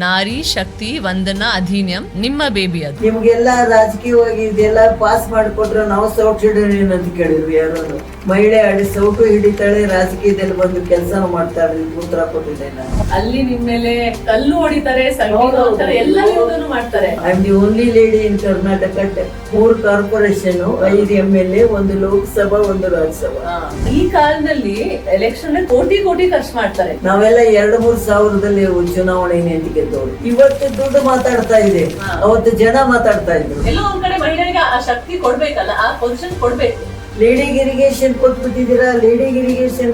ನಾರಿ ಶಕ್ತಿ ವಂದನಾ ಅಧಿನಿಯಂ ನಿಮ್ಮ ಬೇಬಿ ಅದು. ನಿಮ್ಗೆಲ್ಲ ರಾಜಕೀಯವಾಗಿ ಇದೆಲ್ಲ ಪಾಸ್ ಮಾಡಿಕೊಟ್ರೆ ನಾವು ಸೌಟ್ ಹಿಡಿಯೋಣ ಅಂತ ಕೇಳಿದ್ವಿ. ಯಾರು ಮಹಿಳೆ ಸೌಟು ಹಿಡಿತಾಳೆ, ರಾಜಕೀಯದಲ್ಲಿ ಬಂದು ಕೆಲಸ ಮಾಡ್ತಾಳೆ, ಉತ್ತರ ಕೊಟ್ಟಿದ್ದೆ ನಾನು. ಅಲ್ಲಿ ನಿಮ್ ಮೇಲೆ ಕಲ್ಲು ಹೊಡಿತಾರೆ, ಎಲ್ಲ ಮಾಡ್ತಾರೆ. I am the only lady in Karnataka. 3 corporation, 5 MLA, 1 Lok Sabha, 1 Rajya Sabha. ಈ ಕಾಲದಲ್ಲಿ ಎಲೆಕ್ಷನ್ ಕೋಟಿ ಖರ್ಚು ಮಾಡ್ತಾರೆ. ನಾವೆಲ್ಲ 2-3 ಸಾವಿರದಲ್ಲಿ ಚುನಾವಣೆ ನಿಂತು ಗೆದ್ದವರು. ಇವತ್ತು ದುಡ್ಡು ಮಾತಾಡ್ತಾ ಇದೆ, ಅವತ್ತು ಜನ ಮಾತಾಡ್ತಾ ಇದ್ರು. ಎಲ್ಲೋ ಒಂದ್ ಕಡೆ ಮಹಿಳೆಗೆ ಆ ಶಕ್ತಿ ಕೊಡ್ಬೇಕಲ್ಲ, ಆ ಪೊಸಿಷನ್ ಕೊಡ್ಬೇಕು. ಲೇಡಿಗೆ ಇರಿಗೇಷನ್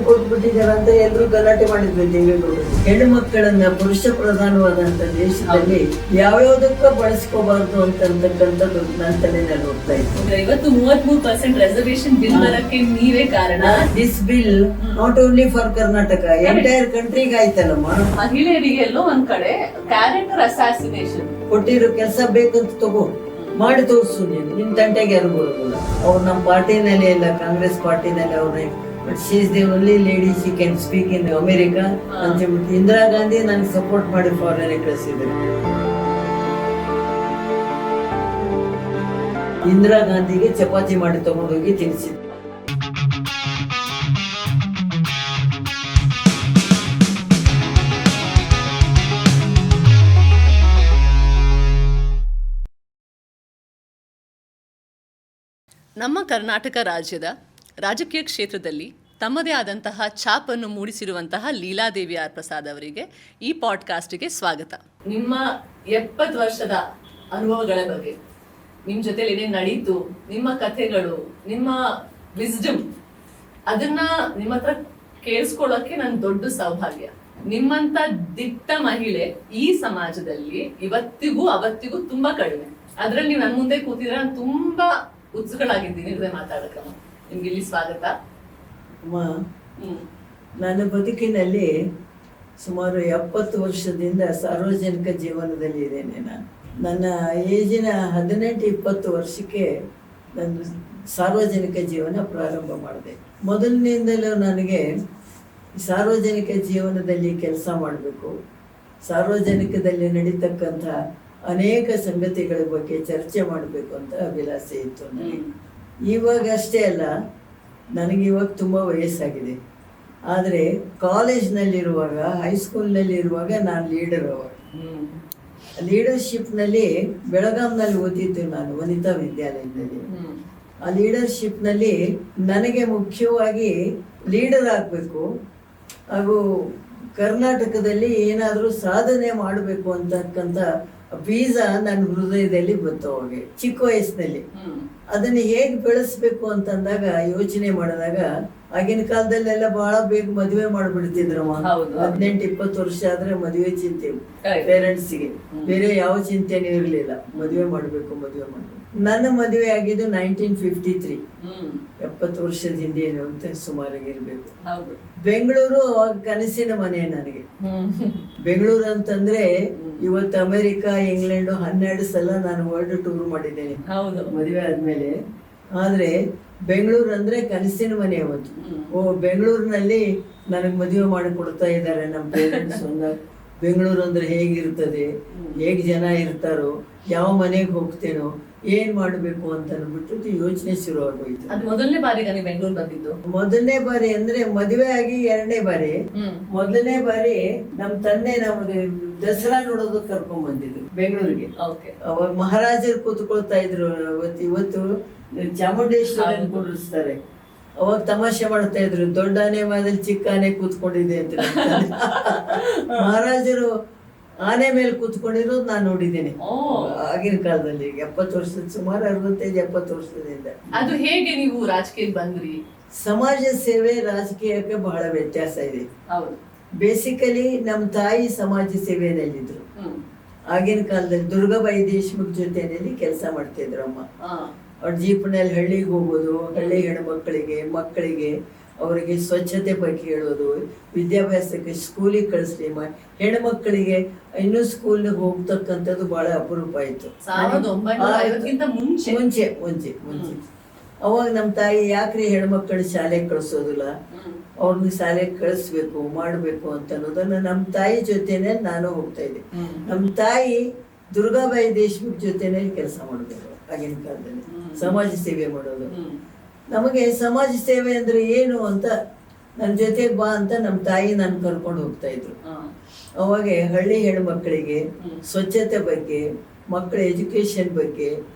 ಕೊಟ್ಬಿಟ್ಟಿದ್ದೀರಾ ಅಂತ ಎಲ್ಲರೂ ಗಲಾಟೆ ಮಾಡಿದ್ರು ದೇವೇಗೌಡರು. ಹೆಣ್ಣು ಮಕ್ಕಳನ್ನ ಪುರುಷ ಪ್ರಧಾನವಾದಂತ ದೇಶದಲ್ಲಿ ಯಾವ್ಯಾವ್ದಕ್ಕ ಬಳಸ್ಕೋಬಾರ್ದು ಅಂತಕ್ಕಂಥದ್ದು ನನ್ನ ತಲೆನಲ್ಲಿ ಹೋಗ್ತಾ ಇತ್ತು. ಇವತ್ತು 33% ರಿಸರ್ವೇಶನ್ ಬಿಲ್ ಬರಕ್ಕೆ ನೀವೇ ಕಾರಣ. This bill not only for Karnataka, entire ಕಂಟ್ರಿಗೆ ಆಯ್ತಲ್ಲಮ್ಮ. ಮಹಿಳೆಯರಿಗೆ ಎಲ್ಲೋ ಒಂದ್ ಕಡೆ ಕ್ಯಾರೆಕ್ಟರ್ ಅಸಾಸಿನೇಷನ್ ಕೊಟ್ಟಿರೋ ಕೆಲಸ ಬೇಕಂತ ತಗೋ, ಮಾಡಿ ತೋರಿಸು. ನಿನ್ ತಂಟೆಗೆ ಯಾರು ಬರೋದಿಲ್ಲ. ಅವ್ರು ನಮ್ಮ ಪಾರ್ಟಿನಲ್ಲಿ ಇಲ್ಲ, ಕಾಂಗ್ರೆಸ್ ಪಾರ್ಟಿನಲ್ಲಿ ಅವ್ರೇ. But she is the only lady, she can speak in America ಅಂತ ಹೇಳ್ಬಿಟ್ಟು ಇಂದಿರಾ ಗಾಂಧಿ ನನಗೆ ಸಪೋರ್ಟ್ ಮಾಡಿ ಫಾರಿನ್ ಕಳಿಸಿದ್ರು. ಇಂದಿರಾ ಗಾಂಧಿಗೆ ಚಪಾತಿ ಮಾಡಿ ತಗೊಂಡೋಗಿ ತಿನ್ಸಿದ್ರು. ನಮ್ಮ ಕರ್ನಾಟಕ ರಾಜ್ಯದ ರಾಜಕೀಯ ಕ್ಷೇತ್ರದಲ್ಲಿ ತಮ್ಮದೇ ಆದಂತಹ ಛಾಪನ್ನು ಮೂಡಿಸಿರುವಂತಹ ಲೀಲಾದೇವಿ ಆರ್ ಪ್ರಸಾದ್ ಅವರಿಗೆ ಈ ಪಾಡ್ಕಾಸ್ಟ್ಗೆ ಸ್ವಾಗತ. ನಿಮ್ಮ 70 ವರ್ಷದ ಅನುಭವಗಳ ಬಗ್ಗೆ, ನಿಮ್ಮ ಜೊತೆಲಿ ಏನೇನು ನಡೀತು, ನಿಮ್ಮ ಕಥೆಗಳು, ನಿಮ್ಮ ವಿಸ್ಡಮ್, ಅದನ್ನ ನಿಮ್ಮ ಹತ್ರ ಕೇಳಿಸ್ಕೊಳ್ಳೋಕೆ ನನ್ನ ದೊಡ್ಡ ಸೌಭಾಗ್ಯ. ನಿಮ್ಮಂತ ದಿಟ್ಟ ಮಹಿಳೆ ಈ ಸಮಾಜದಲ್ಲಿ ಇವತ್ತಿಗೂ ಅವತ್ತಿಗೂ ತುಂಬಾ ಕಡಿಮೆ. ಅದ್ರಲ್ಲಿ ನೀವು ನನ್ನ ಮುಂದೆ ಕೂತಿದ್ರೆ ನಾನು ತುಂಬಾ ಉತ್ಸುಕಳಾಗಿದ್ದೀನಿ ಮಾತಾಡಕ. ನಿಮ್ಗೆ ಇಲ್ಲಿ ಸ್ವಾಗತ. ನನ್ನ ಬದುಕಿನಲ್ಲಿ ಸುಮಾರು 70 ವರ್ಷದಿಂದ ಸಾರ್ವಜನಿಕ ಜೀವನದಲ್ಲಿ ಇದ್ದೇನೆ. ನನ್ನ ಏಜಿನ 18-20 ವರ್ಷಕ್ಕೆ ನನ್ನ ಸಾರ್ವಜನಿಕ ಜೀವನ ಪ್ರಾರಂಭ ಮಾಡಿದೆ. ಮೊದಲಿನಿಂದಲೂ ನನಗೆ ಸಾರ್ವಜನಿಕ ಜೀವನದಲ್ಲಿ ಕೆಲಸ ಮಾಡಬೇಕು, ಸಾರ್ವಜನಿಕದಲ್ಲಿ ನಡೀತಕ್ಕಂಥ ಅನೇಕ ಸಂಗತಿಗಳ ಬಗ್ಗೆ ಚರ್ಚೆ ಮಾಡಬೇಕು ಅಂತ ಅಭಿಲಾಷೆ ಇತ್ತು ನನಗೆ. ಇವಾಗ ಅಷ್ಟೇ ಅಲ್ಲ, ನನಗೆ ಇವಾಗ ತುಂಬ ವಯಸ್ಸಾಗಿದೆ. ಆದರೆ ಕಾಲೇಜ್ನಲ್ಲಿರುವಾಗ, ಹೈಸ್ಕೂಲ್ನಲ್ಲಿರುವಾಗ ನಾನು ಲೀಡರ್. ಅವಾಗ ಲೀಡರ್ಶಿಪ್ನಲ್ಲಿ ಬೆಳಗಾಂನಲ್ಲಿ ಓದಿದ್ದು ನಾನು, ವನಿತಾ ವಿದ್ಯಾಲಯದಲ್ಲಿ. ಆ ಲೀಡರ್ಶಿಪ್ನಲ್ಲಿ ನನಗೆ ಮುಖ್ಯವಾಗಿ ಲೀಡರ್ ಆಗಬೇಕು ಹಾಗೂ ಕರ್ನಾಟಕದಲ್ಲಿ ಏನಾದರೂ ಸಾಧನೆ ಮಾಡಬೇಕು ಅಂತಕ್ಕಂಥ ಬೀಜ ನನ್ನ ಹೃದಯದಲ್ಲಿ ಬಂತು. ಅವಾಗ ಚಿಕ್ಕ ವಯಸ್ಸಿನಲ್ಲಿ ಅದನ್ನ ಹೇಗೆ ಬೆಳೆಸ್ಬೇಕು ಅಂತಂದಾಗ ಯೋಚನೆ ಮಾಡಿದಾಗ, ಆಗಿನ ಕಾಲದಲ್ಲೆಲ್ಲ ಬಹಳ ಬೇಗ ಮದುವೆ ಮಾಡ್ಬಿಡ್ತಿದ್ರಮ್ಮ. 18-20 ವರ್ಷ ಆದ್ರೆ ಮದುವೆ ಚಿಂತೆ ಪೇರೆಂಟ್ಸ್ಗೆ, ಬೇರೆ ಯಾವ ಚಿಂತೆನೂ ಇರಲಿಲ್ಲ. ಮದುವೆ ಮಾಡ್ಬೇಕು. ನನ್ನ ಮದುವೆ ಆಗಿದ್ದು 1953, 70 ವರ್ಷದ ಹಿಂದೆ ಅಂತ ಸುಮಾರಾಗಿರ್ಬೇಕು. ಬೆಂಗಳೂರು ಅವಾಗ ಕನಸಿನ ಮನೆ ನನಗೆ. ಬೆಂಗಳೂರು ಅಂತಂದ್ರೆ ಇವತ್ತು ಅಮೆರಿಕ, ಇಂಗ್ಲೆಂಡ್ 12 ಸಲ ನಾನು ವರ್ಲ್ಡ್ ಟೂರ್ ಮಾಡಿದ್ದೇನೆ ಮದುವೆ ಆದ್ಮೇಲೆ. ಆದ್ರೆ ಬೆಂಗಳೂರು ಅಂದ್ರೆ ಕನಸಿನ ಮನೆ ಅವತ್ತು. ಬೆಂಗಳೂರಿನಲ್ಲಿ ನನಗೆ ಮದುವೆ ಮಾಡಿ ಕೊಡ್ತಾ ಇದ್ದಾರೆ ನಮ್ಮ ಪೇರೆಂಟ್ಸ್. ಬೆಂಗಳೂರು ಅಂದ್ರೆ ಹೇಗಿರ್ತದೆ, ಹೇಗೆ ಜನ ಇರ್ತಾರೋ, ಯಾವ ಮನೆಗೆ ಹೋಗ್ತೇನೋ, ಏನ್ ಮಾಡ್ಬೇಕು ಅಂತ ಅಂದ್ಬಿಟ್ಟು ಯೋಚನೆ ಶುರು ಆಗೋಯ್ತು. ಮೊದಲನೇ ಬಾರಿಗೆ ಬೆಂಗಳೂರು ಬಂದಿದ್ದು? ಮೊದಲನೇ ಬಾರಿ ಅಂದ್ರೆ ಮದುವೆ ಆಗಿ 2ನೇ ಬಾರಿ. ಮೊದಲನೇ ಬಾರಿ ನಮ್ ತಂದೆ ನಮಗೆ ದಸರಾ ನೋಡೋದಕ್ಕೆ ಕರ್ಕೊಂಡ್ ಬಂದಿದ್ರು ಬೆಂಗಳೂರಿಗೆ. ಅವಾಗ ಮಹಾರಾಜರು ಕೂತ್ಕೊಳ್ತಾ ಇದ್ರು. ಇವತ್ತು ಚಾಮುಂಡೇಶ್ವರಿ ಕೂರಿಸ್ತಾರೆ, ಅವಾಗ ತಮಾಷೆ ಮಾಡ್ತಾ ಇದ್ರು, ದೊಡ್ಡ ಆನೆ ಮೇಲೆ ಚಿಕ್ಕ ಆನೆ ಕೂತ್ಕೊಂಡಿದೆ ಅಂತ. ಮಹಾರಾಜರು ಆನೆ ಮೇಲೆ ಕೂತ್ಕೊಂಡಿರೋದು ನಾನು ನೋಡಿದ್ದೇನೆ ಆಗಿನ ಕಾಲದಲ್ಲಿ. 70 ವರ್ಷದ, ಸುಮಾರು 65-70 ವರ್ಷದಿಂದ. ಅದು ಹೇಗೆ ನೀವು ರಾಜಕೀಯಕ್ಕೆ ಬಂದ್ರಿ? ಸಮಾಜ ಸೇವೆ ರಾಜಕೀಯಕ್ಕೆ ಬಹಳ ವ್ಯತ್ಯಾಸ ಇದೆ. ಬೇಸಿಕಲಿ ನಮ್ಮ ತಾಯಿ ಸಮಾಜ ಸೇವೆಯಲ್ಲಿದ್ರು. ಆಗಿನ ಕಾಲದಲ್ಲಿ ದುರ್ಗಾಬಾಯಿ ದೇಶಮುಖ್ ಜೊತೆಯಲ್ಲಿ ಕೆಲಸ ಮಾಡ್ತಿದ್ರಮ್ಮ. ಅವ್ರ ಜೀಪ್ನಲ್ಲಿ ಹಳ್ಳಿಗೆ ಹೋಗೋದು, ಹಳ್ಳಿ ಹೆಣ್ಮಕ್ಳಿಗೆ, ಮಕ್ಕಳಿಗೆ ಅವರಿಗೆ ಸ್ವಚ್ಛತೆ ಬಗ್ಗೆ ಹೇಳೋದು, ವಿದ್ಯಾಭ್ಯಾಸಕ್ಕೆ ಸ್ಕೂಲಿಗೆ ಕಳಿಸ್ಲಿ, ಹೆಣ್ಮಕ್ಳಿಗೆ ಇನ್ನೂ ಸ್ಕೂಲ್ ಹೋಗ್ತಕ್ಕಂಥದ್ದು ಬಹಳ ಅಪರೂಪ ಆಯ್ತು. ಮುಂಚೆ ಮುಂಚೆ ಅವಾಗ ನಮ್ಮ ತಾಯಿ ಯಾಕ್ರಿ ಹೆಣ್ಮಕ್ಳು ಶಾಲೆಗೆ ಕಳಿಸೋದಿಲ್ಲ, ಅವ್ರನ್ನ ಶಾಲೆಗೆ ಕಳಿಸ್ಬೇಕು ಮಾಡಬೇಕು ಅಂತ ಅನ್ನೋದನ್ನ ನಮ್ಮ ತಾಯಿ ಜೊತೆನೆ ನಾನು ಹೋಗ್ತಾ ಇದ್ದೆ. ನಮ್ಮ ತಾಯಿ ದುರ್ಗಾಬಾಯಿ ದೇಶಮುಖ್ ಜೊತೆನೆ ಕೆಲಸ ಮಾಡೋದು ಆಗಿನ ಕಾಲದಲ್ಲಿ, ಸಮಾಜ ಸೇವೆ ಮಾಡೋದು. ನಮಗೆ ಸಮಾಜ ಸೇವೆ ಅಂದ್ರೆ ಏನು ಅಂತ ನನ್ನ ಜೊತೆಗೆ ಬಾ ಅಂತ ನಮ್ಮ ತಾಯಿ ನಾನು ಕರ್ಕೊಂಡು ಹೋಗ್ತಾ ಇದ್ರು. ಅವಾಗ ಹಳ್ಳಿ ಹೆಣ್ಮಕ್ಳಿಗೆ ಸ್ವಚ್ಛತೆ ಬಗ್ಗೆ, ಮಕ್ಕಳ ಎಜುಕೇಶನ್ ಬಗ್ಗೆ,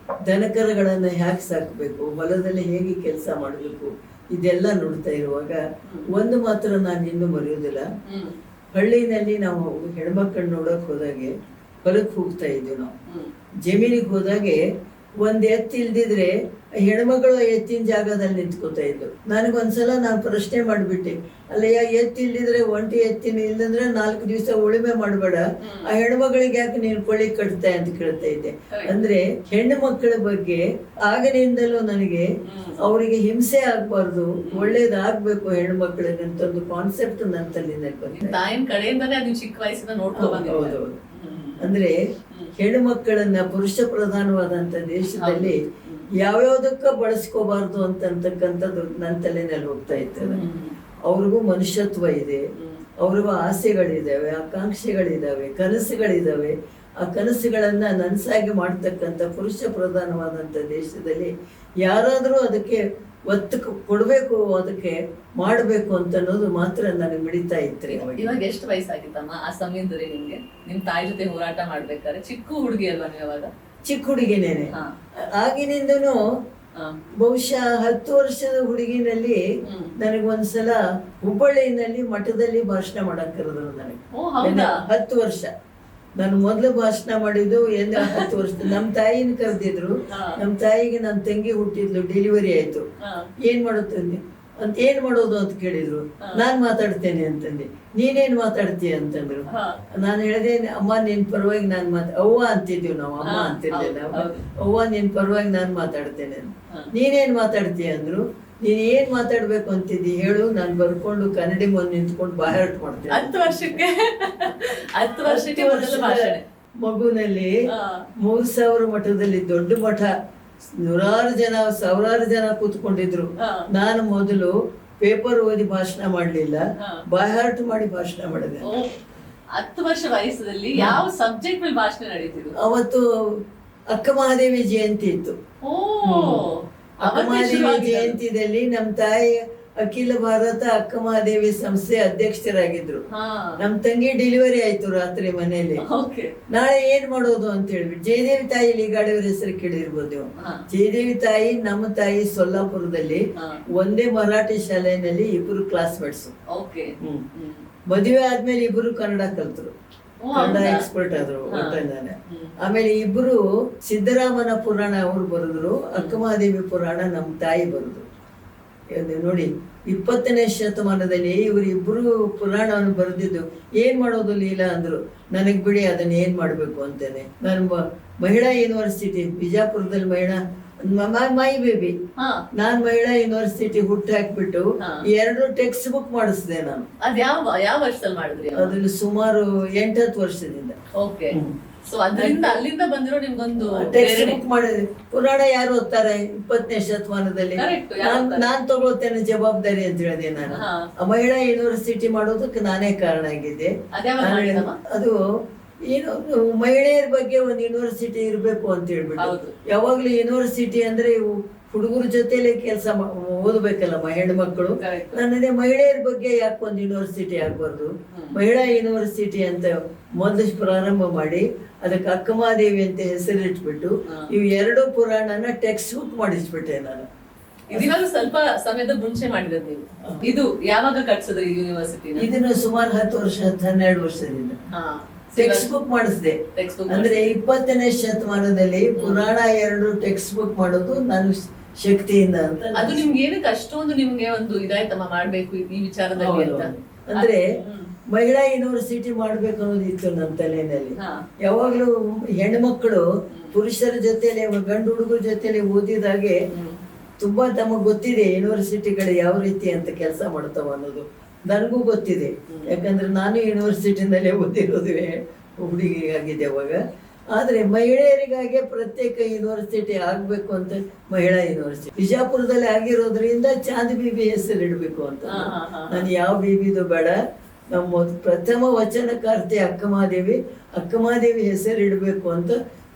ದನಕರಗಳನ್ನು ಹ್ಯಾಕ್ ಸಾಕಬೇಕು, ಹೊಲದಲ್ಲಿ ಹೇಗೆ ಕೆಲಸ ಮಾಡಬೇಕು, ಇದೆಲ್ಲ ನೋಡ್ತಾ ಇರುವಾಗ ಒಂದು ಮಾತ್ರ ನಾನು ಇನ್ನೂ ಮರೆಯೋದಿಲ್ಲ. ಹಳ್ಳಿನಲ್ಲಿ ನಾವು ಹೆಣ್ಮಕ್ಳನ್ನ ನೋಡಕ್ ಹೋದಾಗೆ ಹೊಲಕ್ಕೆ ಹೋಗ್ತಾ ಇದ್ವಿ. ನಾವು ಜಮೀನಿಗೆ ಹೋದಾಗೆ ಒಂದ್ ಎತ್ತು ಇಲ್ದಿದ್ರೆ ಹೆಣ್ಮಗಳು ಎತ್ತಿನ ಜಾಗದಲ್ಲಿ ನಿಂತ್ಕೋತಾ ಇದ್ಲು. ನನಗೊಂದ್ಸಲ ನಾನು ಪ್ರಶ್ನೆ ಮಾಡ್ಬಿಟ್ಟೆ, ಅಲ್ಲಯ್ಯ ಎತ್ತು ಇಲ್ದಿದ್ರೆ ಒಂಟಿ ಎತ್ತಿನ ಇಲ್ಲಂದ್ರೆ 4 ದಿವಸ ಉಳುಮೆ ಮಾಡ್ಬೇಡ, ಆ ಹೆಣ್ಮಗಳಿಗೆ ಯಾಕೆ ನೀನು ಕೊಳ್ಳಿ ಕಟ್ತಾ ಅಂತ ಕೇಳ್ತಾ ಇದ್ದೆ. ಅಂದ್ರೆ ಹೆಣ್ಣು ಮಕ್ಕಳ ಬಗ್ಗೆ ಆಗನಿಂದಲೂ ನನಗೆ ಅವರಿಗೆ ಹಿಂಸೆ ಆಗ್ಬಾರ್ದು, ಒಳ್ಳೇದಾಗ್ಬೇಕು ಹೆಣ್ಮಕ್ಳಿಗೆ ಅಂತ ಒಂದು ಕಾನ್ಸೆಪ್ಟ್ ನನ್ನ ತಲೆಯಲ್ಲಿ ಬಂತು. ತಾಯಿನ ಕಡೆಯಿಂದನೇ ಅದು ಚಿಕ್ಕ ವಯಸ್ಸಿನ ನೋಡ್ಕೊಂಡು ಹೌದೌದು. ಅಂದ್ರೆ ಹೆಣ್ಣು ಮಕ್ಕಳನ್ನ ಪುರುಷ ಪ್ರಧಾನವಾದಂತ ದೇಶದಲ್ಲಿ ಯಾವ್ಯಾವ್ದಕ್ಕ ಬಳಸ್ಕೋಬಾರ್ದು ಅಂತಕ್ಕಂಥದ್ದು ನನ್ನ ತಲೆನಲ್ಲಿ ಹೋಗ್ತಾ ಇರ್ತದೆ. ಅವ್ರಿಗೂ ಮನುಷ್ಯತ್ವ ಇದೆ, ಅವ್ರಿಗೂ ಆಸೆಗಳಿದಾವೆ, ಆಕಾಂಕ್ಷೆಗಳಿದಾವೆ, ಕನಸುಗಳಿದಾವೆ. ಆ ಕನಸುಗಳನ್ನ ನನಸಾಗಿ ಮಾಡ್ತಕ್ಕಂಥ ಪುರುಷ ಪ್ರಧಾನವಾದಂತ ದೇಶದಲ್ಲಿ ಯಾರಾದ್ರೂ ಅದಕ್ಕೆ ಒತ್ತು ಕೊಡ್ಬೇಕು, ಅದಕ್ಕೆ ಮಾಡ್ಬೇಕು ಅಂತ ಅನ್ನೋದು ಮಾತ್ರ ನನಗೆ ಮಿಡಿತಾ ಇತ್ತು. ಇವಾಗ ಎಷ್ಟು ವಯಸ್ಸಾಗಿತ್ತಮ್ಮ ಆ ಸಮಯದಲ್ಲಿ ನಿಮ್ಗೆ? ನಿಮ್ ತಾಯಿ ಜೊತೆ ಹೋರಾಟ ಮಾಡ್ಬೇಕಾದ್ರೆ ಚಿಕ್ಕ ಹುಡುಗಿ ಅಲ್ವಾ ನೀವು? ಅವಾಗ ಚಿಕ್ಕ ಹುಡುಗಿನೇನೆ. ಆಗಿನಿಂದನೂ ಬಹುಶಃ 10 ವರ್ಷದ ಹುಡುಗಿನಲ್ಲಿ ನನಗೊಂದ್ಸಲ ಹುಬ್ಬಳ್ಳಿನಲ್ಲಿ ಮಠದಲ್ಲಿ ಭಾಷಣ ಮಾಡಕ್ ಕರೆದ್ರು ನನಗೆ. 10 ವರ್ಷ ನಾನು ಮೊದ್ಲು ಭಾಷಣ ಮಾಡಿದ್ದು 10 ವರ್ಷ. ನಮ್ ತಾಯಿನ ಕರೆದಿದ್ರು. ನಮ್ ತಾಯಿಗೆ ನನ್ ತಂಗಿ ಹುಟ್ಟಿದ್ಲು, ಡೆಲಿವರಿ ಆಯ್ತು. ಏನ್ ಮಾಡುತ್ತಂದೆ ಅಂತ, ಏನ್ ಮಾಡೋದು ಅಂತ ಕೇಳಿದ್ರು. ನಾನ್ ಮಾತಾಡ್ತೇನೆ ಅಂತಂದೆ. ನೀನೇನ್ ಮಾತಾಡ್ತೀಯ ಅಂತಂದ್ರು. ನಾನು ಹೇಳಿದೆ, ಅಮ್ಮ ನಿನ್ ಪರವಾಗಿ ನಾನ್ ಅವ್ವ ಅಂತಿದ್ವಿ ನಾವು, ಅಮ್ಮ ಅಂತಿರ್ಲಿಲ್ಲ. ಅವ್ವ ನಿನ್ ಪರವಾಗಿ ನಾನ್ ಮಾತಾಡ್ತೇನೆ. ನೀನೇನ್ ಮಾತಾಡ್ತೀಯ ಅಂದ್ರು. ನೀನ್ ಏನ್ ಮಾತಾಡ್ಬೇಕು ಅಂತಿದ್ದಿ ಹೇಳು, ನಾನ್ ಬರ್ಕೊಂಡು ಕನ್ನಡಿ ಮುಂದೆ ನಿಂತ್ಕೊಂಡು ಬಾಯಾಟ ಮಾಡ್ತೇನೆ. 10 ವರ್ಷಕ್ಕೆ ಮಗುನಲ್ಲಿ 3000 ಮಠದಲ್ಲಿ ದೊಡ್ಡ ಮಠ, ನೂರಾರು ಜನ, ಸಾವಿರಾರು ಜನ ಕೂತ್ಕೊಂಡಿದ್ರು. ನಾನು ಮೊದಲು ಪೇಪರ್ ಓದಿ ಭಾಷಣ ಮಾಡ್ಲಿಲ್ಲ, ಬಾಯಾಟ ಮಾಡಿ ಭಾಷಣ ಮಾಡಿದೆ. 10 ವರ್ಷ ವಯಸ್ಸಲ್ಲಿ ಯಾವ ಸಬ್ಜೆಕ್ಟ್ ಮೇಲೆ ಭಾಷಣ ನಡೀತಿದ್ರು? ಅವತ್ತು ಅಕ್ಕ ಮಹಾದೇವಿ ಜಯಂತಿ ಇತ್ತು. ಅಕ್ಕ ಮಹಾದೇವಿ ಜಯಂತಿದಲ್ಲಿ ನಮ್ ತಾಯಿ ಅಖಿಲ ಭಾರತ ಅಕ್ಕ ಮಹಾದೇವಿ ಸಂಸ್ಥೆ ಅಧ್ಯಕ್ಷರಾಗಿದ್ರು. ನಮ್ ತಂಗಿ ಡೆಲಿವರಿ ಆಯ್ತು ರಾತ್ರಿ ಮನೆಯಲ್ಲಿ. ನಾಳೆ ಏನ್ ಮಾಡೋದು ಅಂತ ಹೇಳ್ಬಿಟ್ಟು ಜಯದೇವಿ ತಾಯಿ ಲಿಗಾಡಿಯವ್ರ ಹೆಸರು ಕೇಳಿರ್ಬೋದು. ಜಯದೇವಿ ತಾಯಿ ನಮ್ಮ ತಾಯಿ ಸೊಲ್ಲಾಪುರದಲ್ಲಿ ಒಂದೇ ಮರಾಠಿ ಶಾಲೆಯಲ್ಲಿ 2 ಕ್ಲಾಸ್ಮೇಟ್ಸ್. ಮದುವೆ ಆದ್ಮೇಲೆ 2 ಕನ್ನಡ ಕಲ್ತರು, ಕನ್ನಡ ಎಕ್ಸ್ಪರ್ಟ್ ಆದ್ರು ಒಟ್ಟಲ್ಲಿ. ಆಮೇಲೆ 2 ಸಿದ್ದರಾಮನ ಪುರಾಣ ಅವ್ರು ಬರೆದ್ರು, ಅಕ್ಕಮಹಾದೇವಿ ಪುರಾಣ ನಮ್ ತಾಯಿ ಬರೆದ್ರು. ನೋಡಿ, 20ನೇ ಶತಮಾನದಲ್ಲಿ ಇವರಿಬ್ರು ಪುರಾಣವನ್ನು ಬರೆದಿದ್ದು. ಏನ್ ಮಾಡೋದು ಲೀಲಾ ಅಂದ್ರು. ನನಗ್ ಬಿಡಿ, ಅದನ್ನ ಏನ್ ಮಾಡ್ಬೇಕು ಅಂತೇನೆ. ನಾನು ಮಹಿಳಾ ಯೂನಿವರ್ಸಿಟಿ ಬಿಜಾಪುರದಲ್ಲಿ ಮೈ ಬೇಬಿ ನಾನ್ ಮಹಿಳಾ ಯೂನಿವರ್ಸಿಟಿ ಹುಟ್ಟು ಹಾಕ್ಬಿಟ್ಟು 2 ಟೆಕ್ಸ್ಟ್ ಬುಕ್ ಮಾಡಿಸಿದೆ ನಾನು. ಯಾವ ವರ್ಷದಲ್ಲಿ ಮಾಡಿದ್ರಿ? ಅದ್ರಲ್ಲಿ ಸುಮಾರು 8-10 ವರ್ಷದಿಂದ. ಅಲ್ಲಿಂದ ಬಂದಿರೋ ನಿಮ್ಗೊಂದು ಟೆಕ್ಸ್ಟ್ ಬುಕ್ ಮಾಡಿದ್ರಿ. ಪುರಾಣ ಯಾರು ಓದ್ತಾರೆ 20ನೇ ಶತಮಾನದಲ್ಲಿ? ನಾನ್ ತಗೊಳ್ತೇನೆ ಜವಾಬ್ದಾರಿ ಅಂತ ಹೇಳಿದೆ. ನಾನು ಮಹಿಳಾ ಯೂನಿವರ್ಸಿಟಿ ಮಾಡೋದಕ್ಕೆ ನಾನೇ ಕಾರಣ ಆಗಿದ್ದೆ. ಅದು ಏನು, ಮಹಿಳೆಯರ ಬಗ್ಗೆ ಒಂದು ಯೂನಿವರ್ಸಿಟಿ ಇರ್ಬೇಕು ಅಂತ ಹೇಳ್ಬಿಟ್ಟು. ಯಾವಾಗ್ಲೂ ಯೂನಿವರ್ಸಿಟಿ ಅಂದ್ರೆ ಹುಡುಗರ ಜೊತೆಲೆ ಕೆಲಸ ಓದ್ಬೇಕಲ್ಲ ಹೆಣ್ಮಕ್ಳು. ನನ್ನೇ ಮಹಿಳೆಯರ ಬಗ್ಗೆ ಯಾಕೆ ಒಂದು ಯೂನಿವರ್ಸಿಟಿ ಆಗ್ಬಾರ್ದು, ಮಹಿಳಾ ಯೂನಿವರ್ಸಿಟಿ ಅಂತ ಮೊದಲು ಪ್ರಾರಂಭ ಮಾಡಿ ಅದಕ್ಕೆ ಅಕ್ಕಮಹಾದೇವಿ ಅಂತ ಹೆಸರಿಟ್ಬಿಟ್ಟು ಇವು 2 ಪುರಾಣನ ಟೆಕ್ಸ್ಟ್ ಬುಕ್ ಮಾಡಿಸ್ಬಿಟ್ಟೆ ನಾನು. ಇದಿವಾಗ ಸ್ವಲ್ಪ ಸಮಯದ ಮುಂಚೆ ಮಾಡಿರೋದು ನೀವು. ಇದು ಯಾವಾಗ ಕಟ್ಸಿದ್ರಿ ಯೂನಿವರ್ಸಿಟಿ? ಇದನ್ನು ಸುಮಾರು 10 ವರ್ಷ 12 ವರ್ಷದಿಂದ ಟೆಕ್ಸ್ಟ್ ಬುಕ್ ಮಾಡಿಸಿದೆ. ಅಂದ್ರೆ 20ನೇ ಶತಮಾನದಲ್ಲಿ ಪುರಾಣ 2 ಟೆಕ್ಸ್ಟ್ ಬುಕ್ ಮಾಡೋದು ನನ್ನ ಶಕ್ತಿಯಿಂದ ಅಂತ. ಅದು ನಿಮ್ಗೆ ಏನಕ್ಕೆ ಅಷ್ಟೊಂದು ನಿಮ್ಗೆ ಒಂದು ಇದಾಯ್ತಮ್ಮ ಮಾಡ್ಬೇಕು ಈ ವಿಚಾರದಲ್ಲಿ ಅಂತ? ಅಂದ್ರೆ ಮಹಿಳಾ ಯೂನಿವರ್ಸಿಟಿ ಮಾಡ್ಬೇಕು ಅನ್ನೋದಿತ್ತು ನನ್ನ ತಲೆಯಲ್ಲಿ. ಯಾವಾಗ್ಲೂ ಹೆಣ್ಮಕ್ಳು ಪುರುಷರ ಜೊತೆಲೆ, ಗಂಡು ಹುಡುಗರ ಜೊತೆಲೆ ಓದಿದಾಗೆ ತುಂಬಾ ತಮಗ್ ಗೊತ್ತಿದೆ ಯೂನಿವರ್ಸಿಟಿಗಳು ಯಾವ ರೀತಿ ಅಂತ ಕೆಲಸ ಮಾಡ್ತಾವ ಅನ್ನೋದು ನನಗೂ ಗೊತ್ತಿದೆ. ಯಾಕಂದ್ರೆ ನಾನು ಯೂನಿವರ್ಸಿಟಿನಲ್ಲೇ ಓದಿರೋದುವೆ ಹುಡುಗಿ ಆಗಿದೆ ಅವಾಗ. ಆದ್ರೆ ಮಹಿಳೆಯರಿಗಾಗೆ ಪ್ರತ್ಯೇಕ ಯೂನಿವರ್ಸಿಟಿ ಆಗ್ಬೇಕು ಅಂತ ಮಹಿಳಾ ಯೂನಿವರ್ಸಿಟಿ ಬಿಜಾಪುರದಲ್ಲಿ ಆಗಿರೋದ್ರಿಂದ ಚಾಂದ್ ಬೀಬಿ ಹೆಸರು ಇಡಬೇಕು ಅಂತ. ನಾನು ಯಾವ ಬೀಬಿದು ಬೇಡ, ನಮ್ಮ ಪ್ರಥಮ ವಚನಕಾರ್ತಿ ಅಕ್ಕಮಹಾದೇವಿ ಹೆಸರು ಇಡಬೇಕು ಅಂತ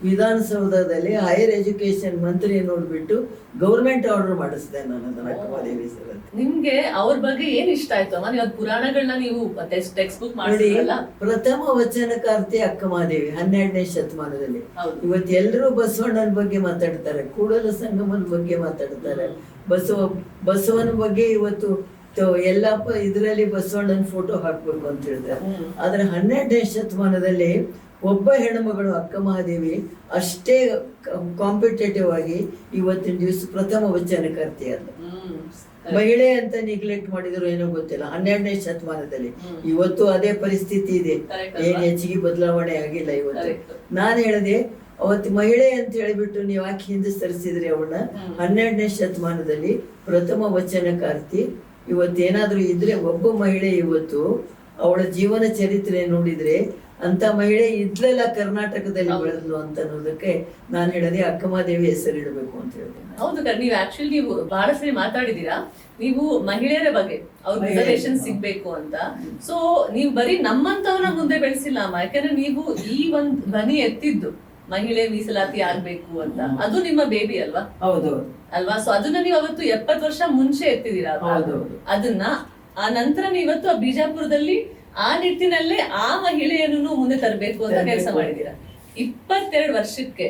ವಿಧಾನಸೌಧದಲ್ಲಿ ಹೈಯರ್ ಎಜುಕೇಶನ್ ಮಂತ್ರಿ ನೋಡ್ಬಿಟ್ಟು ಗೌರ್ಮೆಂಟ್ ಆರ್ಡರ್ ಮಾಡಿಸಿದೆ ನಾನು ಅದನ್ನ ಅಕ್ಕಮಹಾದೇವಿ ಹೆಸರು. ನಿಮ್ಗೆ ಅವ್ರ ಬಗ್ಗೆ ಏನ್ ಇಷ್ಟ ಆಯ್ತು ಅಮ್ಮ? ನೀವು ಪುರಾಣಗಳನ್ನ ನೀವು ಟೆಕ್ಸ್ಟ್ ಬುಕ್ ನೋಡಿ, ಮಾಡಿದ್ರಲ್ಲ, ಪ್ರಥಮ ವಚನಕಾರ್ತಿ ಅಕ್ಕಮಹಾದೇವಿ 12ನೇ ಶತಮಾನದಲ್ಲಿ. ಇವತ್ತು ಎಲ್ಲರೂ ಬಸವಣ್ಣನ ಬಗ್ಗೆ ಮಾತಾಡ್ತಾರೆ, ಕೂಡಲ ಸಂಗಮನ ಬಗ್ಗೆ ಮಾತಾಡ್ತಾರೆ, ಬಸವನ ಬಗ್ಗೆ ಇವತ್ತು ಎಲ್ಲಪ್ಪ ಇದರಲ್ಲಿ ಬಸವಣ್ಣನ ಫೋಟೋ ಹಾಕ್ಬೇಕು ಅಂತ ಹೇಳ್ತಾರೆ. ಆದ್ರೆ 12ನೇ ಶತಮಾನದಲ್ಲಿ ಒಬ್ಬ ಹೆಣ್ಣುಮಗಳು ಅಕ್ಕಮಹಾದೇವಿ ಅಷ್ಟೇ ಕಾಂಪಿಟೇಟಿವ್ ಆಗಿ ಇವತ್ತಿನ ದಿವಸ ಪ್ರಥಮ ವಚನಕಾರ್ತಿ ಅಲ್ಲ. ಮಹಿಳೆ ಅಂತ ನಿಗ್ಲೆಕ್ಟ್ ಮಾಡಿದ್ರು ಏನೋ ಗೊತ್ತಿಲ್ಲ 12ನೇ ಶತಮಾನದಲ್ಲಿ. ಇವತ್ತು ಅದೇ ಪರಿಸ್ಥಿತಿ ಇದೆ, ಏನ್ ಹೆಚ್ಚಿಗೆ ಬದಲಾವಣೆ ಆಗಿಲ್ಲ ಇವತ್ತು. ನಾನು ಹೇಳಿದೆ ಅವತ್ತು ಮಹಿಳೆ ಅಂತ ಹೇಳಿಬಿಟ್ಟು ನೀವು ಯಾಕೆ ಹಿಂದೆ ಸರಿಸಿದ್ರಿ ಅವಳನ್ನ? 12ನೇ ಶತಮಾನದಲ್ಲಿ ಪ್ರಥಮ ವಚನಕಾರ್ತಿ. ಇವತ್ತೇನಾದ್ರೂ ಇದ್ರೆ ಒಬ್ಬ ಮಹಿಳೆ ಇವತ್ತು ಅವಳ ಜೀವನ ಚರಿತ್ರೆ ನೋಡಿದ್ರೆ ಅಂತ ಮಹಿಳೆ ಇದ್ಲೆಲ್ಲ ಕರ್ನಾಟಕದಲ್ಲಿ ಬೆಳೆದ್ಲು ಅಂತ ಅನ್ನೋದಕ್ಕೆ ನಾನು ಹೇಳಿದೆ ಅಕ್ಕಮಹಾದೇವಿ ಹೆಸರಿಡಬೇಕು ಅಂತ ಹೇಳಿದೆ. ಹೌದು, ನೀವು ಆಕ್ಚುಲಿ ನೀವು ಬಹಳ ಸರಿ ಮಾತಾಡಿದೀರಾ, ನೀವು ಮಹಿಳೆಯರ ಬಗ್ಗೆ ಅವ್ರ ರಿಸರ್ವೇಶನ್ ಸಿಗ್ಬೇಕು ಅಂತ. ಸೊ ನೀವು ಬರೀ ನಮ್ಮಂತವ್ರನ್ನ ಮುಂದೆ ಬೆಳೆಸಿಲ್ಲ ಅಮ್ಮ, ಯಾಕಂದ್ರೆ ನೀವು ಈ ಒಂದ್ ಧ್ವನಿ ಎತ್ತಿದ್ದು ಮಹಿಳೆ ಮೀಸಲಾತಿ ಆಗ್ಬೇಕು ಅಂತ, ಅದು ನಿಮ್ಮ ಬೇಬಿ ಅಲ್ವಾ? ಹೌದೌದು ಅಲ್ವಾ? ಸೊ ಅದನ್ನ ನೀವು ಅವತ್ತು 70 ವರ್ಷ ಮುಂಚೆ ಎತ್ತಿದೀರಾ ಅದನ್ನ. ಆ ನಂತರ ನೀವತ್ತು ಆ ಬಿಜಾಪುರದಲ್ಲಿ ಆ ನಿಟ್ಟಿನಲ್ಲೇ ಆ ಮಹಿಳೆಯನ್ನು ಮುಂದೆ ತರಬೇಕು ಅಂತ ಕೆಲಸ ಮಾಡಿದೀರಾ. 22 ವರ್ಷಕ್ಕೆ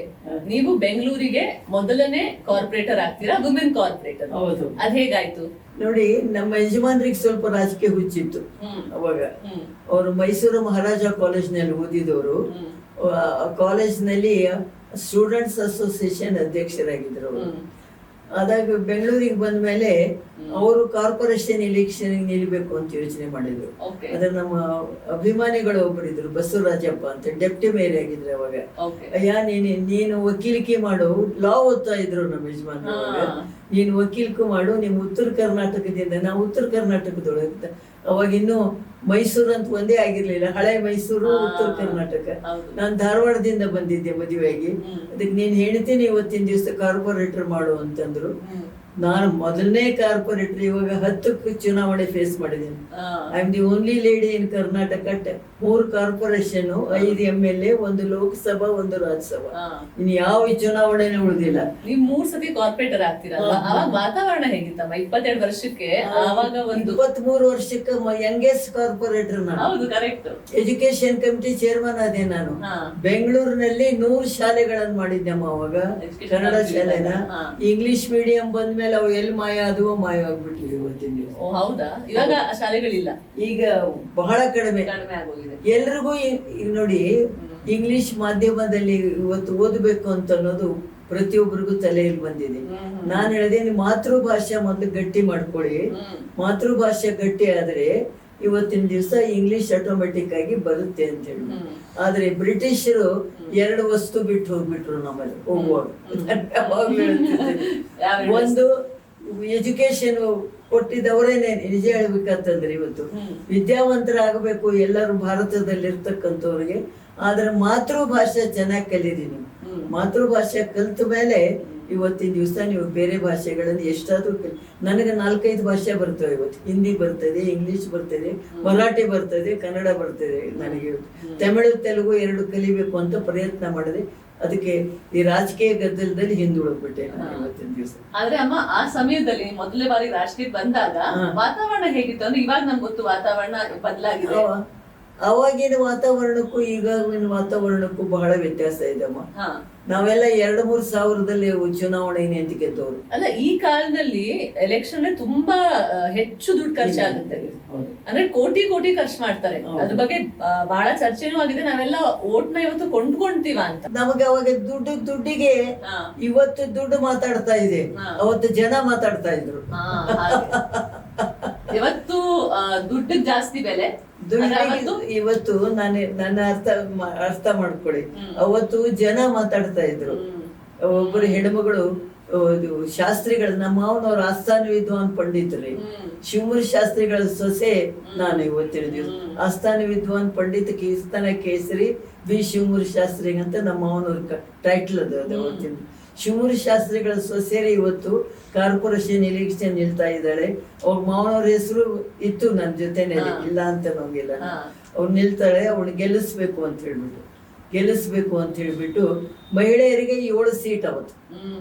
ನೀವು ಬೆಂಗಳೂರಿಗೆ ಮೊದಲನೇ ಕಾರ್ಪೊರೇಟರ್ ಆಗ್ತೀರಾ, ವುಮೆನ್ ಕಾರ್ಪೊರೇಟರ್. ಹೌದು. ಅದ್ ಹೇಗಾಯ್ತು ನೋಡಿ, ನಮ್ಮ ಯಜಮಾನ್ರಿಗೆ ಸ್ವಲ್ಪ ರಾಜಕೀಯ ಹುಚ್ಚಿತ್ತು ಅವಾಗ. ಅವರು ಮೈಸೂರು ಮಹಾರಾಜ ಕಾಲೇಜ್ನಲ್ಲಿ ಓದಿದವರು. ಕಾಲೇಜ್ನಲ್ಲಿ ಸ್ಟೂಡೆಂಟ್ಸ್ ಅಸೋಸಿಯೇಷನ್ ಅಧ್ಯಕ್ಷರಾಗಿದ್ರು ಅವರು. ಅದಾಗ ಬೆಂಗಳೂರಿಗೆ ಬಂದ ಮೇಲೆ ಅವರು ಕಾರ್ಪೊರೇಷನ್ ಎಲೆಕ್ಷನ್ ನಿಲ್ಬೇಕು ಅಂತ ಯೋಚನೆ ಮಾಡಿದ್ರು. ಅದ್ರ ನಮ್ಮ ಅಭಿಮಾನಿಗಳು ಒಬ್ಬರಿದ್ರು, ಬಸವರಾಜಪ್ಪ ಅಂತ, ಡೆಪ್ಟಿ ಮೇಯರ್ ಆಗಿದ್ರು ಅವಾಗ. ಅಯ್ಯ ನೀನು ವಕೀಲಿಕೆ ಮಾಡು, ಲಾ ಓದ್ತಾ ಇದ್ರು ನಮ್ಮ ಯಜಮಾನ್. ನೀನು ವಕೀಲಿಕೆ ಮಾಡು, ನಿಮ್ ಉತ್ತರ ಕರ್ನಾಟಕದಿಂದ. ನಾವು ಉತ್ತರ ಕರ್ನಾಟಕದೊಳಗೆ ಅವಾಗ ಇನ್ನು ಮೈಸೂರು ಅಂತ ಒಂದೇ ಆಗಿರ್ಲಿಲ್ಲ, ಹಳೆ ಮೈಸೂರು ಉತ್ತರ ಕರ್ನಾಟಕ. ನಾನು ಧಾರವಾಡದಿಂದ ಬಂದಿದ್ದೆ ಮದುವೆಯಾಗಿ. ಅದಕ್ಕೆ ನೀನ್ ಹೇಳ್ತೀನಿ ಇವತ್ತಿನ ದಿವಸ ಕಾರ್ಪೊರೇಟರ್ ಮಾಡು ಅಂತಂದ್ರು. ನಾನು ಮೊದಲನೇ ಕಾರ್ಪೊರೇಟರ್. ಇವಾಗ 10 ಚುನಾವಣೆ ಫೇಸ್ ಮಾಡಿದ್ದೀನಿ. I am the only lady in Karnataka. 3 corporation, 5 MLA, 1 Lok Sabha, 1 Rajya Sabha. ಇನ್ ಯಾವ ಚುನಾವಣೆನೂ ಉಳಿದಿಲ್ಲ. ನೀವು 3 ಸತಿ ಕಾರ್ಪೊರೇಟರ್ ಆಗ್ತೀರಲ್ವಾ? ಅವಾಗ ವಾತಾವರಣ ಹೇಗಿತ್ತಮ್ಮ? 22 ವರ್ಷಕ್ಕೆ ಆವಾಗ ಒಂದು 23 ವರ್ಷಕ್ಕೆ ಯಂಗೆಸ್ಟ್ ಕಾರ್ಪೊರೇಟರ್ ನಾನು. ಹೌದು, ಕರೆಕ್ಟ್. ಎಜುಕೇಶನ್ ಕಮಿಟಿ ಚೇರ್ಮನ್ ಆದೆ ನಾನು. ಬೆಂಗಳೂರಿನಲ್ಲಿ 100 ಶಾಲೆಗಳನ್ನು ಮಾಡಿದ್ದೆಮ್ಮ ಅವಾಗ, ಕನ್ನಡ ಶಾಲೆನ. ಇಂಗ್ಲಿಷ್ ಮೀಡಿಯಂ ಬಂದ್ಮೇಲೆ ಅವು ಎಲ್ಲಿ ಮಾಯ ಆದವೋ ಮಾಯವಾಗ್ಬಿಟ್ಟಿವೆ ಇವತ್ತಿನ ದಿವಸ. ಹೌದಾ? ಇವಾಗ ಶಾಲೆಗಳಿಲ್ಲ, ಈಗ ಬಹಳ ಕಡಿಮೆ ಆಗೋಗಿದೆ. ಎಲ್ರಿಗೂ ನೋಡಿ, ಇಂಗ್ಲಿಷ್ ಮಾಧ್ಯಮದಲ್ಲಿ ಇವತ್ತು ಓದಬೇಕು ಅಂತ ಅನ್ನೋದು ಪ್ರತಿಯೊಬ್ಬರಿಗೂ ತಲೆಯಲ್ಲಿ ಬಂದಿದೆ. ನಾನು ಹೇಳಿದೆ, ನೀವು ಮಾತೃಭಾಷೆ ಮೊದಲು ಗಟ್ಟಿ ಮಾಡ್ಕೊಳ್ಳಿ. ಮಾತೃಭಾಷೆ ಗಟ್ಟಿ ಆದ್ರೆ ಇವತ್ತಿನ ದಿವಸ ಇಂಗ್ಲಿಷ್ ಆಟೋಮೆಟಿಕ್ ಆಗಿ ಬರುತ್ತೆ ಅಂತ ಹೇಳಿ. ಆದ್ರೆ ಬ್ರಿಟಿಷರು 2 ವಸ್ತು ಬಿಟ್ಟು ಹೋಗ್ಬಿಟ್ರು ನಮ್ಮಲ್ಲಿ ಹೋಗುವಾಗ. ಒಂದು ಎಜುಕೇಶನ್ ಕೊಟ್ಟಿದ್ದವರೇನೆ. ನಿಜ ಹೇಳ್ಬೇಕಂತಂದ್ರೆ ಇವತ್ತು ವಿದ್ಯಾವಂತರಾಗಬೇಕು ಎಲ್ಲರೂ ಭಾರತದಲ್ಲಿ ಇರ್ತಕ್ಕಂಥವ್ರಿಗೆ. ಆದ್ರೆ ಮಾತೃಭಾಷೆ ಚೆನ್ನಾಗಿ ಕಲಿದೀನಿ. ಮಾತೃಭಾಷೆ ಕಲ್ತ ಮೇಲೆ ಇವತ್ತಿನ ದಿವಸ ನೀವು ಬೇರೆ ಭಾಷೆಗಳನ್ನು ಎಷ್ಟಾದ್ರೂ ನನಗೆ 4-5 ಭಾಷೆ ಬರ್ತವೆ ಇವತ್ತು. ಹಿಂದಿ ಬರ್ತದೆ, ಇಂಗ್ಲಿಷ್ ಬರ್ತದೆ, ಮರಾಠಿ ಬರ್ತದೆ, ಕನ್ನಡ ಬರ್ತದೆ. ನನಗೆ ತಮಿಳು, ತೆಲುಗು 2 ಕಲಿಬೇಕು ಅಂತ ಪ್ರಯತ್ನ ಮಾಡಿದೆ. ಅದಕ್ಕೆ ಈ ರಾಜಕೀಯ ಗದ್ದಲದಲ್ಲಿ ಹಿಂದುಳಿದ್ಬಿಟ್ಟೆ ನಾನು ಇವತ್ತಿನ ದಿವಸ. ಆದ್ರೆ ಅಮ್ಮ, ಆ ಸಮಯದಲ್ಲಿ ಮೊದಲನೇ ಬಾರಿ ರಾಜಕೀಯ ಬಂದಾಗ ವಾತಾವರಣ ಹೇಗಿತ್ತು ಅಂದ್ರೆ, ಇವಾಗ ನಮ್ಗೆ ಗೊತ್ತು ವಾತಾವರಣ ಬದಲಾಗಿದೆ. ಅವಾಗಿನ ವಾತಾವರಣಕ್ಕೂ ಈಗಿನ ವಾತಾವರಣಕ್ಕೂ ಬಹಳ ವ್ಯತ್ಯಾಸ ಇದೆಮ್ಮ. ನಾವೆಲ್ಲ 2-3 ಸಾವಿರದಲ್ಲಿ ಚುನಾವಣೆ ನಿಂತು ಗೆದ್ದವರು ಅಲ್ಲ. ಈ ಕಾಲದಲ್ಲಿ ಎಲೆಕ್ಷನ್ ತುಂಬಾ ಹೆಚ್ಚು ದುಡ್ಡು ಖರ್ಚಾಗುತ್ತೆ. ಅಂದ್ರೆ ಕೋಟಿ ಖರ್ಚು ಮಾಡ್ತಾರೆ. ಅದ್ರ ಬಗ್ಗೆ ಬಹಳ ಚರ್ಚೆನೂ ಆಗಿದೆ. ನಾವೆಲ್ಲ ಓಟ್ನ ಇವತ್ತು ಕೊಂಡ್ಕೊಂತೀವ ಅಂತ. ನಮಗೆ ಅವಾಗ ದುಡ್ಡಿಗೆ ಇವತ್ತು ದುಡ್ಡು ಮಾತಾಡ್ತಾ ಇದೆ, ಅವತ್ತು ಜನ ಮಾತಾಡ್ತಾ ಇದ್ರು. ಇವತ್ತು ದುಡ್ಡಿಗೆ ಜಾಸ್ತಿ ಬೆಲೆ. ಇವತ್ತು ನನ್ನ ಅರ್ಥ ಮಾಡ್ಕೊಳ್ಳಿ, ಅವತ್ತು ಜನ ಮಾತಾಡ್ತಾ ಇದ್ರು. ಒಬ್ಬರು ಹೆಣ್ಮಗಳು ಶಾಸ್ತ್ರಿಗಳ ನಮ್ಮ ಮಾವನವ್ರ ಆಸ್ಥಾನ ವಿದ್ವಾನ್ ಪಂಡಿತರಿ, ಶಿವಮೂರ್ತಿ ಶಾಸ್ತ್ರಿಗಳ ಸೊಸೆ ನಾನು ಇವತ್ತಿನ ದಿವಸ. ಆಸ್ಥಾನ ವಿದ್ವಾನ್ ಪಂಡಿತ ಕೀರ್ತನ ಕೇಸರಿ ಬಿ ಶಿವಮೂರ್ತಿ ಶಾಸ್ತ್ರಿಗಂತ ನಮ್ಮ ಮಾವನವ್ರ ಟೈಟ್ಲ್ ಅದು ಅವತ್ತಿನ. ಶಿವಮೂರ್ತಿ ಶಾಸ್ತ್ರಿಗಳ ಸೊಸೆರೆ ಇವತ್ತು ಕಾರ್ಪೊರೇಷನ್ ಎಲೆಕ್ಷನ್ ನಿಲ್ತಾ ಇದ್ದಾಳೆ. ಅವ್ರ ಮಾವನವ್ರ ಹೆಸರು ಇತ್ತು ನನ್ನ ಜೊತೆನಲ್ಲಿ, ಇಲ್ಲ ಅಂತ ನಮ್ಗಿಲ್ಲ. ಅವ್ರು ನಿಲ್ತಾಳೆ, ಅವ್ಳು ಗೆಲ್ಲಿಸ್ಬೇಕು ಅಂತ ಹೇಳ್ಬಿಟ್ಟು ಮಹಿಳೆಯರಿಗೆ 7 ಸೀಟ್ ಅವತ್ತು.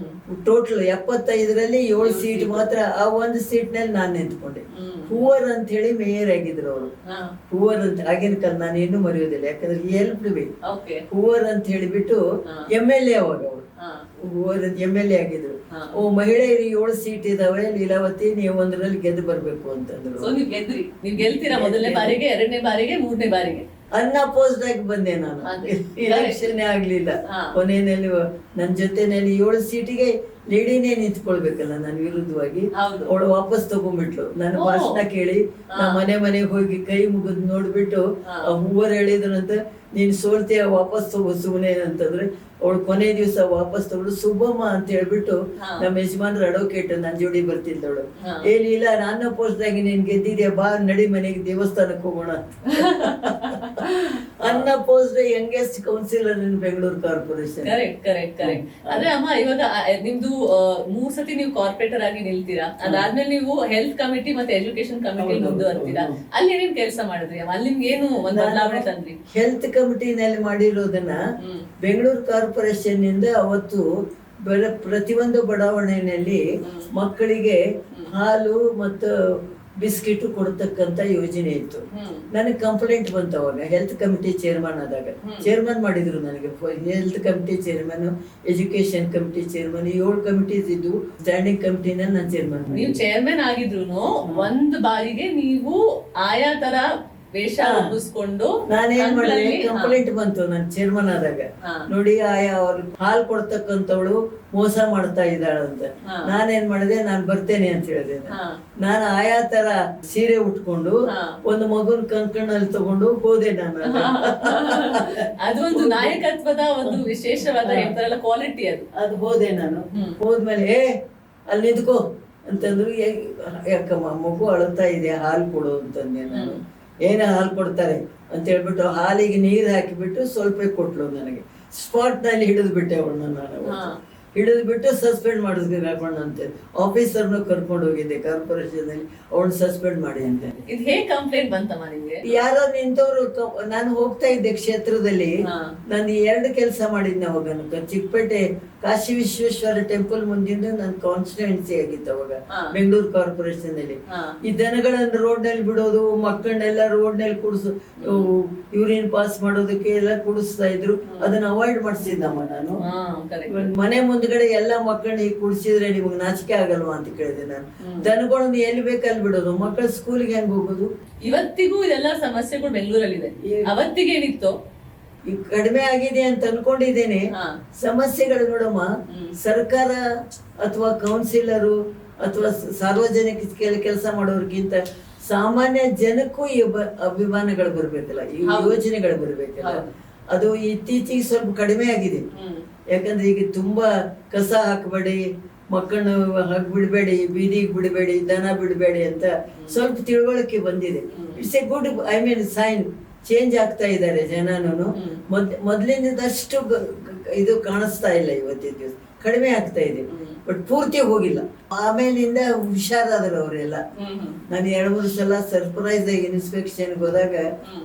ಟೋಟಲ್ 75ರಲ್ಲಿ 7 ಸೀಟ್ ಮಾತ್ರ. ಆ ಒಂದು ಸೀಟ್ ನಲ್ಲಿ ನಾನು ನಿಂತ್ಕೊಂಡೆ. ಹೂವರ್ ಅಂತ ಹೇಳಿ ಮೇಯರ್ ಆಗಿದ್ರು ಅವರು. ಹೂವರ್ ಅಂತ ಆಗಿನ ಕಾಲ ನಾನು ಇನ್ನೂ ಮರೆಯೋದಿಲ್ಲ, ಯಾಕಂದ್ರೆ ಹೆಲ್ಪ್ ಬೇಕು. ಹೂವರ್ ಅಂತ ಹೇಳಿಬಿಟ್ಟು MLA ಅವಾಗ ಅವರು MLA ಆಗಿದ್ರು. ಮಹಿಳೆಯರಿಗೆ 7 ಸೀಟ್ ಇದಾವೆ, ಲೀಲಾವತಿ ನೀವು ಒಂದರಲ್ಲಿ ಗೆದ್ದು ಬರ್ಬೇಕು ಅಂತಂದ್ರು. ಮೊದಲನೇ ಬಾರಿಗೆ, 2ನೇ ಬಾರಿಗೆ, 3ನೇ ಬಾರಿಗೆ ಅನ್ಅಪೋಸ್ಡ್ ಆಗಿ ಬಂದೆ ನಾನು. ಎಲೆಕ್ಷನ್ ಆಗ್ಲಿಲ್ಲ. ಕೊನೆಯಲ್ಲಿ ನನ್ನ ಜೊತೆನಲ್ಲಿ 7 ಸೀಟಿಗೆ ಲೇಡಿನೇ ನಿಂತ್ಕೊಳ್ಬೇಕಲ್ಲ ನನ್ನ ವಿರುದ್ಧವಾಗಿ. ಅವಳು ವಾಪಸ್ ತಗೊಂಡ್ಬಿಟ್ಲು. ನನ್ನ ಭಾಷಣ ಕೇಳಿ ನಾ ಮನೆಗೆ ಹೋಗಿ ಕೈ ಮುಗಿದ್ ನೋಡ್ಬಿಟ್ಟು ಹೂವರು ಹೇಳಿದ್ರಂತ, ನೀನ್ ಸೋಲ್ತೀಯ ವಾಪಸ್ ತಗೋ ಸುಮ್ಮನೆ ಅಂತಂದ್ರೆ, ಅವಳು ಕೊನೆ ದಿವಸ ವಾಪಸ್ ತಗೊಂಡು ಸುಬ್ಬಮ್ಮ ಅಂತ ಹೇಳ್ಬಿಟ್ಟು ನಮ್ಮ ಯಜಮಾನ್ರ ಅಡ್ವೊಕೇಟ್ ನನ್ನ ಜೋಡಿ ಬರ್ತಿದ್ದವಳು. ಏನಿಲ್ಲ, ನನ್ನ ಪೋಸ್ಟ್ ಆಗಿ ನೀನ್ ಗೆದ್ದಿದ್ಯಾ, ಬಾ ನಡಿ ಮನೆಗೆ ದೇವಸ್ಥಾನಕ್ಕೆ ಹೋಗೋಣ. ಅನ್ಅಪೋಸ್ಡ್ ಯಂಗೆಸ್ಟ್ ಕೌನ್ಸಿಲರ್ ಇನ್ ಬೆಂಗಳೂರು ಕಾರ್ಪೊರೇಷನ್. ಕರೆಕ್ಟ್. ಅದೇ ಅಮ್ಮ, ಇವಾಗ ನಿಮ್ದು 3 ಸತಿ ನೀವು ಕಾರ್ಪೊರೇಟರ್ ಆಗಿ ನಿಲ್ತೀರಾ. ಅದಾದ್ಮೇಲೆ ನೀವು ಹೆಲ್ತ್ ಕಮಿಟಿ ಮತ್ತೆ ಎಜುಕೇಶನ್ ಕಮಿಟಿ ಮುಂದುವರ್ತೀರಾ. ಅಲ್ಲಿ ಏನೇನ್ ಕೆಲಸ ಮಾಡಿದ್ರಿ ಅಮ್ಮ? ಅಲ್ಲಿ ನಿಮ್ಗೆ ಏನು ಒಂದು ಬದಲಾವಣೆ ತಂದ್ರಿ? ಹೆಲ್ತ್ ಕಮಿಟಿನಲ್ಲಿ ಮಾಡಿರೋದನ್ನ ಬೆಂಗಳೂರು ಕಾರ್ಪೊರೇಷನ್ ಇಂದ ಅವತ್ತು ಪ್ರತಿಯೊಂದು ಬಡಾವಣೆಯಲ್ಲಿ ಮಕ್ಕಳಿಗೆ ಹಾಲು ಮತ್ತು ಬಿಸ್ಕಿಟ್ ಕೊಡ್ತಕ್ಕಂತ ಯೋಜನೆ ಇತ್ತು. ನನಗೆ ಕಂಪ್ಲೇಂಟ್ ಬಂತು ಅವಾಗ. ಹೆಲ್ತ್ ಕಮಿಟಿ ಚೇರ್ಮನ್ ಆದಾಗ ಚೇರ್ಮನ್ ಮಾಡಿದ್ರು ನನಗೆ. Health committee chairman, education committee chairman, 7 committees ಇದ್ದು. ಸ್ಟ್ಯಾಂಡಿಂಗ್ ಕಮಿಟಿನ ನಾನು ಚೇರ್ಮನ್. ನೀವು ಚೇರ್ಮನ್ ಆಗಿದ್ರು ಒಂದ್ ಬಾರಿಗೆ ನೀವು ಆಯಾ ತರ ವೇಷ ರೂಪಿಸ್ಕೊಂಡು ನಾನೇನ್ ಮಾಡಿದೆ, ಕಂಪ್ಲೇಂಟ್ ಬಂತು ನನ್ ಚೇರ್ಮನ್ ಆದಾಗ. ನೋಡಿ, ಆಯಾ ಅವ್ರು ಹಾಲು ಕೊಡ್ತಕ್ಕಂಥವಳು ಮೋಸ ಮಾಡ್ತಾ ಇದ್ದಾಳಂತ. ನಾನೇನ್ ಮಾಡಿದೆ, ನಾನ್ ಬರ್ತೇನೆ ಅಂತ ಹೇಳಿದೆ. ನಾನು ಆಯಾ ತರ ಸೀರೆ ಉಟ್ಕೊಂಡು ಒಂದು ಮಗುನ್ ಕಂಕಣಲ್ಲಿ ತಗೊಂಡು ಹೋದೆ ನಾನು. ಅದೊಂದು ನಾಯಕತ್ವದ ಒಂದು ವಿಶೇಷವಾದ ಕ್ವಾಲಿಟಿ ಅದು ಹೋದೆ ನಾನು. ಹೋದ್ಮೇಲೆ ಅಲ್ಲಿ ನಿಂತ್ಕೋ ಅಂತಂದ್ರು. ಯಾಕಮ್ಮ ಮಗು ಅಳುತ್ತಾ ಇದೆ, ಹಾಲು ಕೊಡು ಅಂತಂದೆ ನಾನು. ಏನ ಹಾಲು ಕೊಡ್ತಾರೆ ಅಂತ ಹೇಳ್ಬಿಟ್ಟು ಹಾಲಿಗೆ ನೀರು ಹಾಕಿಬಿಟ್ಟು ಸ್ವಲ್ಪ ಕೊಟ್ಲು ನನಗೆ. ಸ್ಪಾಟ್ ನಲ್ಲಿ ಹಿಡಿದು ಬಿಟ್ಟೆ ಅವಳನ್ನ ನಾನು. ಹಿಡಿದು ಬಿಟ್ಟು ಸಸ್ಪೆಂಡ್ ಮಾಡಿಸ್ಬೇಕು ಹಾಕೊಂಡಂತೆ. ಆಫೀಸರ್ನು ಕರ್ಕೊಂಡು ಹೋಗಿದ್ದೆ ಕಾರ್ಪೊರೇಷನ್ ಅಲ್ಲಿ, ಅವಳು ಸಸ್ಪೆಂಡ್ ಮಾಡಿ ಅಂತ. ಇದು ಹೇಗೆ ಕಂಪ್ಲೇಂಟ್ ಬಂತಮ್ಮ ನಿಮ್ಗೆ? ಯಾರೋ ನಿಂತವ್ರು. ನಾನು ಹೋಗ್ತಾ ಇದ್ದೆ ಕ್ಷೇತ್ರದಲ್ಲಿ. ನಾನು 2 ಕೆಲಸ ಮಾಡಿದ್ದೆ ಅವಾಗ. ಚಿಕ್ಕಪೇಟೆ ಕಾಶಿ ವಿಶ್ವೇಶ್ವರ ಟೆಂಪಲ್ ಮುಂದಿಂದ ನನ್ನ ಕಾನ್ಸ್ಟಿಟ್ಯೂನ್ಸಿ ಆಗಿತ್ತು ಅವಾಗ ಬೆಂಗಳೂರು ಕಾರ್ಪೊರೇಷನ್ ಅಲ್ಲಿ. ಈ ದನಗಳನ್ನ ರೋಡ್ ನಲ್ಲಿ ಬಿಡೋದು, ಮಕ್ಕಳನ್ನೆಲ್ಲ ರೋಡ್ ನಲ್ಲಿ ಕುಡಿಸು, ಯೂರಿನ್ ಪಾಸ್ ಮಾಡೋದಕ್ಕೆ ಎಲ್ಲ ಕುಡಿಸ್ತಾ ಇದ್ರು. ಅದನ್ನ ಅವಾಯ್ಡ್ ಮಾಡಿಸಿದ್ದಮ್ಮ ನಾನು. ಮನೆ ಮುಂದ್ಗಡೆ ಎಲ್ಲ ಮಕ್ಕಳನ್ನ ಈಗ ಕುಡಿಸಿದ್ರೆ ನಿಮ್ಗೆ ನಾಚಿಕೆ ಆಗಲ್ವಾ ಅಂತ ಕೇಳಿದೆ ನಾನು. ದನಗಳನ್ನ ಎಲ್ಲಿ ಬೇಕಲ್ಲಿ ಬಿಡೋದು, ಮಕ್ಕಳ ಸ್ಕೂಲ್ಗೆ ಹೆಂಗ್ ಹೋಗೋದು? ಇವತ್ತಿಗೂ ಇದೆಲ್ಲ ಸಮಸ್ಯೆಗಳು ಬೆಂಗಳೂರಲ್ಲಿದೆ. ಅವತ್ತಿಗೇನಿತ್ತು ಈಗ ಕಡಿಮೆ ಆಗಿದೆ ಅಂತ ಅನ್ಕೊಂಡಿದ್ದೇನೆ. ಸಮಸ್ಯೆಗಳು ನೋಡಮ್ಮ, ಸರ್ಕಾರ ಅಥವಾ ಕೌನ್ಸಿಲರು ಅಥವಾ ಸಾರ್ವಜನಿಕ ಕೆಲಸ ಮಾಡೋರ್ಗಿಂತ ಸಾಮಾನ್ಯ ಜನಕ್ಕೂ ಈ ಅಭಿಮಾನಗಳು ಬರ್ಬೇಕಲ್ಲ, ಈ ಯೋಜನೆಗಳು ಬರ್ಬೇಕಲ್ಲ. ಅದು ಇತ್ತೀಚೆಗೆ ಸ್ವಲ್ಪ ಕಡಿಮೆ ಆಗಿದೆ. ಯಾಕಂದ್ರೆ ಈಗ ತುಂಬಾ ಕಸ ಹಾಕಬೇಡಿ, ಮಕ್ಕಳನ್ನ ಬಿಡಬೇಡಿ, ಬೀದಿಗೆ ಬಿಡಬೇಡಿ, ದನ ಬಿಡಬೇಡಿ ಅಂತ ಸ್ವಲ್ಪ ತಿಳುವಳಿಕೆ ಬಂದಿದೆ. It's a good sign. Change ಆಗ್ತಾ ಇದ್ದಾರೆ ಜನನು. ಮೊದ್ಲಿನದಷ್ಟು ಇದು ಕಾಣಿಸ್ತಾ ಇಲ್ಲ. ಇವತ್ತಿನ ದಿವಸ ಕಡಿಮೆ ಆಗ್ತಾ ಇದೆ, ಬಟ್ ಪೂರ್ತಿ ಹೋಗಿಲ್ಲ. ಆಮೇಲಿಂದ ಹುಷಾರಾದ್ರು ಅವರೆಲ್ಲ. ನಾನು 2-3 ಸಲ ಸರ್ಪ್ರೈಸ್ ಆಗಿ ಇನ್ಸ್ಪೆಕ್ಷನ್ ಹೋದಾಗ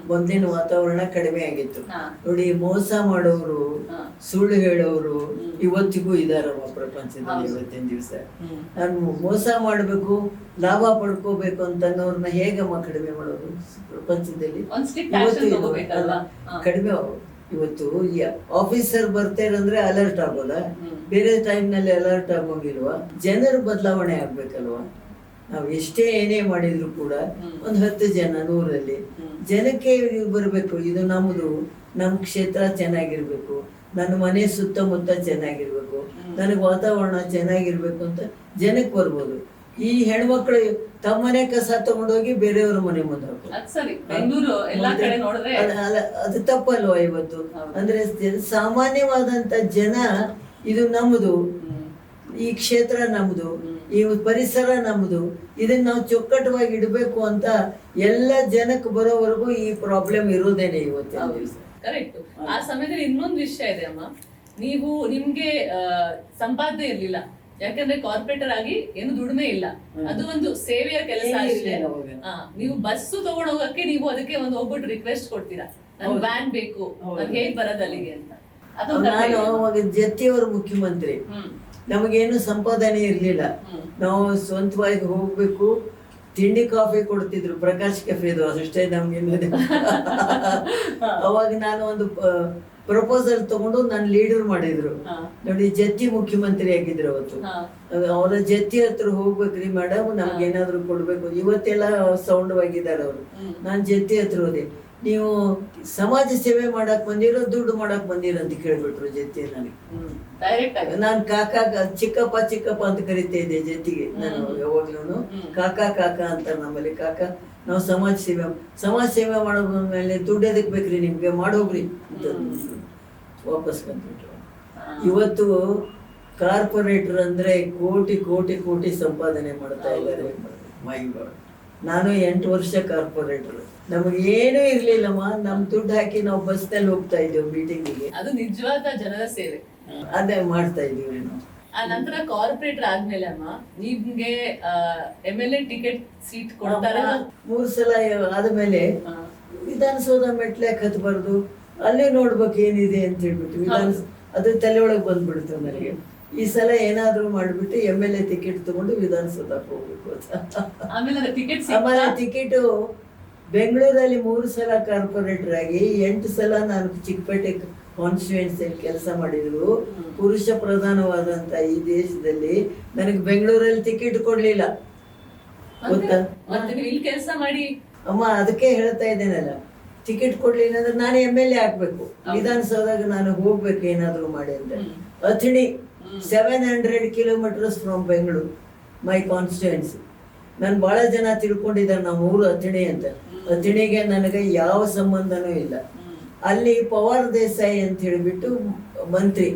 ಮೊದಲಿನ ವಾತಾವರಣ ಕಡಿಮೆ ಆಗಿತ್ತು. ನೋಡಿ, ಮೋಸ ಮಾಡೋರು, ಸುಳ್ಳು ಹೇಳೋರು ಇವತ್ತಿಗೂ ಇದಾರಮ್ಮ ಪ್ರಪಂಚದಲ್ಲಿ. ಇವತ್ತಿನ ದಿವಸ ನಾನು ಮೋಸ ಮಾಡ್ಬೇಕು, ಲಾಭ ಪಡ್ಕೋಬೇಕು ಅಂತನ್ನೋರ್ನ ಹೇಗಮ್ಮ ಕಡಿಮೆ ಮಾಡೋದು ಪ್ರಪಂಚದಲ್ಲಿ? ಕಡಿಮೆ. ಇವತ್ತು ಆಫೀಸರ್ ಬರ್ತಾರಂದ್ರೆ ಅಲರ್ಟ್ ಆಗೋದ, ಬೇರೆ ಟೈಮ್ ನಲ್ಲಿ ಅಲರ್ಟ್ ಆಗೋಂಗಿಲ್ವಾ? ಜನರು ಬದಲಾವಣೆ ಆಗ್ಬೇಕಲ್ವಾ? ನಾವು ಎಷ್ಟೇ ಏನೇ ಮಾಡಿದ್ರು ಕೂಡ ಒಂದು 10 ಜನ 100ರಲ್ಲಿ ಜನಕ್ಕೆ ಬರ್ಬೇಕು. ಇದು ನಮ್ದು, ನಮ್ ಕ್ಷೇತ್ರ ಚೆನ್ನಾಗಿರ್ಬೇಕು, ನನ್ನ ಮನೆ ಸುತ್ತಮುತ್ತ ಚೆನ್ನಾಗಿರ್ಬೇಕು, ನನಗೆ ವಾತಾವರಣ ಚೆನ್ನಾಗಿರ್ಬೇಕು ಅಂತ ಜನಕ್ಕೆ ಬರ್ಬೋದು. ಈ ಹೆಣ್ಮಕ್ಳು ತಮ್ಮನೆ ಕಸ ತಗೊಂಡೋಗಿ ಬೇರೆಯವ್ರ ಮನೆ ಮುಂದೆ ಅದು ತಪ್ಪಲ್ವಾ ಇವತ್ತು? ಅಂದ್ರೆ ಸಾಮಾನ್ಯವಾದಂತ ಜನ ಇದು ನಮ್ದು, ಈ ಕ್ಷೇತ್ರ ನಮ್ದು, ಈ ಪರಿಸರ ನಮ್ದು, ಇದನ್ನ ನಾವು ಚೊಕ್ಕಟವಾಗಿ ಇಡಬೇಕು ಅಂತ ಎಲ್ಲ ಜನಕ್ಕೆ ಬರೋವರೆಗೂ ಈ ಪ್ರಾಬ್ಲಮ್ ಇರೋದೇನೆ ಇವತ್ತಿನ ದಿವಸ. ಕರೆಕ್ಟ್. ಆ ಸಮಯದಲ್ಲಿ ಇನ್ನೊಂದು ವಿಷಯ ಇದೆ ಅಮ್ಮ, ನೀವು ನಿಮ್ಗೆ ಸಂಪಾದನೆ ಇರ್ಲಿಲ್ಲ, ಯಾಕಂದ್ರೆ ಕಾರ್ಪೊರೇಟರ್ ಆಗಿ ಏನು ದುಡಿಮೆ ಇಲ್ಲ, ಅದು ಒಂದು ಸೇವೆಯ ಕೆಲಸ ಅಷ್ಟೇ. ನೀವು ಬಸ್ಸು ತಗೊಂಡು ಹೋಗಕ್ಕೆ ನೀವು ಅದಕ್ಕೆ ಒಂದು ಹೋಗ್ಬಿಟ್ಟು ರಿಕ್ವೆಸ್ಟ್ ಕೊಡ್ತೀರಾ, ನನ್ ವ್ಯಾನ್ ಬೇಕು, ನನ್ ಹೇಗ್ ಬರೋದು ಅಲ್ಲಿಗೆ ಅಂತ. ಅದು ನಾನು ಅವಾಗ ಜತ್ತಿಯವರು ಮುಖ್ಯಮಂತ್ರಿ, ನಮಗೇನು ಸಂಪಾದನೆ ಇರ್ಲಿಲ್ಲ, ನಾವು ಸ್ವಂತವಾಗಿ ಹೋಗ್ಬೇಕು, ತಿಂಡಿ ಕಾಫಿ ಕೊಡ್ತಿದ್ರು, ಪ್ರಕಾಶ್ ಕೆಫೆದು ಅಷ್ಟೇ ನಮ್ಗೆ. ಅವಾಗ ನಾನು ಒಂದು ಪ್ರಪೋಸಲ್ ತಗೊಂಡು ನಾನು ಲೀಡರ್ ಮಾಡಿದ್ರು ನೋಡಿ, ಜತ್ತಿ ಮುಖ್ಯಮಂತ್ರಿ ಆಗಿದ್ರು ಅವತ್ತು. ಅವರ ಜತ್ತಿ ಹತ್ರ ಹೋಗ್ಬೇಕ್ರಿ ಮೇಡಮ್, ನಮ್ಗೆ ಏನಾದ್ರು ಕೊಡ್ಬೇಕು, ಇವತ್ತೆಲ್ಲ ಸೌಂಡವಾಗಿದ್ದಾರೆ ಅವರು. ನಾನ್ ಜತ್ತಿ ಹತ್ರ ಹೋದೆ, ನೀವು ಸಮಾಜ ಸೇವೆ ಮಾಡಕ್ ಬಂದಿರೋ ದುಡ್ಡು ಮಾಡಕ್ ಬಂದಿರೋ ಅಂತ ಕೇಳ್ಬಿಟ್ರು ಜತ್ತಿ ನನಗೆ. ನಾನ್ ಕಾಕಾ ಚಿಕ್ಕಪ್ಪ ಅಂತ ಕರಿತಾ ಇದ್ದೆ ಜತ್ತಿಗೆ, ನಾನು ಯಾವಾಗ್ಲೂ ಕಾಕಾ ಅಂತ ನಮ್ಮಲ್ಲಿ ಕಾಕಾ, ನಾವು ಸಮಾಜ ಸೇವೆ ಮಾಡೋದ್ಮೇಲೆ ದುಡ್ಡು ಎದಕ್ ಬೇಕ್ರಿ ನಿಮ್ಗೆ, ಮಾಡೋಗ್ರಿ ಅಂತ ವಾಪಸ್ ಬಂದ್ಬಿಟ್ರು. ಇವತ್ತು ಕಾರ್ಪೊರೇಟರ್ ಅಂದ್ರೆ ಕೋಟಿ ಸಂಪಾದನೆ ಮಾಡ್ತಾ ಇದ್ದಾರೆ. ನಾನು 8 ವರ್ಷ ಕಾರ್ಪೊರೇಟರ್, ನಮಗೇನೂ ಇರ್ಲಿಲ್ಲಮ್ಮ, ನಮ್ ದುಡ್ಡು ಹಾಕಿ ನಾವು ಬಸ್ನಲ್ಲಿ ಹೋಗ್ತಾ ಇದ್ದೇವೆ ಮೀಟಿಂಗಿಗೆ. ಅದು ನಿಜವಾದ ಜನರ ಸೇವೆ, ಅದೇ ಮಾಡ್ತಾ ಇದೀವಿ ನಾವು. ಆ ನಂತರ ಕಾರ್ಪೊರೇಟರ್ ಆದ್ಮೇಲೆ ಅಮ್ಮ ನಿಮ್ಗೆ MLA ಟಿಕೆಟ್ ಸೀಟ್ ಕೊಡ್ತಾರ? 3 ಸಲ ಆದ್ಮೇಲೆ ವಿಧಾನಸೌಧ ಮೆಟ್ಲಾಕ್ ಹತ್ಬಾರ್ದು, ಅಲ್ಲೇ ನೋಡ್ಬೇಕು ಏನಿದೆ ಅಂತ ಹೇಳ್ಬಿಟ್ಟು ಅದು ತಲೆ ಒಳಗೆ ಬಂದ್ಬಿಡ್ತು ನನಗೆ. ಈ ಸಲ ಏನಾದ್ರೂ ಮಾಡ್ಬಿಟ್ಟು MLA ಟಿಕೆಟ್ ತಗೊಂಡು ವಿಧಾನಸೌಧಕ್ಕೆ ಹೋಗ್ಬೇಕು ಅಂತ. ಆಮೇಲೆ ಟಿಕೆಟ್ ಬೆಂಗಳೂರಲ್ಲಿ 3 ಸಲ ಕಾರ್ಪೊರೇಟರ್ ಆಗಿ 8 ಸಲ ನಾನು ಚಿಕ್ಕಪೇಟೆ ಕಾನ್ಸ್ಟಿಟ್ಯೂನ್ಸಿಯಲ್ಲಿ ಕೆಲಸ ಮಾಡಿದ್ರು. ಪುರುಷ ಪ್ರಧಾನವಾದಂತ ಈ ದೇಶದಲ್ಲಿ ನನಗೆ ಬೆಂಗಳೂರಲ್ಲಿ ಟಿಕೆಟ್ ಕೊಡ್ಲಿಲ್ಲ, ಗೊತ್ತಾ? ಕೆಲಸ ಮಾಡಿ ಅಮ್ಮ, ಅದಕ್ಕೆ ಹೇಳ್ತಾ ಇದ್ದೇನಲ್ಲ, ಟಿಕೆಟ್ ಕೊಡ್ಲಿಲ್ಲ ಅಂದ್ರೆ ನಾನು MLA ಆಗ್ಬೇಕು, ವಿಧಾನಸೌಧಕ್ಕೆ ನಾನು ಹೋಗ್ಬೇಕು ಏನಾದ್ರು ಮಾಡಿ ಅಂತ. Athani 700 kilometres from Bengaluru, my constituency. ನಾನು ಬಹಳ ಜನ ತಿಳ್ಕೊಂಡಿದ್ದಾರೆ ನಮ್ಮ ಊರು ಅಥಣಿ ಅಂತ. ಅಥಣಿಗೆ ನನಗೆ ಯಾವ ಸಂಬಂಧನೂ ಇಲ್ಲ. ಅಲ್ಲಿ ಪವಾರ್ ದೇಸಾಯಿ ಅಂತ ಹೇಳಿಬಿಟ್ಟು ಮಂತ್ರಿ,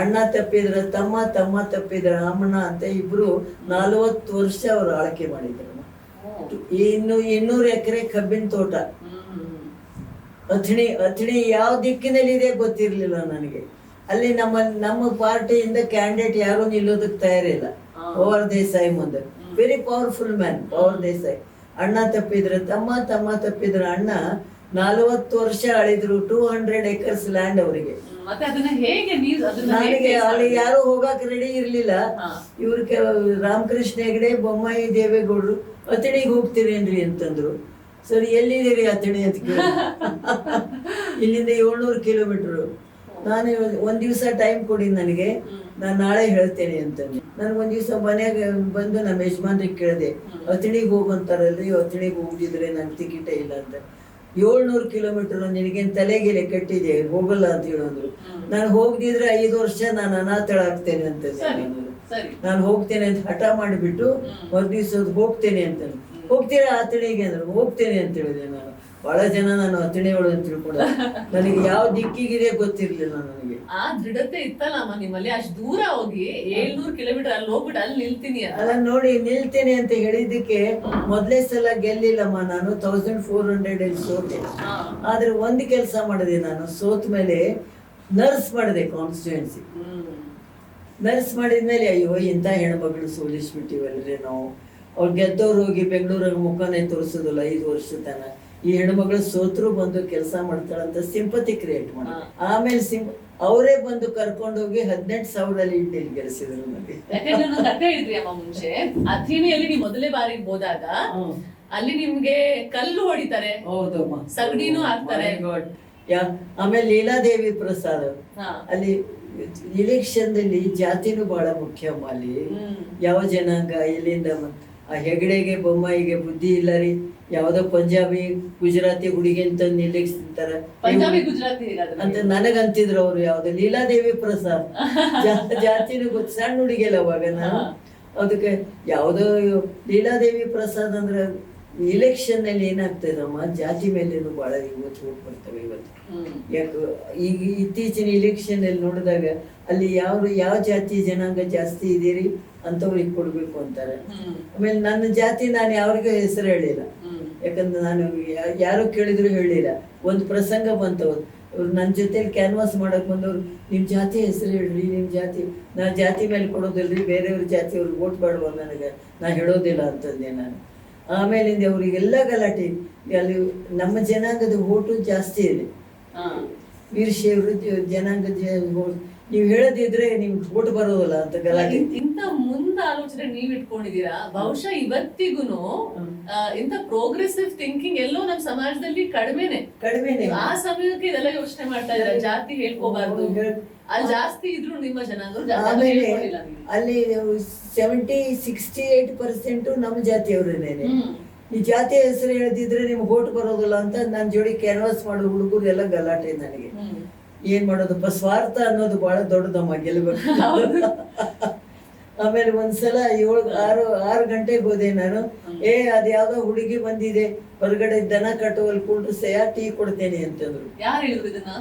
ಅಣ್ಣ ತಪ್ಪಿದ್ರ ತಮ್ಮ ತಪ್ಪಿದ್ರ ಅಮ್ಮಣ್ಣ ಅಂತ ಇಬ್ರು 40 ವರ್ಷ ಅವ್ರು ಆಳ್ಕೆ ಮಾಡಿದ್ರು. 200 ಎಕರೆ ಕಬ್ಬಿನ ತೋಟ. ಅಥಣಿ ಯಾವ ದಿಕ್ಕಿನಲ್ಲಿದೆ ಗೊತ್ತಿರ್ಲಿಲ್ಲ ನನಗೆ. ಅಲ್ಲಿ ನಮ್ಮ ಪಾರ್ಟಿಯಿಂದ ಕ್ಯಾಂಡಿಡೇಟ್ ಯಾರು ನಿಲ್ಲೋದಕ್ಕೆ ತಯಾರಿಲ್ಲ. ಪವಾರ್ ದೇಸಾಯಿ ಮುಂದೆ very powerful man Pawar Desai. ಅಣ್ಣ ತಪ್ಪಿದ್ರ ತಮ್ಮ ತಪ್ಪಿದ್ರ ಅಣ್ಣ 40 ವರ್ಷ ಆಳಿದ್ರು. 200 ಎಕರ್ಸ್ ಲ್ಯಾಂಡ್ ಅವರಿಗೆ. ನನಗೆ ಅಲ್ಲಿ ಯಾರು ಹೋಗಕ್ ರೆಡಿ ಇರ್ಲಿಲ್ಲ. ಇವ್ರ ರಾಮಕೃಷ್ಣ ಹೆಗಡೆ, ಬೊಮ್ಮಾಯಿ ದೇವೇಗೌಡರು ಅಥಣಿಗೆ ಹೋಗ್ತೀರೇನ್ರಿ ಅಂತಂದ್ರು. ಸರಿ, ಎಲ್ಲಿದ್ದೀರಿ ಅಥಣಿ ಅಂತ ಕೇಳಿ, ಇಲ್ಲಿಂದ 700 ಕಿಲೋಮೀಟರ್. ನಾನು ಒಂದ್ ದಿವಸ ಟೈಮ್ ಕೊಡಿ ನನಗೆ, ನಾನು ನಾಳೆ ಹೇಳ್ತೇನೆ ಅಂತಂದು. ನನ್ಗೆ ಒಂದ್ ದಿವಸ ಮನೆಯಾಗ ಬಂದು ನಮ್ಮ ಯಜಮಾನ್ರಿಗೆ ಕೇಳಿದೆ, ಅಥಣಿಗೆ ಹೋಗಂತಾರಲ್ರಿ, ಅಥಣಿಗೆ ಹೋಗಿದ್ರೆ ನನ್ ಟಿಕೆಟೇ ಇಲ್ಲ ಅಂತ. 700 ಕಿಲೋಮೀಟರ್ ನಿನಗೇನ್ ತಲೆಗೆಲೆ ಕಟ್ಟಿದೆ, ಹೋಗಲ್ಲ ಅಂತ ಹೇಳಿದ್ರು. ನಾನು ಹೋಗದಿದ್ರೆ 5 ವರ್ಷ ನಾನು ಅನಾಥಳಾಗ್ತೇನೆ ಅಂತ. ನಾನು ಹೋಗ್ತೇನೆ ಅಂತ ಹಠ ಮಾಡಿಬಿಟ್ಟು ಮರುದಿವ್ಸ ಹೋಗ್ತೇನೆ ಅಂತ. ಹೋಗ್ತೀರಾ ಅಥಣಿಗೆ ಅಂದ್ರೆ ಹೋಗ್ತೇನೆ ಅಂತ ಹೇಳಿದೆ. ನಾನು ಬಹಳ ಜನ ನಾನು ಅಥಣಿ ಒಳಗೆ ಅಂತ ತಿಳ್ಕೊಂಡೆ, ನನಗೆ ಯಾವ ದಿಕ್ಕಿಗಿದೆ ಗೊತ್ತಿರ್ಲಿಲ್ಲ ನನಗೆ. ಆ ದೃಢತೆ ಇತ್ತಲ್ಲಮ್ಮ ನಿಮ್ಮಲ್ಲಿ, ಅಷ್ಟು ದೂರ ಹೋಗಿ 700 ಕಿಲೋಮೀಟರ್ ಅಲ್ಲಿ ಹೋಗ್ಬಿಟ್ಟು ಅಲ್ಲಿ ನಿಲ್ತೀನಿ ಅಲ್ಲ ನೋಡಿ, ನಿಲ್ತೇನೆ ಅಂತ ಹೇಳಿದ್ದಕ್ಕೆ ಮೊದಲೇ ಸಲ ಗೆಲ್ಲಿಲ್ಲಮ್ಮ ನಾನು. 1400 ಸೋತೆ. ಆದ್ರೆ ಒಂದು ಕೆಲಸ ಮಾಡಿದೆ ನಾನು, ಸೋತ್ ಮೇಲೆ ನರ್ಸ್ ಮಾಡಿದೆ ಕಾನ್ಸ್ಟಿಟ್ಯೂನ್ಸಿ. ನರ್ಸ್ ಮಾಡಿದ್ಮೇಲೆ ಅಯ್ಯೋ ಇಂಥ ಹೆಣ್ಮಕ್ಳು ಸೋಲಿಸ್ಬಿಟ್ಟಿವಲ್ರಿ ನಾವು. ಅವ್ರು ಗೆದ್ದವ್ರು ಹೋಗಿ ಬೆಂಗಳೂರಾಗ ಮುಖನೇ ತೋರಿಸೋದಿಲ್ಲ 5 ವರ್ಷ ತನ. ಈ ಹೆಣ್ಮಗಳು ಸೋತ್ರು ಬಂದು ಕೆಲಸ ಮಾಡ್ತಾಳಂತ ಸಿಂಪತಿ ಕ್ರಿಯೇಟ್ ಮಾಡಿ, ಆಮೇಲೆ ಅವರೇ ಬಂದು ಕರ್ಕೊಂಡೋಗಿ 18,000 ಲೀಡ್ ಗೆಲ್ಸಿದ್ರು ನನಗೆ. ಕತೆ ಹೇಳಿದ್ರಿ ಅಮ್ಮ ಮುಂಚೆ. ಅಥಣಿಯಲ್ಲಿ ನೀವು ಮೊದಲೇ ಬಾರಿಗೆ ಹೋದಾಗ ಅಲ್ಲಿ ನಿಮ್ಗೆ ಕಲ್ಲು ಹೊಡಿತಾರೆ, ಹೌದಮ್ಮ, ಸಗಣಿನೂ ಹಾಕ್ತಾರೆ. ಆಮೇಲೆ ಲೀಲಾದೇವಿ ಪ್ರಸಾದ್, ಅಲ್ಲಿ ಇಲೆಕ್ಷನ್ದಲ್ಲಿ ಜಾತಿನೂ ಬಹಳ ಮುಖ್ಯ ಅಮ್ಮ. ಅಲ್ಲಿ ಯಾವ ಜನಾಂಗ ಎಲ್ಲಿಂದ, ಆ ಹೆಗಡೆಗೆ ಬೊಮ್ಮಾಯಿಗೆ ಬುದ್ಧಿ ಇಲ್ಲ ರೀ, ಯಾವ್ದೋ ಪಂಜಾಬಿ ಗುಜರಾತಿ ಹುಡುಗಿ ಅಂತ ನಿಲ್ಲಿಸ್ತಾರೆ ಅಂತ ನನಗಂತಿದ್ರು ಅವ್ರು. ಯಾವ್ದು ಲೀಲಾದೇವಿ ಪ್ರಸಾದ್ ಜಾತಿನೂ ಗೊತ್ತು, ಸಣ್ಣ ಹುಡುಗಿಯಲ್ಲ ಅವಾಗ ನಾನು. ಅದಕ್ಕೆ ಯಾವ್ದೋ ಲೀಲಾದೇವಿ ಪ್ರಸಾದ್ ಅಂದ್ರೆ ಇಲೆಕ್ಷನ್ ನಲ್ಲಿ ಏನಾಗ್ತದಮ್ಮ, ಜಾತಿ ಮೇಲೇನು ಬಹಳ ಇವತ್ತು ಹೋಗಿ ಬರ್ತವೆ ಇವತ್ತು. ಯಾಕೆ ಈಗ ಇತ್ತೀಚಿನ ಇಲೆಕ್ಷನ್ ಅಲ್ಲಿ ನೋಡಿದಾಗ ಅಲ್ಲಿ ಯಾವ ಜಾತಿ ಜನಾಂಗ ಜಾಸ್ತಿ ಇದೀರಿ ಅಂತವ್ರಿಗೆ ಕೊಡ್ಬೇಕು ಅಂತಾರೆ. ಆಮೇಲೆ ನನ್ನ ಜಾತಿ ನಾನು ಯಾರಿಗೂ ಹೆಸರು ಹೇಳಿಲ್ಲ, ಯಾಕಂದ್ರೆ ನಾನು ಯಾರು ಕೇಳಿದ್ರು ಹೇಳಿಲ್ಲ. ಒಂದು ಪ್ರಸಂಗ ಬಂತವ್ರು ನನ್ನ ಜೊತೆಲಿ ಕ್ಯಾನ್ವಾಸ್ ಮಾಡಕ್ ಬಂದವ್ರು, ನಿಮ್ ಜಾತಿ ಹೆಸರು ಹೇಳ್ರಿ, ನಿಮ್ ಜಾತಿ, ನಾ ಜಾತಿ ಮೇಲೆ ಕೊಡೋದಿಲ್ರಿ, ಬೇರೆಯವ್ರ ಜಾತಿಯವ್ರಿಗೆ ವೋಟ್ ಮಾಡುವ ನನಗೆ, ನಾ ಹೇಳೋದಿಲ್ಲ ಅಂತಂದೆ ನಾನು. ಆಮೇಲಿಂದ ಅವರಿಗೆಲ್ಲ ಗಲಾಟೆ. ಅಲ್ಲಿ ನಮ್ಮ ಜನಾಂಗದ ಓಟು ಜಾಸ್ತಿ ಇದೆ, ವೀರಶೈವರು ಜನಾಂಗದ ನೀವು ಹೇಳದಿದ್ರೆ ನಿಮ್ಗೆ ಓಟ್ ಬರೋದಿಲ್ಲ ಅಂತ ಗಲಾಟೆ. ಇಂತ ಮುಂದೆ ಆಲೋಚನೆ ನೀವ್ ಇಟ್ಕೊಂಡಿದೀರಾ. ಬಹುಶಃ ಇವತ್ತಿಗೂನು ಇಂತ ಪ್ರೋಗ್ರೆಸಿವ್ ಥಿಂಕಿಂಗ್ ಎಲ್ಲೋ ನಮ್ ಸಮಾಜದಲ್ಲಿ ಕಡಿಮೆನೆ. ಆ ಸಮಯಕ್ಕೆ ಇದೆಲ್ಲ ಯೋಚನೆ ಮಾಡ್ತಾ ಇದ್ದಾರೆ, ಜಾತಿ ಹೇಳ್ಕೋಬಾರ್ದು. ಅಲ್ಲಿ ಜಾಸ್ತಿ ಇದ್ರು ನಿಮ್ಮ ಜನಾಂಗ. ಆಮೇಲೆ ಅಲ್ಲಿ 68% ನಮ್ಮ ಜಾತಿಯವ್ರೇನೇನೆ. ಈ ಜಾತಿ ಹೆಸರು ಹೇಳ್ದಿದ್ರೆ ನಿಮ್ಗೆ ಓಟ್ ಬರೋದಿಲ್ಲ ಅಂತ ನನ್ನ ಜೋಡಿ ಕ್ಯಾನ್ವಾಸ್ ಮಾಡೋ ಹುಡುಗರು ಎಲ್ಲ ಗಲಾಟೆ. ನನಗೆ ಏನ್ ಮಾಡೋದಪ್ಪ, ಸ್ವಾರ್ಥ ಅನ್ನೋದು ಬಹಳ ದೊಡ್ಡದಮ್ಮ, ಗೆಲ್ಬೇಕು. ಆಮೇಲೆ ಒಂದ್ಸಲ 6 ಗಂಟೆಗೆ ಹೋದೆ ನಾನು. ಅದ್ ಯಾವ್ದೋ ಹುಡುಗಿ ಬಂದಿದೆ ಹೊರಗಡೆ, ದನ ಕಟ್ಟುವಲ್ಲಿ ಕುಂಡ್ರಸೆಯ ಟೀ ಕೊಡ್ತೇನೆ ಅಂತಂದ್ರು.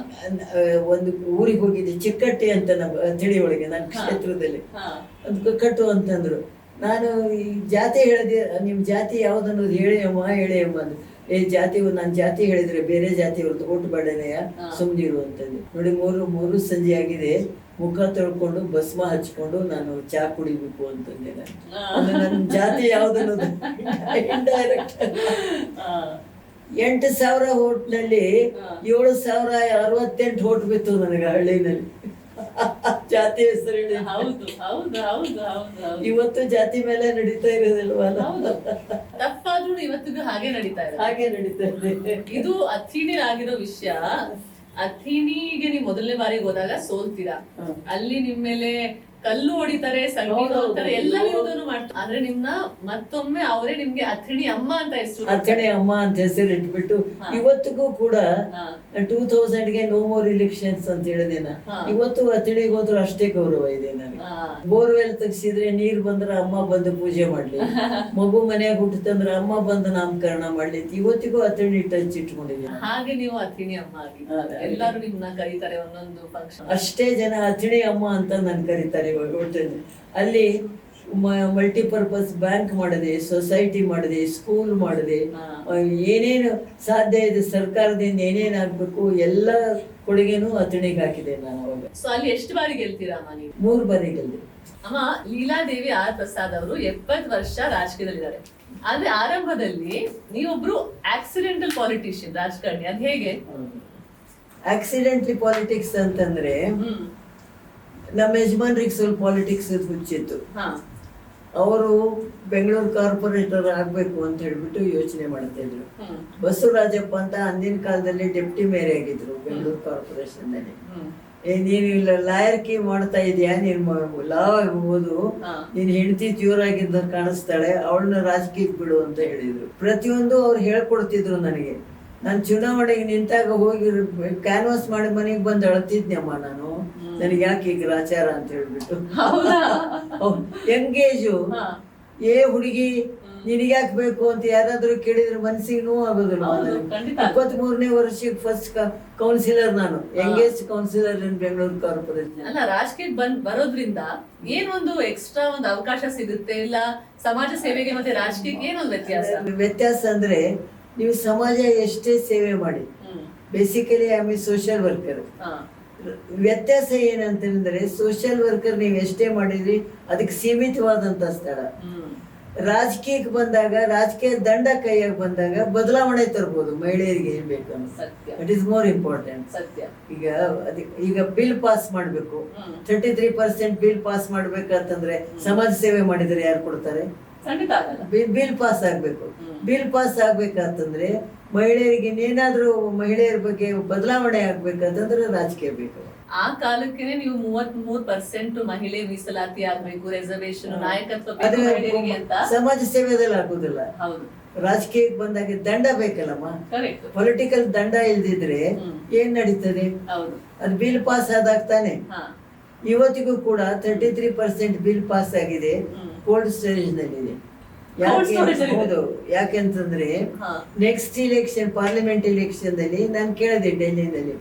ಒಂದು ಊರಿಗೆ ಹೋಗಿದ್ದೆ, ಚಿಕ್ಕಟ್ಟಿ ಅಂತ ನಮ್ಮ ತಿಳಿ ಒಳಗೆ ನನ್ನ ಕ್ಷೇತ್ರದಲ್ಲಿ, ಅದಕ್ಕೆ ಕಟ್ಟು ಅಂತಂದ್ರು. ನಾನು ಈ ಜಾತಿ ಹೇಳಿದೆ, ನಿಮ್ ಜಾತಿ ಯಾವ್ದನ್ನೋದು ಹೇಳಿ ಅಮ್ಮ ಅಂದ್ರು. ಜಾತಿ ನನ್ನ ಜಾತಿ ಹೇಳಿದ್ರೆ ಬೇರೆ ಜಾತಿಯವ್ರದ್ದು ಓಟ್ ಬೇಡನೆಯ, ಸುಮ್ನಿರು ಅಂತಂದೆ. ನೋಡಿ, ಮೂರು ಸಂಜೆ ಆಗಿದೆ, ಮುಖ ತೊಳ್ಕೊಂಡು ಭಸ್ಮ ಹಚ್ಕೊಂಡು ನಾನು ಚಾ ಕುಡಿಬೇಕು ಅಂತಂದೆ. ನಾನು ನನ್ನ ಜಾತಿ ಯಾವ್ದನ್ನೋದು ಇಂಡೈರೆಕ್ಟ್. 8,000 ಓಟ್ನಲ್ಲಿ 7,068 ಓಟ್ ಬಿತ್ತು ನನಗೆ ಹಳ್ಳಿನಲ್ಲಿ, ಜಾತಿ ಹೆಸರು ಹೇಳಿ. ಇವತ್ತು ಜಾತಿ ಮೇಲೆ ನಡೀತಾ ಇರೋದಿಲ್ವಾ? ತಪ್ಪಾದ್ರೂ ಇವತ್ತಿಗೂ ಹಾಗೆ ನಡೀತಾ ಇದೆ. ಇದು ಅಥಿನಿ ಆಗಿರೋ ವಿಷಯ. ಅಥಿನಿಗೆ ನೀವು ಮೊದಲನೇ ಬಾರಿಗೆ ಹೋದಾಗ ಸೋಲ್ತೀರಾ, ಅಲ್ಲಿ ನಿಮ್ ಮೇಲೆ ಕಲ್ಲು ಹೊಡಿತಾರೆ, ಸಂಗೀತ ಹೋಗ್ತಾರೆ, ಎಲ್ಲ ವಿರೋಧನು ಮಾಡ್ತಾರೆ. ಆದ್ರೆ ನಿಮ್ನ ಮತ್ತೊಮ್ಮೆ ಅವರೇ ನಿಮ್ಗೆ ಅಥಿಣಿ ಅಮ್ಮ ಅಂತ ಹೆಸರು, ಅಥಿಣಿ ಅಮ್ಮ ಅಂತ ಹೆಸರು ಇಟ್ಬಿಟ್ಟು ಇವತ್ತಿಗೂ ಕೂಡ 2000ಗೆ ನೋ ಮೋರ್ ಇಲೆಕ್ಷನ್ಸ್ ಅಂತ ಹೇಳಿದೆ ನಾ. ಇವತ್ತು ಅಥಿಣಿಗೆ ಹೋದ್ರು ಅಷ್ಟೇ ಗೌರವ ಇದೆ ನನಗೆ. ಬೋರ್ವೆಲ್ ತೆಗ್ಸಿದ್ರೆ ನೀರ್ ಬಂದ್ರೆ ಅಮ್ಮ ಬಂದು ಪೂಜೆ ಮಾಡ್ಲಿ, ಮಗು ಮನೆಯಾಗ ಹುಟ್ಟುತ್ತಂದ್ರೆ ಅಮ್ಮ ಬಂದು ನಾಮಕರಣ ಮಾಡ್ಲಿ. ಇವತ್ತಿಗೂ ಅಥಿಣಿ ಟಚ್ ಇಟ್ಕೊಂಡಿದ್ದೀನಿ. ಹಾಗೆ ನೀವು ಅಥಿಣಿ ಅಮ್ಮ ಆಗಿ ಎಲ್ಲರೂ ನಿಮ್ನ ಕರೀತಾರೆ ಒಂದೊಂದು ಫಂಕ್ಷನ್. ಅಷ್ಟೇ ಜನ ಅಥಿಣಿ ಅಮ್ಮ ಅಂತ ನನ್ ಕರೀತಾರೆ. ಅಲ್ಲಿ ಮಲ್ಟಿಪರ್ಪಸ್ ಬ್ಯಾಂಕ್ ಮಾಡಿದೆ, ಸೊಸೈಟಿ ಮಾಡಿದೆ, ಸ್ಕೂಲ್ ಮಾಡಿದೆ, ಏನೇನು ಸಾಧ್ಯ ಇದೆ ಸರ್ಕಾರದಿಂದ ಏನೇನ್ ಆಗ್ಬೇಕು ಎಲ್ಲ ಕೊಡುಗೆನೂ ಅಥಿಣಿಗೆ ಹಾಕಿದೆ ನಾನು ಅವಾಗ. ಸೊ ಅಲ್ಲಿ ಎಷ್ಟು ಬಾರಿ ಗೆಲ್ತೀರಾ ಅಮ್ಮ ನೀವು? 3 ಬಾರಿ ಗೆಲ್ದೆ. ಅಮ್ಮ, ಲೀಲಾದೇವಿ ಆರ್ ಪ್ರಸಾದ್ ಅವರು 70 ವರ್ಷ ರಾಜಕೀಯದಲ್ಲಿದ್ದಾರೆ. ಆದ್ರೆ ಆರಂಭದಲ್ಲಿ ನೀವೊಬ್ರು ಆಕ್ಸಿಡೆಂಟಲ್ ಪಾಲಿಟಿಷಿಯನ್, ರಾಜಕಾರಣಿ. ಅದ್ ಹೇಗೆ? ಆಕ್ಸಿಡೆಂಟ್ಲಿ ಪಾಲಿಟಿಕ್ಸ್ ಅಂತಂದ್ರೆ ನಮ್ಮ ಯಜಮಾನ್ರಿಗೆ ಸ್ವಲ್ಪ ಪಾಲಿಟಿಕ್ಸ್ ಹುಚ್ಚಿತ್ತು. ಅವರು ಬೆಂಗಳೂರು ಕಾರ್ಪೊರೇಟರ್ ಆಗ್ಬೇಕು ಅಂತ ಹೇಳ್ಬಿಟ್ಟು ಯೋಚನೆ ಮಾಡ್ತಾ ಇದ್ರು. ಬಸವರಾಜಪ್ಪ ಅಂತ ಅಂದಿನ ಕಾಲದಲ್ಲಿ ಡೆಪ್ಟಿ ಮೇಯರ್ ಆಗಿದ್ರು ಬೆಂಗಳೂರು ಕಾರ್ಪೊರೇಷನ್ ನಲ್ಲಿ. ನೀನು ಇಲ್ಲ ಲಾಯರ್ಕಿ ಮಾಡ್ತಾ ಇದೀಯಾ, ನೀನ್ ಲಾ ಓದು, ನೀನ್ ಹೆಂಡತಿ ತೀವ್ರಾಗಿದ್ದ ಕಾಣಿಸ್ತಾಳೆ, ಅವಳನ್ನ ರಾಜಕೀಯಕ್ಕೆ ಬಿಡು ಅಂತ ಹೇಳಿದ್ರು. ಪ್ರತಿಯೊಂದು ಅವ್ರು ಹೇಳ್ಕೊಡ್ತಿದ್ರು ನನಗೆ. ನಾನು ಚುನಾವಣೆಗೆ ನಿಂತಾಗ ಹೋಗಿ ಕ್ಯಾನ್ವಾಸ್ ಮಾಡಿ ಮನೆಗೆ ಬಂದು ಅಳ್ತಿದ್ನಮ್ಮ ನಾನು, ನನಗೆ ಯಾಕೆ ಈಗ ಗ್ರಾಚಾರ ಅಂತ ಹೇಳ್ಬಿಟ್ಟು. ಎಂಗೇಜು ಹುಡುಗಿ ನಿನಗ್ಯಾಕೆ ಬೇಕು ಅಂತ ಯಾರಾದ್ರೂ ಕೇಳಿದ್ರೆ ಮನಸ್ಸಿಗೆ ನೋವು ಆಗೋದಿಲ್ಲ. 23ನೇ ವರ್ಷಕ್ಕೆ ಫಸ್ಟ್ ಕೌನ್ಸಿಲರ್ ನಾನು, ಯಂಗೆಸ್ಟ್ ಕೌನ್ಸಿಲರ್ ಇನ್ ಬೆಂಗಳೂರು ಕಾರ್ಪೊರೇಷನ್. ಅಲ್ಲ, ರಾಜಕೀಯಕ್ಕೆ ಬರೋದ್ರಿಂದ ಏನೊಂದು ಎಕ್ಸ್ಟ್ರಾ ಒಂದು ಅವಕಾಶ ಸಿಗುತ್ತೆ, ಇಲ್ಲ ಸಮಾಜ ಸೇವೆಗೆ ಮತ್ತೆ ರಾಜಕೀಯಕ್ಕೆ ಏನೊಂದು ವ್ಯತ್ಯಾಸ ಅಂದ್ರೆ, ನೀವು ಸಮಾಜ ಎಷ್ಟೇ ಸೇವೆ ಮಾಡಿ, basically I am A social worker. ವ್ಯತ್ಯಾಸ ಏನಂತಂದ್ರೆ, ಸೋಷಿಯಲ್ ವರ್ಕರ್ ನೀವು ಎಷ್ಟೇ ಮಾಡಿದ್ರಿ ಅದಕ್ಕೆ ಸೀಮಿತವಾದಂತ ಸ್ಥಳ. ರಾಜಕೀಯಕ್ಕೆ ಬಂದಾಗ, ರಾಜಕೀಯ ದಂಡ ಕೈಯಾಗ ಬಂದಾಗ ಬದಲಾವಣೆ ತರ್ಬೋದು ಮಹಿಳೆಯರಿಗೆ ಏನ್ ಬೇಕು ಅಂತ. It is more important. ಈಗ ಬಿಲ್ ಪಾಸ್ ಮಾಡ್ಬೇಕು, 33% ಬಿಲ್ ಪಾಸ್ ಮಾಡ್ಬೇಕಂತಂದ್ರೆ ಸಮಾಜ ಸೇವೆ ಮಾಡಿದ್ರೆ ಯಾರು ಕೊಡ್ತಾರೆ? ಬಿಲ್ ಪಾಸ್ ಆಗ್ಬೇಕು. ಬಿಲ್ ಪಾಸ್ ಆಗ್ಬೇಕಂತಂದ್ರೆ ಮಹಿಳೆಯರಿಗೆ ಇನ್ನೇನಾದ್ರೂ ಮಹಿಳೆಯರ ಬಗ್ಗೆ ಬದಲಾವಣೆ ಆಗ್ಬೇಕಂತಂದ್ರೆ ರಾಜಕೀಯ ಬೇಕು. ಆ ಕಾಲಕ್ಕೆ ನೀವು 33% ಮಹಿಳೆ ಮೀಸಲಾತಿ ಆಗ್ಬೇಕು, ರಿಸರ್ವೇಶನ್, ನಾಯಕತ್ವ ಅಂತ ಸಮಾಜ ಸೇವೆದಲ್ಲಿ ಆಗುದಿಲ್ಲ. ರಾಜಕೀಯಕ್ಕೆ ಬಂದಾಗ ದಂಡ ಬೇಕಲ್ಲಮ್ಮ, ಪೊಲಿಟಿಕಲ್ ದಂಡ ಇಲ್ದಿದ್ರೆ ಏನ್ ನಡೀತದೆ? ಅದು ಬಿಲ್ ಪಾಸ್ ಆದಾಗ ತಾನೆ. ಇವತ್ತಿಗೂ ಕೂಡ 33% ಬಿಲ್ ಪಾಸ್ ಆಗಿದೆ, ಕೋಲ್ಡ್ ಸ್ಟೋರೇಜ್ ನಲ್ಲಿ ಇದೆ. ಹೌದು, ಯಾಕೆಂತಂದ್ರೆ ನೆಕ್ಸ್ಟ್ ಇಲೆಕ್ಷನ್ ಪಾರ್ಲಿಮೆಂಟ್ ಇಲೆಕ್ಷನ್ ದಲ್ಲಿ ನಾನು ಕೇಳಿದೆ ಡೆಲ್ಲಿನಲ್ಲಿ,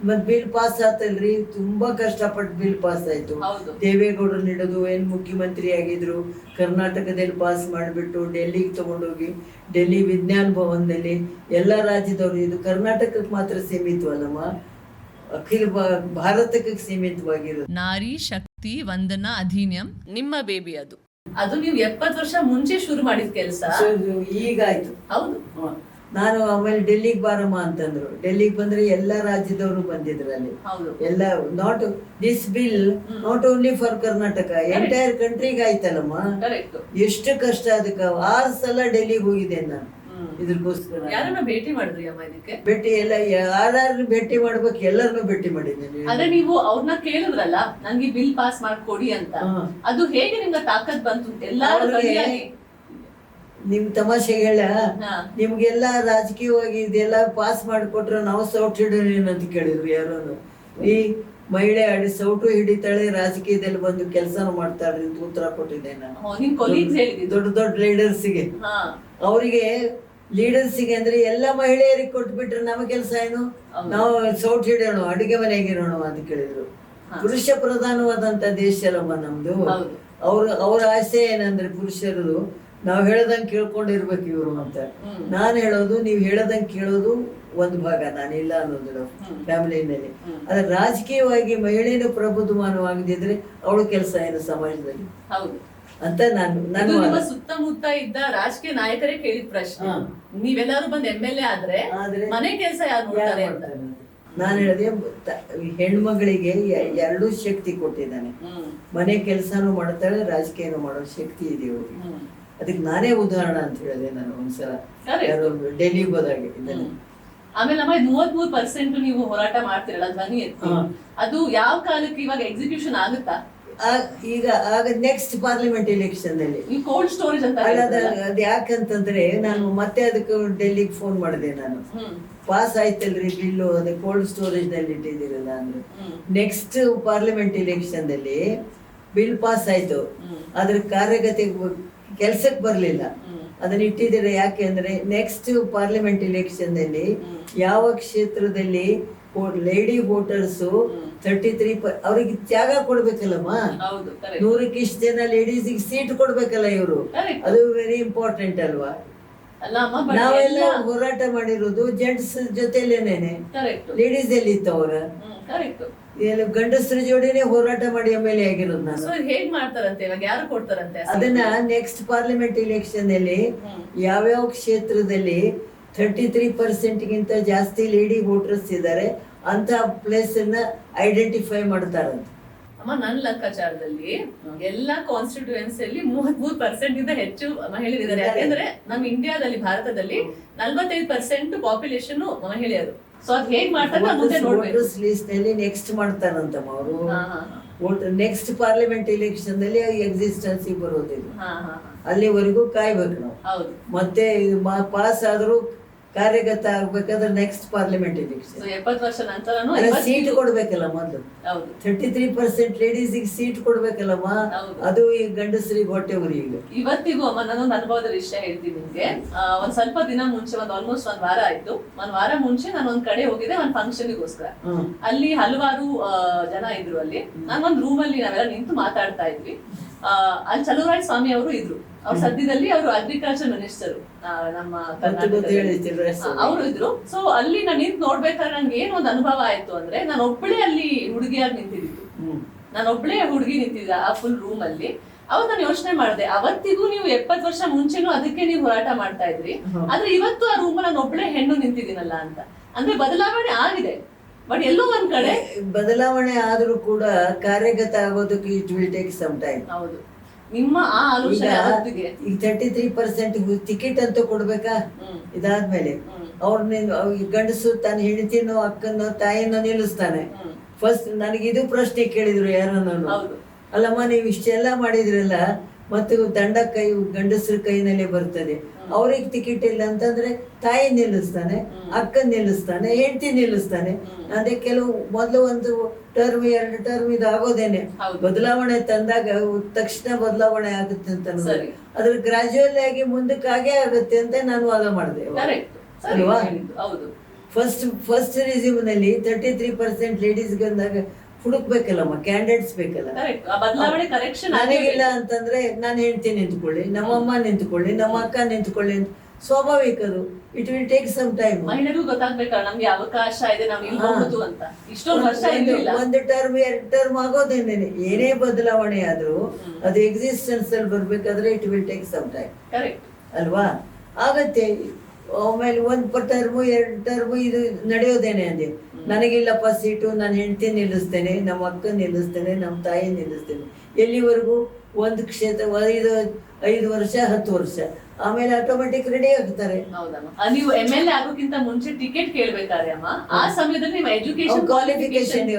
ಮತ್ ಬಿಲ್ ಪಾಸ್ ಆತಲ್ರಿ, ತುಂಬಾ ಕಷ್ಟಪಟ್ಟು ಬಿಲ್ ಪಾಸ್ ಆಯ್ತು. ದೇವೇಗೌಡರು ಹಿಡಿದು ಏನ್ ಮುಖ್ಯಮಂತ್ರಿ ಆಗಿದ್ರು, ಕರ್ನಾಟಕದಲ್ಲಿ ಪಾಸ್ ಮಾಡಿಬಿಟ್ಟು ಡೆಲ್ಲಿಗೆ ತಗೊಂಡೋಗಿ ಡೆಲ್ಲಿ ವಿಜ್ಞಾನ ಭವನದಲ್ಲಿ ಎಲ್ಲ ರಾಜ್ಯದವರು, ಇದು ಕರ್ನಾಟಕಕ್ಕೆ ಮಾತ್ರ ಸೀಮಿತವಲ್ಲಮ್ಮ, ಅಖಿಲ ಭಾರತಕ್ಕೆ ಸೀಮಿತವಾಗಿರೋದು. ನಾರಿ ಶಕ್ತಿ ವಂದನಾ ಅಧಿನಿಯಂ ನಿಮ್ಮ ಬೇಬಿ ಅದು ನೀವು 70 ವರ್ಷ ಮುಂಚೆ ಶುರು ಮಾಡಿದ ಕೆಲಸ ಈಗಾಯ್ತು. ಹೌದು. ನಾನು ಆಮೇಲೆ ಡೆಲ್ಲಿಗೆ ಬಾರಮ್ಮ ಅಂತಂದ್ರು. ಡೆಲ್ಲಿಗೆ ಬಂದ್ರೆ ಎಲ್ಲಾ ರಾಜ್ಯದವರು ಬಂದಿದ್ರು ಅಲ್ಲಿ. ಎಲ್ಲ not this bill not only for Karnataka, entire ಕಂಟ್ರಿಗೆ ಆಯ್ತಲ್ಲಮ್ಮ. ಎಷ್ಟು ಕಷ್ಟ ಅದಕ್ಕೆ. 6 ಸಲ ಡೆಲ್ಲಿಗೆ ಹೋಗಿದ್ದೆ ನಾನು ಇದ್ರಗೋಸ್ಕರ. ಯಾರನ್ನ ಭೇಟಿ ಮಾಡಿದ್ರಿ ಅಮ್ಮ ಇದಕ್ಕೆ? ಭೇಟಿ ಎಲ್ಲ ಯಾರು ಭೇಟಿ ಮಾಡ್ಬೇಕು, ಎಲ್ಲರನ್ನು ಭೇಟಿ ಮಾಡಿದ್ದೇನೆ. ಅದೇ ನೀವು ಅವ್ರನ್ನ ಕೇಳಿದ್ರಲ್ಲ ನಂಗೆ ಬಿಲ್ ಪಾಸ್ ಮಾಡ್ಕೊಡಿ ಅಂತ, ಅದು ಹೇಗೆ ನಿಮ್ಗೆ ತಾಕತ್ ಬಂತು? ಎಲ್ಲಾರು ನಿಮ್ ತಮಾಷೆಗೆ ಹೇಳ, ನಿಮ್ಗೆಲ್ಲ ರಾಜಕೀಯವಾಗಿ ಇದೆಲ್ಲ ಪಾಸ್ ಮಾಡಿಕೊಟ್ರೆ ನಾವು ಸೌಟ್ ಹಿಡಿಯೋಣ ಅಂತ ಕೇಳಿದ್ರು ಯಾರು. ಈ ಮಹಿಳೆ ಸೌಟು ಹಿಡಿತಾಳೆ, ರಾಜಕೀಯದಲ್ಲಿ ಬಂದು ಕೆಲಸ ಮಾಡ್ತಾಳ್ರಿ ಅಂತ ಉತ್ತರ ಕೊಟ್ಟಿದ್ದೆ ನಾನು ದೊಡ್ಡ ದೊಡ್ಡ ಲೀಡರ್ಸ್ಗೆ. ಅವರಿಗೆ ಲೀಡರ್ಸಿಗೆ ಅಂದ್ರೆ ಎಲ್ಲ ಮಹಿಳೆಯರಿಗೆ ಕೊಟ್ಬಿಟ್ರೆ ನಮ್ಮ ಕೆಲಸ ಏನು? ನಾವು ಸೌಟ್ ಹಿಡಿಯೋಣ, ಅಡಿಗೆ ಮನೆಗಿರೋಣ ಅಂತ ಕೇಳಿದ್ರು. ಪುರುಷ ಪ್ರಧಾನವಾದಂತ ದೇಶ ಅಲ್ಲಮ್ಮ ನಮ್ದು. ಅವ್ರ ಆಸೆ ಏನಂದ್ರೆ ಪುರುಷರದು ನಾವ್ ಹೇಳದಂಗೆ ಕೇಳ್ಕೊಂಡಿರ್ಬೇಕು ಇವ್ರು ಅಂತ. ನಾನ್ ಹೇಳೋದು, ನೀವ್ ಹೇಳದಂಗೆ ಕೇಳೋದು ಒಂದು ಭಾಗ, ನಾನಿಲ್ಲ ಅನ್ನೋದು ಫ್ಯಾಮಿಲಿನಲ್ಲಿ. ಆದ್ರೆ ರಾಜಕೀಯವಾಗಿ ಮಹಿಳೆಯನ್ನು ಪ್ರಬುದ್ಧಮಾನವಾಗಿದ್ರೆ ಅವಳ ಕೆಲಸ ಏನು ಸಮಾಜದಲ್ಲಿ ಅಂತ ನಾನು ಸುತ್ತಮುತ್ತ ಇದ್ದ ರಾಜಕೀಯ ನಾಯಕರೇ ಕೇಳಿದ ಪ್ರಶ್ನೆ. ನೀವೆಲ್ಲರೂ ಬಂದ್ MLA ಆದ್ರೆ ಮನೆ ಕೆಲಸ ಯಾರು ನೋಡ್ತಾರೆ ಅಂತ ನಾನು ಹೇಳಿದೆ. ಹೆಣ್ಮಗಳಿಗೆ 2 ಶಕ್ತಿ ಕೊಟ್ಟಿದ್ದಾನೆ. ಮನೆ ಕೆಲಸನೂ ಮಾಡ್ತಾಳೆ, ರಾಜಕೀಯನೂ ಮಾಡೋ ಶಕ್ತಿ ಇದೆ ಅವ್ರಿಗೆ. ಅದಕ್ಕೆ ನಾನೇ ಉದಾಹರಣೆ ಅಂತ ಹೇಳಿದೆ ನಾನು ಒಂದ್ಸಲ ಯಾರು ಡೆಲ್ಲಿಗೆ ಹೋದಾಗ. ಆಮೇಲೆ ನಮ್ಮ 33% ನೀವು ಹೋರಾಟ ಮಾಡ್ತಿರಲ್ಲ ಧ್ವನಿ ಎತ್ತಿ, ಅದು ಯಾವ ಕಾಲಕ್ಕೆ ಇವಾಗ ಎಕ್ಸಿಕ್ಯೂಷನ್ ಆಗುತ್ತಾ? ಈಗ ಆಗ ನೆಕ್ಸ್ಟ್ ಪಾರ್ಲಿಮೆಂಟ್ ಎಲೆಕ್ಷನ್ ನಲ್ಲಿ ಕೋಲ್ಡ್ ಸ್ಟೋರೇಜ್ ಅಂತ ಅದ್ ಯಾಕಂತಂದ್ರೆ ನಾನು ಮತ್ತೆ ಅದಕ್ಕೆ ಡೆಲ್ಲಿಗೆ ಫೋನ್ ಮಾಡಿದೆ ನಾನು. ಪಾಸ್ ಆಯ್ತಲ್ರಿ ಬಿಲ್ಲು, ಅದೇ ಕೋಲ್ಡ್ ಸ್ಟೋರೇಜ್ ನಲ್ಲಿ ಇಟ್ಟಿದ್ದೀರಲ್ಲ ಅಂದ್ರೆ. ನೆಕ್ಸ್ಟ್ ಪಾರ್ಲಿಮೆಂಟ್ ಎಲೆಕ್ಷನ್ ದಲ್ಲಿ ಬಿಲ್ ಪಾಸ್ ಆಯ್ತು, ಅದ್ರ ಕಾರ್ಯಗತಿ ಕೆಲ್ಸಕ್ಕೆ ಬರ್ಲಿಲ್ಲ. ಅದನ್ನ ಇಟ್ಟಿದ್ದೀರ ಯಾಕೆ ಅಂದ್ರೆ ನೆಕ್ಸ್ಟ್ ಪಾರ್ಲಿಮೆಂಟ್ ಎಲೆಕ್ಷನ್ ನಲ್ಲಿ ಯಾವ ಕ್ಷೇತ್ರದಲ್ಲಿ ಲೇಡಿ ವೋಟರ್ಸ್ 33 ಅವ್ರಿಗೆ ತ್ಯಾಗ ಕೊಡ್ಬೇಕಲ್ಲಮ್ಮ. 100ಕ್ಕೆ ಇಷ್ಟು ಜನ ಲೇಡೀಸಿಗೆ ಸೀಟ್ ಕೊಡ್ಬೇಕಲ್ಲ ಇವರು, ಅದು ವೆರಿ ಇಂಪಾರ್ಟೆಂಟ್ ಅಲ್ವಾ. ನಾವೆಲ್ಲ ಹೋರಾಟ ಮಾಡಿರೋದು ಜೆಂಟ್ಸ್ ಜೊತೆಲೇನೇನೆ, ಲೇಡೀಸ್ ಎಲ್ಲಿ ಇತ್ತು ಅವಾಗ? ಗಂಡಸ್ರ ಜೋಡಿನೇ ಹೋರಾಟ ಮಾಡಿ ಆಮೇಲೆ ಆಗಿರೋದು ನಾನು. ಹೇಗ್ ಮಾಡ್ತಾರಂತೆ ಇವಾಗ, ಯಾರು ಕೊಡ್ತಾರಂತೆ ಅದನ್ನ? ನೆಕ್ಸ್ಟ್ ಪಾರ್ಲಿಮೆಂಟ್ ಎಲೆಕ್ಷನ್ ಅಲ್ಲಿ ಯಾವ್ಯಾವ ಕ್ಷೇತ್ರದಲ್ಲಿ 33% ಗಿಂತ ಜಾಸ್ತಿ ಲೇಡಿ ವೋಟರ್ಸ್ ಇದ್ದಾರೆ ಅಂತ ಪ್ಲೇಸ್ ಅನ್ನ ಐಡೆಂಟಿಫೈ ಮಾಡ್ತಾರಂತ. ಅಮ್ಮ, ನನ್ನ ಲೆಕ್ಕಾಚಾರದಲ್ಲಿ ಎಲ್ಲಾ ಕಾನ್ಸ್ಟಿಟ್ಯೂಯೆನ್ಸಿಯಲ್ಲಿ 33% ಇಂದ ಹೆಚ್ಚು ಮಹಿಳೆಯರಿದ್ದಾರೆ. ಯಾಕೆಂದ್ರೆ ನಮ್ಮ ಇಂಡಿಯಾದಲ್ಲಿ, ಭಾರತದಲ್ಲಿ 45% ಪಾಪ್ಯುಲೇಷನ್ ಮಹಿಳೆಯರು. ಸೊ ಅದ್ ಹೇಗ್ ಮಾಡ್ತಾರೆ ಮುಂದೆ ನೋಡ್ಬೇಕು. ಲಿಸ್ಟ್ ನಲ್ಲಿ ನೆಕ್ಸ್ಟ್ ಮಾಡ್ತಾರಂತಮ್ಮ ಅವರು. ನೆಕ್ಸ್ಟ್ ಪಾರ್ಲಿಮೆಂಟ್ ಎಲೆಕ್ಷನ್ ನಲ್ಲಿ ಎಕ್ಸಿಸ್ಟೆನ್ಸ್ ಬರೋದಿಲ್ಲ, ಅಲ್ಲಿವರೆಗೂ ಕಾಯ್ಬೇಕು ನಾವು. ಮತ್ತೆ ಪಾಸ್ ಆದ್ರೂ ಕಾರ್ಯಗತ ಆಗ್ಬೇಕಾದ್ರೆ ನೆಕ್ಸ್ಟ್ ಪಾರ್ಲಿಮೆಂಟ್ ಎಲೆಕ್ಷನ್ 70 ವರ್ಷ ನಂತರ ಸೀಟ್ ಕೊಡ್ಬೇಕಲ್ಲ ಮೊದಲು. 33% ಲೇಡೀಸಿಗೆ ಸೀಟ್ ಕೊಡ್ಬೇಕಲ್ಲಮ್ಮ, ಅದು ಈ ಗಂಡಸರಿಗೆ ಹೊಟ್ಟೆ ಉರಿ. ಈಗ ಇವತ್ತಿಗೂ ಅಮ್ಮ ನಾನೊಂದು ಅನುಭವದ ವಿಷಯ ಹೇಳ್ತೀನಿ ನಿಮ್ಗೆ. ಒಂದ್ ಸ್ವಲ್ಪ ದಿನ ಮುಂಚೆ, ಆಲ್ಮೋಸ್ಟ್ 1 ವಾರ ಆಯ್ತು, 1 ವಾರ ಮುಂಚೆ ನಾನು ಒಂದ್ ಕಡೆ ಹೋಗಿದ್ದೆ ಒಂದ್ ಫಂಕ್ಷನ್ಗೋಸ್ಕರ. ಅಲ್ಲಿ ಹಲವಾರು ಜನ ಇದ್ರು. ಅಲ್ಲಿ ನಾನು ಒಂದ್ ರೂಮ್ ಅಲ್ಲಿ ನಾವೆಲ್ಲ ನಿಂತು ಮಾತಾಡ್ತಾ ಇದ್ವಿ. ಅಲ್ಲಿ ಚಲುವರಾಯ ಸ್ವಾಮಿ ಅವರು ಇದ್ರು. ಅವ್ರ ಸದ್ಯದಲ್ಲಿ ಅವರು ಅಗ್ರಿಕಲ್ಚರ್ ಮಿನಿಸ್ಟರ್ ನಮ್ಮ ಕರ್ನಾಟಕದಲ್ಲಿ ಅವರು ಇದ್ರು. ಸೊ ಅಲ್ಲಿ ನಾನು ನಿಂತು ನೋಡ್ಬೇಕಾದ್ರೆ ನನ್ಗೆ ಏನ್ ಒಂದು ಅನುಭವ ಆಯ್ತು ಅಂದ್ರೆ, ನಾನು ಒಬ್ಬಳೇ ಅಲ್ಲಿ ಹುಡುಗಿಯಾಗಿ ನಿಂತಿದ್ದು. ನಾನು ಒಬ್ಬಳೇ ಹುಡುಗಿ ನಿಂತಿದ್ದ ಆ ಫುಲ್ ರೂಮ್ ಅಲ್ಲಿ. ಅವಾಗ ನಾನು ಯೋಚನೆ ಮಾಡಿದೆ, ಅವತ್ತಿಗೂ ನೀವು 70 ವರ್ಷ ಮುಂಚೆನೂ ಅದಕ್ಕೆ ನೀವು ಹೋರಾಟ ಮಾಡ್ತಾ ಇದ್ರಿ, ಆದ್ರೆ ಇವತ್ತು ಆ ರೂಮ್ ನಾನು ಒಬ್ಬಳೇ ಹೆಣ್ಣು ನಿಂತಿದ್ದೀನಲ್ಲ ಅಂತ. ಅಂದ್ರೆ ಬದಲಾವಣೆ ಆಗಿದೆ, ಬಟ್ ಎಲ್ಲೋ ಒಂದ್ ಕಡೆ ಬದಲಾವಣೆ ಆದ್ರೂ ಕೂಡ ಕಾರ್ಯಗತ ಆಗೋದಕ್ಕೆ it will take some time. ಹೌದು, ನಿಮ್ಮ ಆ ಆಲೋಚನೆ ಈಗ 33% ಟಿಕೆಟ್ ಅಂತೂ ಕೊಡ್ಬೇಕಾ? ಇದಾದ್ಮೇಲೆ ಅವ್ರನ್ನ ಗಂಡಸು ತನ್ನ ಹೆಂಡತಿನೋ ಅಕ್ಕನೋ ತಾಯಿನೋ ನಿಲ್ಲಿಸ್ತಾನೆ. ಫಸ್ಟ್ ನನಗೆ ಇದು ಪ್ರಶ್ನೆ ಕೇಳಿದ್ರು ಯಾರೋ, ನಾನು ಅಲ್ಲಮ್ಮ ನೀವು ಇಷ್ಟೆಲ್ಲ ಮಾಡಿದ್ರಲ್ಲ, ಮತ್ತು ದಂಡ ಕೈ ಗಂಡಸರ ಕೈನಲ್ಲಿ ಬರ್ತದೆ. ಅವ್ರಿಗೆ ಟಿಕೆಟ್ ಇಲ್ಲ ಅಂತಂದ್ರೆ ತಾಯಿ ನಿಲ್ಲಿಸ್ತಾನೆ, ಅಕ್ಕ ನಿಲ್ಲಿಸ್ತಾನೆ, ಹೆಂಡತಿ ನಿಲ್ಲಿಸ್ತಾನೆ. ಅಂದ್ರೆ ಕೆಲವು ಮೊದಲು ಒಂದು ಟರ್ಮ್ 2 ಟರ್ಮ್ ಇದು ಆಗೋದೇನೆ. ಬದಲಾವಣೆ ತಂದಾಗ ತಕ್ಷಣ ಬದಲಾವಣೆ ಆಗುತ್ತೆ ಅಂತ ಅದ್ರ ಗ್ರಾಜುಯಲ್ ಆಗಿ ಮುಂದಕ್ಕೆ ಆಗೇ ಆಗುತ್ತೆ ಅಂತ ನಾನು ವಾದ ಮಾಡಿದೆ ಅಲ್ವಾ. ಫಸ್ಟ್ ರಿಸ್ಯೂಮ್ ನಲ್ಲಿ 33% ಲೇಡೀಸ್ಗೆ ಅಂದಾಗ ಹುಡುಕ್ಬೇಕಲ್ಲಮ್ಮ, ಕ್ಯಾಂಡಿಡೇಟ್ಸ್ ಬೇಕಲ್ಲ. ನನಗಿಲ್ಲ ಅಂತಂದ್ರೆ ನಾನು ಹೆಂಡತಿ ನಿಂತ್ಕೊಳ್ಳಿ, ನಮ್ಮಮ್ಮ ನಿಂತ್ಕೊಳ್ಳಿ, ನಮ್ಮ ಅಕ್ಕ ನಿಂತ್ಕೊಳ್ಳಿ ಅಂತ ಸ್ವಾಭಾವಿಕ. ಅದು it will take some time. ಮಹಿಳೆಗೂ ಗೊತ್ತಾಗ್ಬೇಕಲ್ಲ ನಮ್ಗೆ ಅವಕಾಶ ಇದೆ, ನಾವು ಇಲ್ಲಿ ಹೋಗೋದು ಅಂತ. ಇಷ್ಟೊಂದು ವರ್ಷ ಇರಲಿಲ್ಲ. 1 ಟರ್ಮ್ 2 ಟರ್ಮ್ ಆಗೋದೇನೇನೆ. ಏನೇ ಬದಲಾವಣೆ ಆದ್ರೂ ಅದು ಎಕ್ಸಿಸ್ಟೆನ್ಸ್ ಅಲ್ಲಿ ಬರ್ಬೇಕಾದ್ರೆ it will take some time ಅಲ್ವಾ. ಆಗತ್ತೆ. ಆಮೇಲೆ 1 ಟರ್ಮ್ 2 ಟರ್ಮ್ ಇದು ನಡೆಯೋದೇನೆ ಅಂದೆ. ನನಗಿಲ್ಲಪ್ಪ ಸೀಟು, ನಾನು ಹೆಂಡತಿ ನಿಲ್ಲಿಸ್ತೇನೆ, ನಮ್ಮ ಅಕ್ಕ ನಿಲ್ಲಿಸ್ತೇನೆ, ನಮ್ಮ ತಾಯಿ ನಿಲ್ಲಿಸ್ತೇನೆ. ಎಲ್ಲಿವರೆಗೂ ಒಂದು ಕ್ಷೇತ್ರ 5 ವರ್ಷ 10 ವರ್ಷ, ಆಮೇಲೆ ಆಟೋಮೆಟಿಕ್ ರೆಡಿ ಆಗ್ತಾರೆ. ನೀವು MLA ಆಗೋಕ್ಕಿಂತ ಮುಂಚೆ ಟಿಕೆಟ್ ಕೇಳ್ಬೇಕಾದ್ರೆ ಅಮ್ಮ, ಆ ಸಮಯದಲ್ಲಿ ನಿಮ್ಮ ಎಜುಕೇಶನ್ ಕ್ವಾಲಿಫಿಕೇಶನ್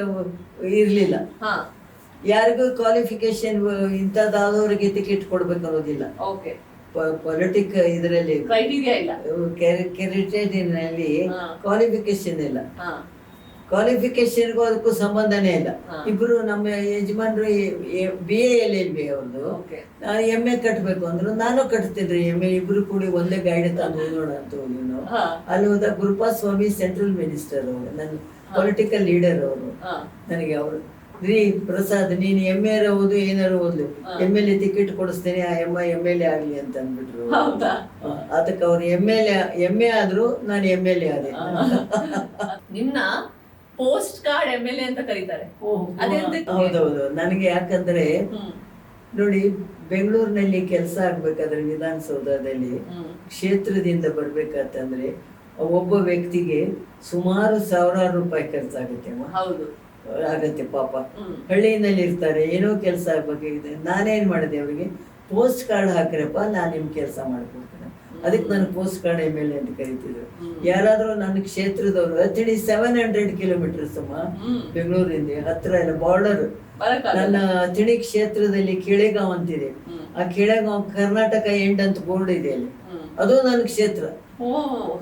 ಇರ್ಲಿಲ್ಲ. ಯಾರಿಗೂ ಕ್ವಾಲಿಫಿಕೇಶನ್ ಇಂಥದ್ದಾದವರಿಗೆ ಟಿಕೆಟ್ ಕೊಡ್ಬೇಕು ಅನ್ನೋದಿಲ್ಲ. ಪೊಲಿಟಿಕ್ ಇದರಲ್ಲಿ ಕ್ಯಾರಿಟೇರಿಯಲ್ಲಿ ಕ್ವಾಲಿಫಿಕೇಶನ್ ಇಲ್ಲ. ಕ್ವಾಲಿಫಿಕೇಶನ್ಗೂ ಅದಕ್ಕೂ ಸಂಬಂಧನೇ ಇಲ್ಲ. ಇಬ್ರು ನಮ್ಮ ಯಜಮಾನ್ರು BA LLB ಅವ್ರದ್ದು, ನಾನು MA ಕಟ್ಬೇಕು ಅಂದ್ರು, ನಾನು ಕಟ್ತಿದ್ರಿ MA. ಇಬ್ರು ಕೂಡಿ ಒಂದೇ ಗೈಡ್ ತಂದು ನೋಡ ಅಂತ ಹೋಗಿ ನಾವು ಅಲ್ಲಿ ಹೋದ. ಗುರುಪಾಸ್ವಾಮಿ ಸೆಂಟ್ರಲ್ ಮಿನಿಸ್ಟರ್ ಅವರು, ನನ್ನ ಪೊಲಿಟಿಕಲ್ ಲೀಡರ್ ಅವರು. ನನಗೆ ಅವರು ರೀ ಪ್ರಸಾದ್, ನೀನ್ MA ಓದು, ಏನಾರು ಓದ್ಲು, MLA ಟಿಕೆಟ್ ಕೊಡಿಸ್ತೇನೆ, ಆ MLA ಆಗ್ಲಿ ಅಂತ ಅಂದ್ಬಿಟ್ರು. ಅದಕ್ಕೆ ಅವ್ರು MA ಆದ್ರು, ನಾನು MLA ಆದೆ. ನಿಮ್ನ ಪೋಸ್ಟ್ ಕಾರ್ಡ್ MLA ಅಂತ ಕರೀತಾರೆ. ಹೌದೌದು. ನನಗೆ ಯಾಕಂದ್ರೆ ನೋಡಿ, ಬೆಂಗಳೂರಿನಲ್ಲಿ ಕೆಲಸ ಆಗ್ಬೇಕಾದ್ರೆ ವಿಧಾನಸೌಧದಲ್ಲಿ ಕ್ಷೇತ್ರದಿಂದ ಬರ್ಬೇಕಂತಂದ್ರೆ ಒಬ್ಬ ವ್ಯಕ್ತಿಗೆ ಸುಮಾರು 1000 ರೂಪಾಯಿ ಖರ್ಚಾಗುತ್ತೆ. ಆಗತ್ತೆ ಪಾಪ. ಹಳ್ಳಿನಲ್ಲಿ ಇರ್ತಾರೆ, ಏನೋ ಕೆಲಸ ಆಗ್ಬೇಕಾಗಿದೆ. ನಾನೇನ್ ಮಾಡಿದೆ, ಅವ್ರಿಗೆ ಪೋಸ್ಟ್ ಕಾರ್ಡ್ ಹಾಕ್ರಪ್ಪ, ನಾನು ನಿಮ್ ಕೆಲಸ ಮಾಡ್ಕೊಡ್ತೇನೆ. ಅದಕ್ಕೆ ನಾನು ಪೋಸ್ಟ್ ಕಾರ್ಡ್ MLA ಅಂತ ಕರಿತಿದ್ರು. ಯಾರಾದ್ರೂ ನನ್ನ ಕ್ಷೇತ್ರದವರು ಅತಿಡಿ 700 ಕಿಲೋಮೀಟರ್ಸ್ ಬೆಂಗಳೂರಿಂದ ಹತ್ರ ಇಲ್ಲ, ಬಾರ್ಡರ್. ನನ್ನ ಅತಿಡಿ ಕ್ಷೇತ್ರದಲ್ಲಿ ಕೆಳೆಗಾಂವ್ ಅಂತಿದೆ. ಆ ಕೆಳೆಗಾಂವ್ ಕರ್ನಾಟಕ ಎಂಡ್ ಅಂತ ಬೋರ್ಡ್ ಇದೆ ಅಲ್ಲಿ, ಅದು ನನ್ನ ಕ್ಷೇತ್ರ.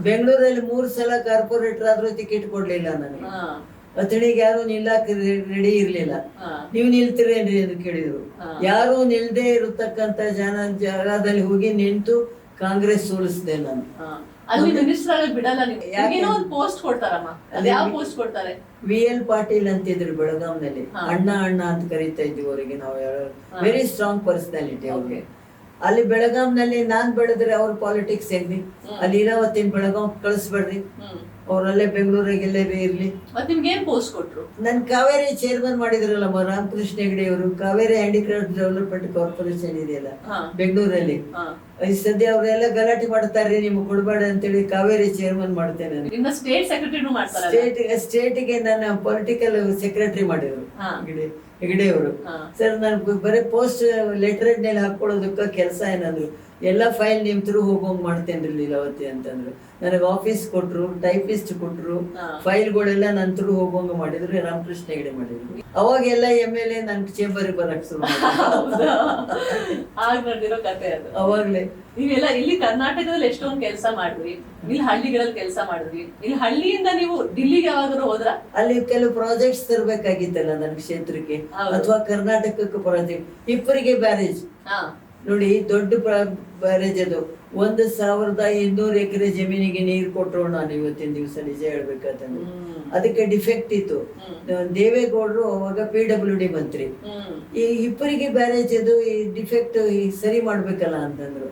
ಬೆಂಗಳೂರಲ್ಲಿ 3 ಸಲ ಕಾರ್ಪೊರೇಟರ್ ಆದ್ರೂ ಟಿಕೆಟ್ ಕೊಡ್ಲಿಲ್ಲ ನನಗೆ. ಅತಣಿಗೆ ಯಾರು ನಿಲ್ಲಕ್ ರೆಡಿ ಇರ್ಲಿಲ್ಲ. ನೀವು ನಿಲ್ತೀರೇನ್ರಿ ಅಂತ ಕೇಳಿದ್ರು. ಯಾರು ನಿಲ್ದೇ ಇರತಕ್ಕಂತ ಜಾಗದಲ್ಲಿ ಹೋಗಿ ನಿಂತು ಕಾಂಗ್ರೆಸ್ ಸೋಲಿಸಿದೆ ನಾನು. VL ಪಾಟೀಲ್ ಅಂತಿದ್ರು ಬೆಳಗಾಂನಲ್ಲಿ. ಅಣ್ಣ ಅಂತ ಕರೀತಾ ಇದ್ವಿ ಅವರಿಗೆ ನಾವು. ವೆರಿ ಸ್ಟ್ರಾಂಗ್ ಪರ್ಸನಾಲಿಟಿ ಅವ್ರಿಗೆ. ಅಲ್ಲಿ ಬೆಳಗಾಂನಲ್ಲಿ ನಾನ್ ಬೆಳೆದ್ರೆ ಅವ್ರ ಪಾಲಿಟಿಕ್ಸ್ ಹೆಂಗ್ರಿ, ಅಲ್ಲಿ ಇರಾವತ್ತಿನ ಬೆಳಗಾಂ ಕಳಿಸ್ಬೇಡ್ರಿ, ಅವ್ರಲ್ಲೇ ಬೆಂಗಳೂರಿಗೆ ಎಲ್ಲೇ ಇರ್ಲಿ. ಪೋಸ್ಟ್ ಕೊಟ್ರು. ನನ್ ಕಾವೇರಿ ಚೇರ್ಮನ್ ಮಾಡಿದ್ರಲ್ಲಮ್ಮ ರಾಮಕೃಷ್ಣ ಹೆಗಡೆ ಅವರು. ಕಾವೇರಿ ಹ್ಯಾಂಡಿಕ್ರಾಫ್ಟ್ ಡೆವಲಪ್ಮೆಂಟ್ ಕಾರ್ಪೊರೇಷನ್ ಇದೆಯಲ್ಲ ಬೆಂಗಳೂರಲ್ಲಿ, ಈ ಸದ್ಯ ಅವರೆಲ್ಲ ಗಲಾಟೆ ಮಾಡ್ತಾರೆ, ನಿಮ್ಗೆ ಕೊಡ್ಬೇಡ ಅಂತೇಳಿ ಕಾವೇರಿ ಚೇರ್ಮನ್ ಮಾಡ್ತೇನೆ. ಸ್ಟೇಟ್ಗೆ ನನ್ನ ಪೊಲಿಟಿಕಲ್ ಸೆಕ್ರೆಟರಿ ಮಾಡಿದ್ರು ಹೆಗಡೆ ಅವರು. ಸರ್ ನಾನು ಬರೀ ಪೋಸ್ಟ್ ಲೆಟರ್ ನಲ್ಲಿ ಹಾಕೊಳ್ಳೋದಕ್ಕ ಕೆಲಸ ಏನಂದ್ರು, ಎಲ್ಲ ಫೈಲ್ ನಿಮ್ ಥ್ರೂ ಹೋಗೋಂಗ್ ಮಾಡ್ತೇನ್ರಿ ಲೀಲಾವತಿ ಅಂತಂದ್ರು. ನನಗೆ ಆಫೀಸ್ ಕೊಟ್ರು, ಟೈಪಿಸ್ಟ್ ಕೊಟ್ರು, ಫೈಲ್ಗಳೆಲ್ಲ ನನ್ ಥ್ರೂ ಹೋಗೋಂಗ ಮಾಡಿದ್ರು. ರಾಮಕೃಷ್ಣ ಹೆಗಡೆ ಮಾಡಿದ್ರು. ಅವಾಗೆಲ್ಲ MLA ನನ್ ಚೇಂಬರ್ ಬರಕ್ ಶುರು ಅವಾಗ್ಲೇ. ನೀವೆಲ್ಲ ಇಲ್ಲಿ ಕರ್ನಾಟಕದಲ್ಲಿ ಎಷ್ಟೊಂದು ಕೆಲಸ ಮಾಡಿದ್ರಿ, ಇಲ್ಲಿ ಹಳ್ಳಿಗಳಲ್ಲಿ ಕೆಲಸ ಮಾಡಿದ್ರಿ. ಇಲ್ಲಿ ಹಳ್ಳಿಯಿಂದ ನೀವು ಡಿಲ್ಲಿಗೆ ಯಾವಾಗಾದ್ರೂ ಹೋದ್ರ? ಅಲ್ಲಿ ಕೆಲವು ಪ್ರಾಜೆಕ್ಟ್ಸ್ ತರಬೇಕಾಗಿತ್ತಲ್ಲ ನನ್ನ ಕ್ಷೇತ್ರಕ್ಕೆ, ಅಥವಾ ಕರ್ನಾಟಕಕ್ಕೆ ಪ್ರಾಜೆಕ್ಟ್. ಹಿಪ್ಪರಿಗೆ ಬ್ಯಾರೇಜ್ ನೋಡಿ, ದೊಡ್ಡ ಬ್ಯಾರೇಜ್ ಅದು. 1200 ಎಕರೆ ಜಮೀನಿಗೆ ನೀರು ಕೊಟ್ಟರು ನಾನು ಇವತ್ತಿನ ದಿವಸ. ನಿಜ ಹೇಳ್ಬೇಕಂತಂದ್ರೆ ಅದಕ್ಕೆ ಡಿಫೆಕ್ಟ್ ಇತ್ತು. ದೇವೇಗೌಡರು ಅವಾಗ PWD ಮಂತ್ರಿ. ಈ ಹಿಪ್ಪರಿಗೆ ಬ್ಯಾರೇಜ್ ಅದು ಈ ಡಿಫೆಕ್ಟ್ ಸರಿ ಮಾಡ್ಬೇಕಲ್ಲ ಅಂತಂದ್ರು.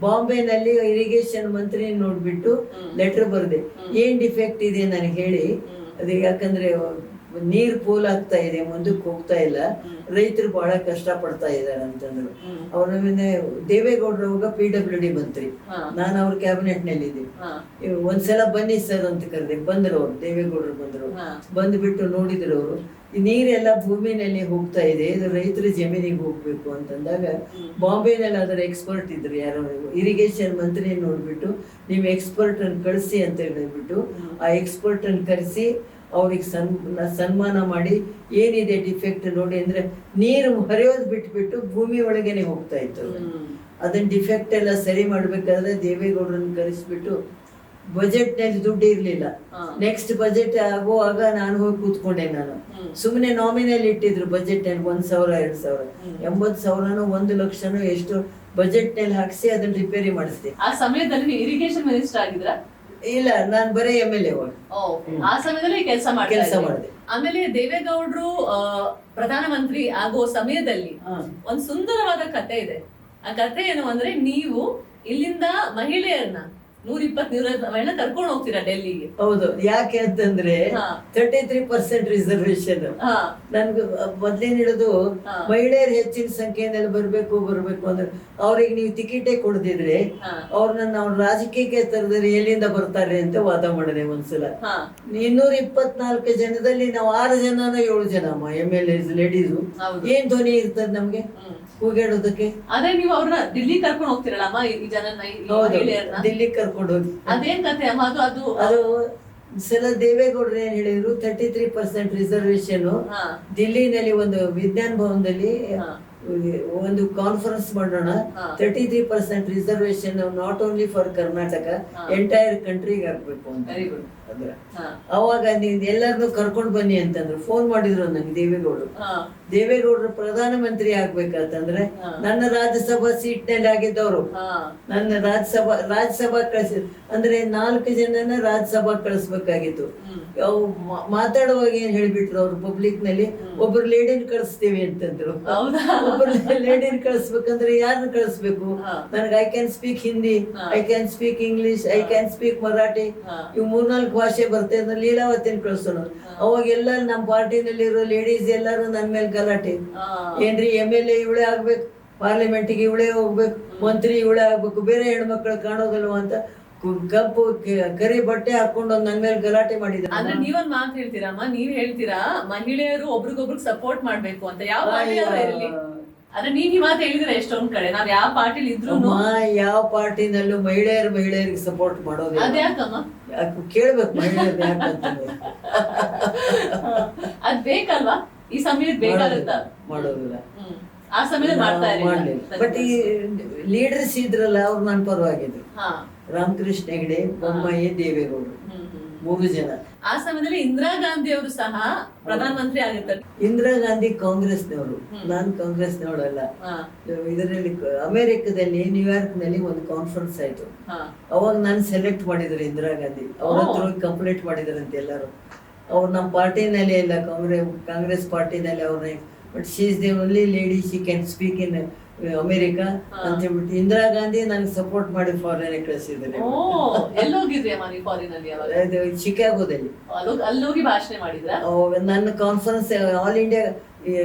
ಬಾಂಬೆನಲ್ಲಿ ಇರಿಗೇಷನ್ ಮಂತ್ರಿ ನೋಡ್ಬಿಟ್ಟು ಲೆಟರ್ ಬರ್ದೆ, ಏನ್ ಡಿಫೆಕ್ಟ್ ಇದೆ ನನಗೆ ಹೇಳಿ. ಅದು ಯಾಕಂದ್ರೆ ನೀರ್ ಪೋಲ್ ಆಗ್ತಾ ಇದೆ, ಮುಂದಕ್ಕೆ ಹೋಗ್ತಾ ಇಲ್ಲ, ರೈತರು ಬಹಳ ಕಷ್ಟ ಪಡ್ತಾ ಇದ್ದಾರೆ ಅಂತಂದ್ರು. ಅವ್ರ ದೇವೇಗೌಡರು ಅವಾಗ PWD ಮಂತ್ರಿ, ನಾನು ಅವ್ರ ಕ್ಯಾಬಿನೆಟ್ ನಲ್ಲಿ ಇದ್ದೆ. ಒಂದ್ಸಲ ಬನ್ನಿ ಸರ್ ಅಂತ ಕರೆದೆ. ಬಂದ್ರು ಅವ್ರು, ದೇವೇಗೌಡರು ಬಂದ್ರು. ಬಂದ್ಬಿಟ್ಟು ನೋಡಿದ್ರು ಅವರು, ಈ ನೀರೆಲ್ಲ ಭೂಮಿನಲ್ಲಿ ಹೋಗ್ತಾ ಇದೆ, ಇದು ರೈತರ ಜಮೀನಿಗೆ ಹೋಗ್ಬೇಕು ಅಂತಂದಾಗ ಬಾಂಬೆನಲ್ಲಿ ಅದರ ಎಕ್ಸ್ಪರ್ಟ್ ಇದ್ರು ಯಾರೋ ಇರಿಗೇಷನ್ ಮಂತ್ರಿ ನೋಡ್ಬಿಟ್ಟು, ನೀವು ಎಕ್ಸ್ಪರ್ಟ್ ಅನ್ನು ಕಳಿಸಿ ಅಂತ ಹೇಳ್ಬಿಟ್ಟು ಆ ಎಕ್ಸ್ಪರ್ಟ್ ಅನ್ನು ಕರೆಸಿ ಅವ್ರಿಗೆ ಸನ್ಮಾನ ಮಾಡಿ ಏನಿದೆ ಡಿಫೆಕ್ಟ್ ನೋಡಿ ಅಂದ್ರೆ ನೀರು ಹರಿಯೋದು ಬಿಟ್ಬಿಟ್ಟು ಭೂಮಿ ಒಳಗೇನೆ ಹೋಗ್ತಾ ಇತ್ತು. ಅದನ್ನ ಡಿಫೆಕ್ಟ್ ಎಲ್ಲ ಸರಿ ಮಾಡ್ಬೇಕಾದ್ರೆ ದೇವೇಗೌಡರನ್ನ ಕರೆಸ್ಬಿಟ್ಟು ಬಜೆಟ್ ನಲ್ಲಿ ದುಡ್ಡು ಇರ್ಲಿಲ್ಲ. ನೆಕ್ಸ್ಟ್ ಬಜೆಟ್ ಆಗುವಾಗ ನಾನು ಹೋಗಿ ಕೂತ್ಕೊಂಡೆ. ನಾನು ಸುಮ್ಮನೆ ನಾಮಿನಲ್ ಇಟ್ಟಿದ್ರು ಬಜೆಟ್ ನಲ್ಲಿ 1,000 2,000 80,000 1,00,000 ಎಷ್ಟು ಬಜೆಟ್ ನಲ್ಲಿ ಹಾಕ್ಸಿ ಅದನ್ನ ರಿಪೇರಿ ಮಾಡಿಸ್ದೆ. ಆ ಸಮಯದಲ್ಲಿ ಇರಿಗೇಷನ್ ಮಿನಿಸ್ಟರ್ ಆಗಿದ್ರ? ಇಲ್ಲ, ನಾನು ಬರೀ MLA. ಆ ಸಮಯದಲ್ಲಿ ಕೆಲಸ ಮಾಡಿದೆ. ಆಮೇಲೆ ದೇವೇಗೌಡರು ಪ್ರಧಾನಮಂತ್ರಿ ಆಗೋ ಸಮಯದಲ್ಲಿ ಒಂದ್ ಸುಂದರವಾದ ಕತೆ ಇದೆ. ಆ ಕತೆ ಏನು ಅಂದ್ರೆ, ನೀವು ಇಲ್ಲಿಂದ ಮಹಿಳೆಯರನ್ನ 120 ಕರ್ಕೊಂಡು ಹೋಗ್ತೀರಾ ಡೆಲ್ಲಿಗೆ. ಹೌದು. ಯಾಕೆ ಅಂತಂದ್ರೆ 33% ರಿಸರ್ವೇಶನ್. ನನ್ಗೆ ಮೊದ್ಲೇನ್ ಹೇಳುದು, ಮಹಿಳೆಯರು ಹೆಚ್ಚಿನ ಸಂಖ್ಯೆಯಲ್ಲಿ ಬರ್ಬೇಕು ಅಂದ್ರೆ ಅವ್ರಿಗೆ ನೀವು ಟಿಕೆಟೇ ಕೊಡದಿದ್ರೆ ಅವ್ರನ್ನ ನಾವು ರಾಜಕೀಯಕ್ಕೆ ತರದ್ರೆ ಎಲ್ಲಿಂದ ಬರ್ತಾರೆ ಅಂತ ವಾದ ಮಾಡಿದೆ ಒಂದ್ಸಲ. 224 ಜನದಲ್ಲಿ ನಾವು 6 ಜನನ 7 ಜನ MLAs ಲೇಡೀಸು. ಏನ್ ಧ್ವನಿ ಇರ್ತದೆ ನಮ್ಗೆ ಕೂಗಾಡೋದಕ್ಕೆ? ಅದೇ ನೀವು ಅವ್ರನ್ನ ದಿಲ್ಲಿ ಕರ್ಕೊಂಡು ಹೋಗ್ತಿರಲ್ಲ ಈ ಜನನ, ದಿಲ್ಲಿ ಕರ್ಕೊಂಡು ಹೋಗಿ. ಅದೇನ್ ಕತೆ ಅಮ್ಮ? ಅದು ಸಲ ದೇವೇಗೌಡರು ಏನ್ ಹೇಳಿದ್ರು, 33% ರಿಸರ್ವೇಶನ್ ದಿಲ್ಲಿನಲ್ಲಿ ಒಂದು ವಿಜ್ಞಾನ ಭವನದಲ್ಲಿ ಒಂದು ಕಾನ್ಫರೆನ್ಸ್ ಮಾಡೋಣ. 33% reservation not only for Karnataka, entire ಕಂಟ್ರಿಗೆ ಆಗ್ಬೇಕು ಅಂತ. ಅವಾಗ ನೀವು ಎಲ್ಲರನ್ನು ಕರ್ಕೊಂಡು ಬನ್ನಿ ಅಂತಂದ್ರು. ಫೋನ್ ಮಾಡಿದ್ರು ನಂಗೆ ದೇವೇಗೌಡರು ಪ್ರಧಾನಮಂತ್ರಿ ಆಗ್ಬೇಕಂತಂದ್ರೆ ನನ್ನ ರಾಜ್ಯಸಭಾ ಸೀಟ್ ನಲ್ಲಿ ಆಗಿದ್ದವರು ನನ್ನ ರಾಜ್ಯಸಭಾ ಕಳಿಸಿದ್ರು. ಅಂದ್ರೆ 4 ಜನನ ರಾಜ್ಯಸಭಾ ಕಳಿಸ್ಬೇಕಾಗಿತ್ತು. ಮಾತಾಡುವಾಗ ಏನ್ ಹೇಳ್ಬಿಟ್ರು ಅವ್ರು ಪಬ್ಲಿಕ್ ನಲ್ಲಿ, ಒಬ್ರು ಲೇಡಿನ ಕಳಿಸ್ತೀವಿ ಅಂತಂದ್ರು. ಒಬ್ರು ಲೇಡಿನ ಕಳಿಸ್ಬೇಕಂದ್ರೆ ಯಾರನ್ನ ಕಳಿಸ್ಬೇಕು? ನನಗೆ I can speak Hindi, I can speak English, I can speak Marathi, ಇವ್ 3-4 ಭಾಷೆ ಬರ್ತೇ ಅಂದ್ರೆ ಲೀಲಾವತಿನ ಕಳಿಸೋಣ. ಅವಾಗೆಲ್ಲ ನಮ್ಮ ಪಾರ್ಟಿನಲ್ಲಿರೋ ಲೇಡೀಸ್ ಎಲ್ಲಾರು ನನ್ ಮೇಲೆ ಗಲಾಟೆ. ಏನ್ರಿ MLA ಇವಳೇ ಆಗ್ಬೇಕು, ಪಾರ್ಲಿಮೆಂಟ್ಗೆ ಇವಳೇ ಹೋಗ್ಬೇಕು, ಮಂತ್ರಿ ಇವಳೇ ಆಗ್ಬೇಕು, ಬೇರೆ ಹೆಣ್ಮಕ್ಳು ಕಾಣೋದಲ್ವ ಅಂತ ಕಪ್ಪು ಕರಿ ಬಟ್ಟೆ ಹಾಕೊಂಡು ನನ್ ಮೇಲೆ ಗಲಾಟೆ ಮಾಡಿದ್ರು. ಅಂದ್ರೆ ನೀವೊಂದ್ ಮಾತು ಹೇಳ್ತೀರಮ್ಮ, ನೀವ್ ಹೇಳ್ತೀರಾ ಮಹಿಳೆಯರು ಒಬ್ರಿಗೊಬ್ರಿಗೆ ಸಪೋರ್ಟ್ ಮಾಡ್ಬೇಕು ಅಂತ. ಯಾವ ಪಾರ್ಟಿ ಇರಲಿ, ಆದ್ರೆ ನೀವ್ ಈ ಮಾತು ಹೇಳಿದ್ರೆ ಎಷ್ಟೊಂದ್ ಕಡೆ ನಾವ್ ಯಾವ ಪಾರ್ಟಿಲಿ ಇದ್ರು ಯಾವ ಪಾರ್ಟಿನಲ್ಲೂ ಮಹಿಳೆಯರಿಗೆ ಸಪೋರ್ಟ್ ಮಾಡೋದು. ಅದ್ಯಾಕಮ್ಮ? ಕೇಳ್ಬೇಕು ಮಹಿಳೆಯರು ಯಾಕಂತಂದ್ರೆ ಅದ್ ಬೇಕಲ್ವಾ? ಈ ಸಮಯಕ್ಕೆ ಬೇಕಾಗುತ್ತ? ಮಾಡೋದಿಲ್ಲ. ಆ ಸಮಯದಲ್ಲಿ ಮಾಡ್ತಾ ಮಾಡ್ಲಿಲ್ಲ. ಬಟ್ ಈ ಲೀಡರ್ಸ್ ಇದ್ರಲ್ಲ ಅವ್ರು ನನ್ ಪರವಾಗಿದ್ರು. ರಾಮಕೃಷ್ಣ ಹೆಗಡೆ, ಬೊಮ್ಮಾಯಿ, ದೇವೇಗೌಡರು 3 ಜನ. ಆ ಸಮಯದಲ್ಲಿ ಇಂದಿರಾ ಗಾಂಧಿ ಅವರು ಸಹ ಪ್ರಧಾನಮಂತ್ರಿ ಆಗಿರ್ತಾರೆ. ಇಂದಿರಾ ಗಾಂಧಿ ಕಾಂಗ್ರೆಸ್ನವರು, ನಾನ್ ಕಾಂಗ್ರೆಸ್ನವಳಲ್ಲ. ಇದರಲ್ಲಿ ಅಮೆರಿಕದಲ್ಲಿ ನ್ಯೂಯಾರ್ಕ್ ನಲ್ಲಿ ಒಂದು ಕಾನ್ಫರೆನ್ಸ್ ಆಯ್ತು. ಅವಾಗ ನಾನು ಸೆಲೆಕ್ಟ್ ಮಾಡಿದ್ರು ಇಂದಿರಾ ಗಾಂಧಿ. ಅವ್ರ ಹತ್ರ ಕಂಪ್ಲೇಂಟ್ ಮಾಡಿದ್ರಂತೆ ಎಲ್ಲರೂ. ಅವ್ರು ನಮ್ಮ ಪಾರ್ಟಿನಲ್ಲಿ ಎಲ್ಲ ಕಾಂಗ್ರೆಸ್ ಪಾರ್ಟಿನಲ್ಲಿ ಅವ್ರನ್ನ, but she is the only lady, she can speak in America ಅಂತ ಹೇಳ್ಬಿಟ್ಟು ಇಂದಿರಾ ಗಾಂಧಿ ನನಗೆ ಸಪೋರ್ಟ್ ಮಾಡಿ ಫಾರಿನ್ ಕಳಿಸಿದ್ದಾರೆ. ಶಿಕಾಗೋದಲ್ಲಿ ಅಲ್ಲೋಗಿ ಭಾಷಣ ಮಾಡಿದ್ರ. ನನ್ನ ಕಾನ್ಫರೆನ್ಸ್, ಆಲ್ ಇಂಡಿಯಾ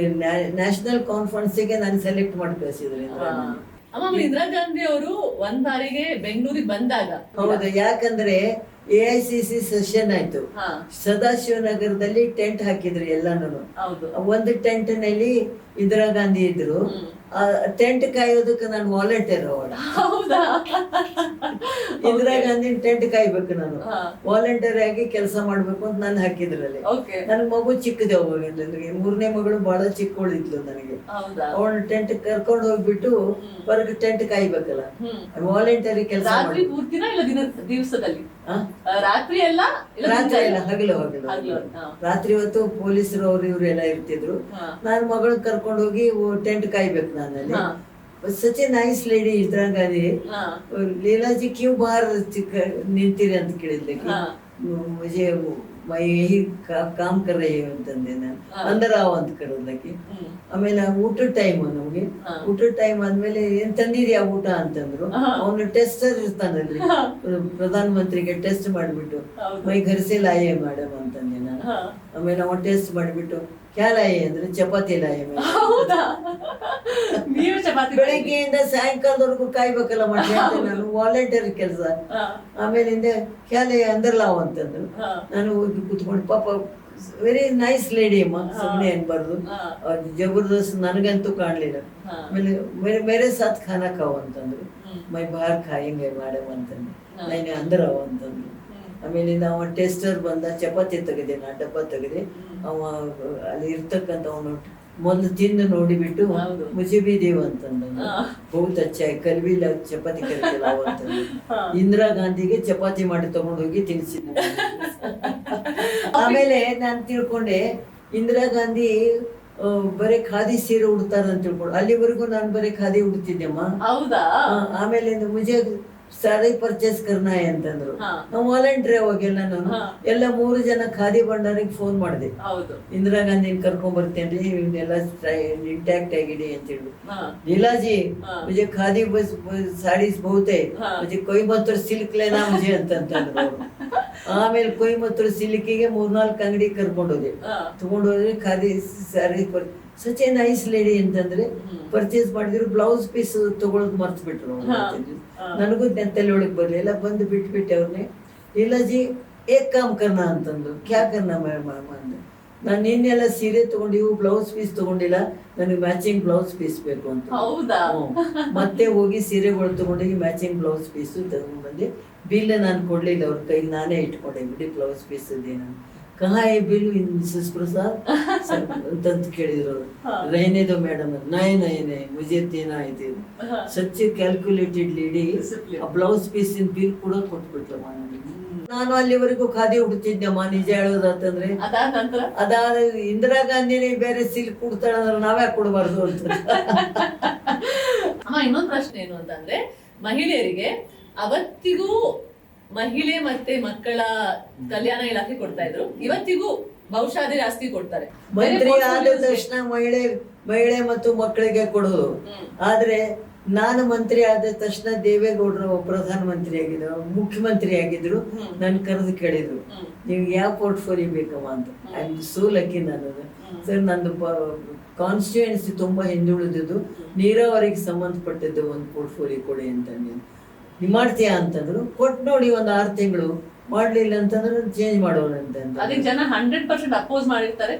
ನ್ಯಾಷನಲ್ ಕಾನ್ಫರೆನ್ಸ್ಗೆ ನಾನು ಸೆಲೆಕ್ಟ್ ಮಾಡಿ ಕಳಿಸಿದ್ರು. ಇಂದಿರಾ ಗಾಂಧಿ ಅವರು ಒಂದ್ ಬಾರಿಗೆ ಬೆಂಗಳೂರಿಗೆ ಬಂದಾಗ. ಹೌದು, ಯಾಕಂದ್ರೆ AICC ಸೆಷನ್ ಆಯ್ತು. ಸದಾಶಿವನಗರದಲ್ಲಿ ಟೆಂಟ್ ಹಾಕಿದ್ರು ಎಲ್ಲಾನು. ಒಂದು ಟೆಂಟ್ ನಲ್ಲಿ ಇಂದಿರಾ ಗಾಂಧಿ ಇದ್ರು. ಟೆಂಟ್ ಕಾಯೋದಕ್ಕೆ ನಾನು ವಾಲಂಟಿಯರ್. ಇಂದಿರಾ ಗಾಂಧಿ ಟೆಂಟ್ ಕಾಯ್ಬೇಕು, ನಾನು ವಾಲಂಟಿಯರ್ ಆಗಿ ಕೆಲಸ ಮಾಡ್ಬೇಕು ಅಂತ ನಾನು ಹಾಕಿದ್ರಲ್ಲಿ. ನನ್ ಮಗು ಚಿಕ್ಕದೆ, ಅವಾಗ 3ನೇ ಮಗಳು ಬಹಳ ಚಿಕ್ಕವಳಿದ್ಲು ನನಗೆ. ಅವಳ ಟೆಂಟ್ ಕರ್ಕೊಂಡು ಹೋಗ್ಬಿಟ್ಟು ಹೊರಗೆ ಟೆಂಟ್ ಕಾಯ್ಬೇಕಲ್ಲ, ವಾಲಂಟಿಯರ್ ಕೆಲಸ. ದಿವಸದಲ್ಲಿ ರಾತ್ರಿ ಎಲ್ಲ ಹಗಲು ರಾತ್ರಿ ಹೊತ್ತು ಪೊಲೀಸರು ಅವ್ರು ಇವ್ರು ಎಲ್ಲ ಇರ್ತಿದ್ರು. ನಾನು ಮಗಳನ್ನ ಕರ್ಕೊಂಡು ಹೋಗಿ ಟೆಂಟ್ ಕಾಯ್ಬೇಕು ನಾನಲ್ಲಿ. Such a nice lady Indira Gandhi. Leelaji ಕ್ಯೂ ಬಾರ್ ನಿಂತೀರಿ ಅಂತ ಕೇಳಿದ್ಲಕ್ಕೆ, ಮುಜೆ ಮೈ ಕಾಮ್ ಕರ್ ರಹಿ ಅಂತಂದೆ ನಾನು. ಅಂದರಾವ್ ಅಂತ ಕರೆದ್ಲಕ್ಕೆ. ಆಮೇಲೆ ಊಟದ ಟೈಮ್, ನಮ್ಗೆ ಊಟದ ಟೈಮ್ ಆದ್ಮೇಲೆ ಏನ್ ತಂದಿದ್ಯಾ ಊಟ ಅಂತಂದ್ರು. ಅವನು ಟೆಸ್ಟರ್ ಇರ್ತಾನಲ್ಲಿ, ಪ್ರಧಾನ ಮಂತ್ರಿಗೆ ಟೆಸ್ಟ್ ಮಾಡ್ಬಿಟ್ಟು ಮೈ ಘರ್ಸೆ ಲಾಯೆ ಮೇಡಮ್ ಅಂತಂದೆ ನಾನು. ಆಮೇಲೆ ಅವನು ಟೆಸ್ಟ್ ಮಾಡ್ಬಿಟ್ಟು ಕ್ಯಾ ಲಾಯೆ ಅಂದ್ರೆ ಚಪಾತಿ ಲಾಯೆ ಮೇಡಮ್. ಬೆಳಗ್ಗೆಯಿಂದ ಸಾಯಂಕಾಲದವರೆಗೂ ಕಾಯ್ಬೇಕಲ್ಲ ಮಾಡಿ ನಾನು, ವಾಲಂಟಿಯರ್ ಕೆಲಸ. ಆಮೇಲಿಂದ ಕ್ಯಾ ಲಾಯೆ ಅಂದರ್ಲಾವ್ ಅಂತಂದ್ರು. ನಾನು ಹೋಗಿ ಕೂತ್ಕೊಂಡು, ಪಾಪ ವೆರಿ ನೈಸ್ ಲೇಡಿ ಅಮ್ಮ, ಸುಮ್ಮನೆ ಅನ್ಬಾರ್ದು, ಜಬರ್ದಸ್ತ್ ನನಗಂತೂ ಕಾಣ್ಲಿಲ್ಲ. ಆಮೇಲೆ ಮೇರೆ ಸಾತ್ ಖಾನಾ ಖಾವ್ ಅಂತಂದ್ರು. ಮೈ ಬಾರ್ ಖಾಯಿಂಗೆ ಮೇಡಮ್ ಅಂತಂದ್ರೆ, ನೈನೆ ಅಂದರಾವ್ ಅಂತಂದ್ರು. ಆಮೇಲೆ ಅವ ಟೆಸ್ಟರ್ ಬಂದ, ಚಪಾತಿ ತೆಗೆದೆ, ನಾ ಡಬ್ಬ ತೆಗೆದೆ. ಅವ ಅಲ್ಲಿ ಇರ್ತಕ್ಕಂಥ ಅವನು ಮೊದಲು ತಿಂದು ನೋಡಿಬಿಟ್ಟು ಮುಜೆ ಭಿ ದೇವ್ ಅಂತಂದ, ಬಹುತ್ ಅಚ್ಚ ಕಲ್ವಿಲ್ಲ ಚಪಾತಿ ಕರಿತಿಲ್ಲ ಅಂತಂದ. ಇಂದಿರಾ ಗಾಂಧಿಗೆ ಚಪಾತಿ ಮಾಡಿ ತಗೊಂಡು ಹೋಗಿ ತಿನ್ಸಿದ್ದ. ಆಮೇಲೆ ನಾನು ತಿಳ್ಕೊಂಡೆ ಇಂದಿರಾ ಗಾಂಧಿ ಬರೀ ಖಾದಿ ಸೀರೆ ಉಡ್ತಾರ ಅಂತ ತಿಳ್ಕೊಂಡು. ಅಲ್ಲಿವರೆಗೂ ನಾನು ಬರೀ ಖಾದಿ ಉಡ್ತಿದ್ದೆಮ್ಮ. ಹೌದಾ? ಆಮೇಲೆ ಮುಜೆ ಸಾರಿ ಪರ್ಚೇಸ್ ಕರ್ನಾ ಅಂತಂದ್ರು. ನಾವು ವಾಲಂಟ್ರಿ ಅವಾಗೆಲ್ಲ ನಾನು ಎಲ್ಲ 3 ಜನ ಖಾದಿ ಭಂಡಾರಿಗೆ ಫೋನ್ ಮಾಡಿದೆ. ಇಂದಿರಾ ಗಾಂಧಿನ ಕರ್ಕೊಂಡ್ ಬರ್ತೇನ್ರಿ, ಇವನ್ನೆಲ್ಲ ಇಂಟ್ಯಾಕ್ಟ್ ಆಗಿದೆ ಅಂತ ಹೇಳಿ. ಲೀಲಾಜಿ ಮುಜೆ ಖಾದಿ ಬಸ್ ಸಾಡೀಸ್ ಬಹುತೆ ಮುಜೆ ಕೊಯಮತ್ತೂರ್ ಸಿಲ್ಕ್ ಲೇನಾ ಮುಜೆ ಅಂತಂದ್ರು. ಆಮೇಲೆ ಕೊಯಮತ್ತೂರ್ ಸಿಲ್ಕಿಗೆ 3-4 ಅಂಗಡಿ ಕರ್ಕೊಂಡೋದೆ. ತಗೊಂಡೋದ್ರೆ ಖಾದಿ ಸಾರಿ ಸಚ್ ಎ ನೈಸ್ ಲೇಡಿ ಅಂತಂದ್ರೆ ಪರ್ಚೇಸ್ ಮಾಡಿದ್ರು. ಬ್ಲೌಸ್ ಪೀಸ್ ತಗೊಳೋದು ಮರ್ತು ಬಿಟ್ರು. ನನಗೂ ತಲೆ ಒಳಗೆ ಬರ್ಲಿಲ್ಲ. ಬಂದು ಬಿಟ್ಬಿಟ್ಟೆ ಅವ್ರನ್ನೇ. ಲೀಲಾಜಿ ಏಕ್ ಕಾಮ್ ಕರ್ನಾ ಅಂತಂದು. ಕ್ಯಾ ಕರ್ನಾ ಮ್ಯಾಮ್ ಅಂದೆ. ನಾನು ನಿನ್ನೆಲ್ಲ ಸೀರೆ ತಗೊಂಡಿವು, ಬ್ಲೌಸ್ ಪೀಸ್ ತಗೊಂಡಿಲ್ಲ, ನನಗೆ ಮ್ಯಾಚಿಂಗ್ ಬ್ಲೌಸ್ ಪೀಸ್ ಬೇಕು ಅಂತ. ಮತ್ತೆ ಹೋಗಿ ಸೀರೆಗಳು ತಗೊಂಡೋಗಿ ಮ್ಯಾಚಿಂಗ್ ಬ್ಲೌಸ್ ಪೀಸ್ ತಗೊಂಡ್ ಬಂದೆ. ಬಿಲ್ ನಾನು ಕೊಡ್ಲಿಲ್ಲ, ಅವ್ರ ಕೈಗೆ ನಾನೇ ಇಟ್ಕೊಂಡೆ. ಬಿಡಿ ಬ್ಲೌಸ್ ಪೀಸ್ ಅದೇನು ಕಹಾ ಏ ಬಿಲ್ ಮಿಸಸ್ ಪ್ರಸಾದ್ ಅಂತ ಕೇಳಿದ್ರು ಅವರು. रहने दो मैडम. नहीं मुझे देना है. Such calculated lady. ಆ ಬ್ಲೌಸ್ ಪೀಸ್ ಬಿಲ್ ಕೂಡ ಕೊಟ್ಬಿಟ್ಲಮ್ಮ ನನಗೆ. ನಾನು ಅಲ್ಲಿವರೆಗೂ ಖಾದಿ ಉಡ್ತಿದ್ದೆಮ್ಮ, ನಿಜ ಹೇಳೋದಂತಂದ್ರೆ. ಅದಾದ ಇಂದಿರಾ ಗಾಂಧಿನೇ ಬೇರೆ ಸಿಲ್ಕ್ ಉಡ್ತಾಳ ಅಂದ್ರೆ ನಾವ್ಯಾಕೆ ಕೊಡಬಾರ್ದು ಅಂತ. ಇನ್ನೊಂದು ಪ್ರಶ್ನೆ ಏನು ಅಂತಂದ್ರೆ, ಮಹಿಳೆಯರಿಗೆ ಅವತ್ತಿಗೂ ಮಹಿಳೆ ಮತ್ತೆ ಮಕ್ಕಳ ಕಲ್ಯಾಣ ಇಲಾಖೆ ಕೊಡ್ತಾ ಇದ್ರು, ಇವತ್ತಿಗೂ ಬಹುಶಃ ಅದೇ ಜಾಸ್ತಿ ಕೊಡ್ತಾರೆ. ಮಂತ್ರಿ ಆದ ತಕ್ಷಣ ಮಹಿಳೆ ಮತ್ತು ಮಕ್ಕಳಿಗೆ ಕೊಡೋದು. ಆದ್ರೆ ನಾನು ಮಂತ್ರಿ ಆದ ತಕ್ಷಣ ದೇವೇಗೌಡರು ಪ್ರಧಾನ ಮಂತ್ರಿ ಆಗಿದ್ರು, ಮುಖ್ಯಮಂತ್ರಿ ಆಗಿದ್ರು. ನನ್ ಕರೆದು ಕೇಳಿದ್ರು, ನಿಮ್ಗೆ ಯಾವ ಪೋರ್ಟ್ಫೋಲಿಯೋ ಬೇಕಮ್ಮ ಅಂತ. I am so lucky. ನಾನು ಸರ್ ನಂದು ಕಾನ್ಸ್ಟಿಟ್ಯೂಯೆನ್ಸಿ ತುಂಬಾ ಹಿಂದುಳಿದಿದ್ದು, ನೀರಾವರಿಗೆ ಸಂಬಂಧಪಟ್ಟಿದ್ದು ಒಂದು ಪೋರ್ಟ್ಫೋಲಿಯೋ ಕೊಡಿ ಅಂತ. ನೀವು ಮಾಡ್ತೀಯಾ ಅಂತಂದ್ರು. ಕೊಟ್ಟು ನೋಡಿ, ಒಂದು 6 ತಿಂಗಳು ಮಾಡ್ಲಿಲ್ಲ ಅಂತಂದ್ರೆ ಚೇಂಜ್ ಮಾಡೋಣ ಅಂತ. ಅದಕ್ಕೆ ಜನ 100% ಅಪೋಸ್ ಮಾಡಿರ್ತಾರೆ.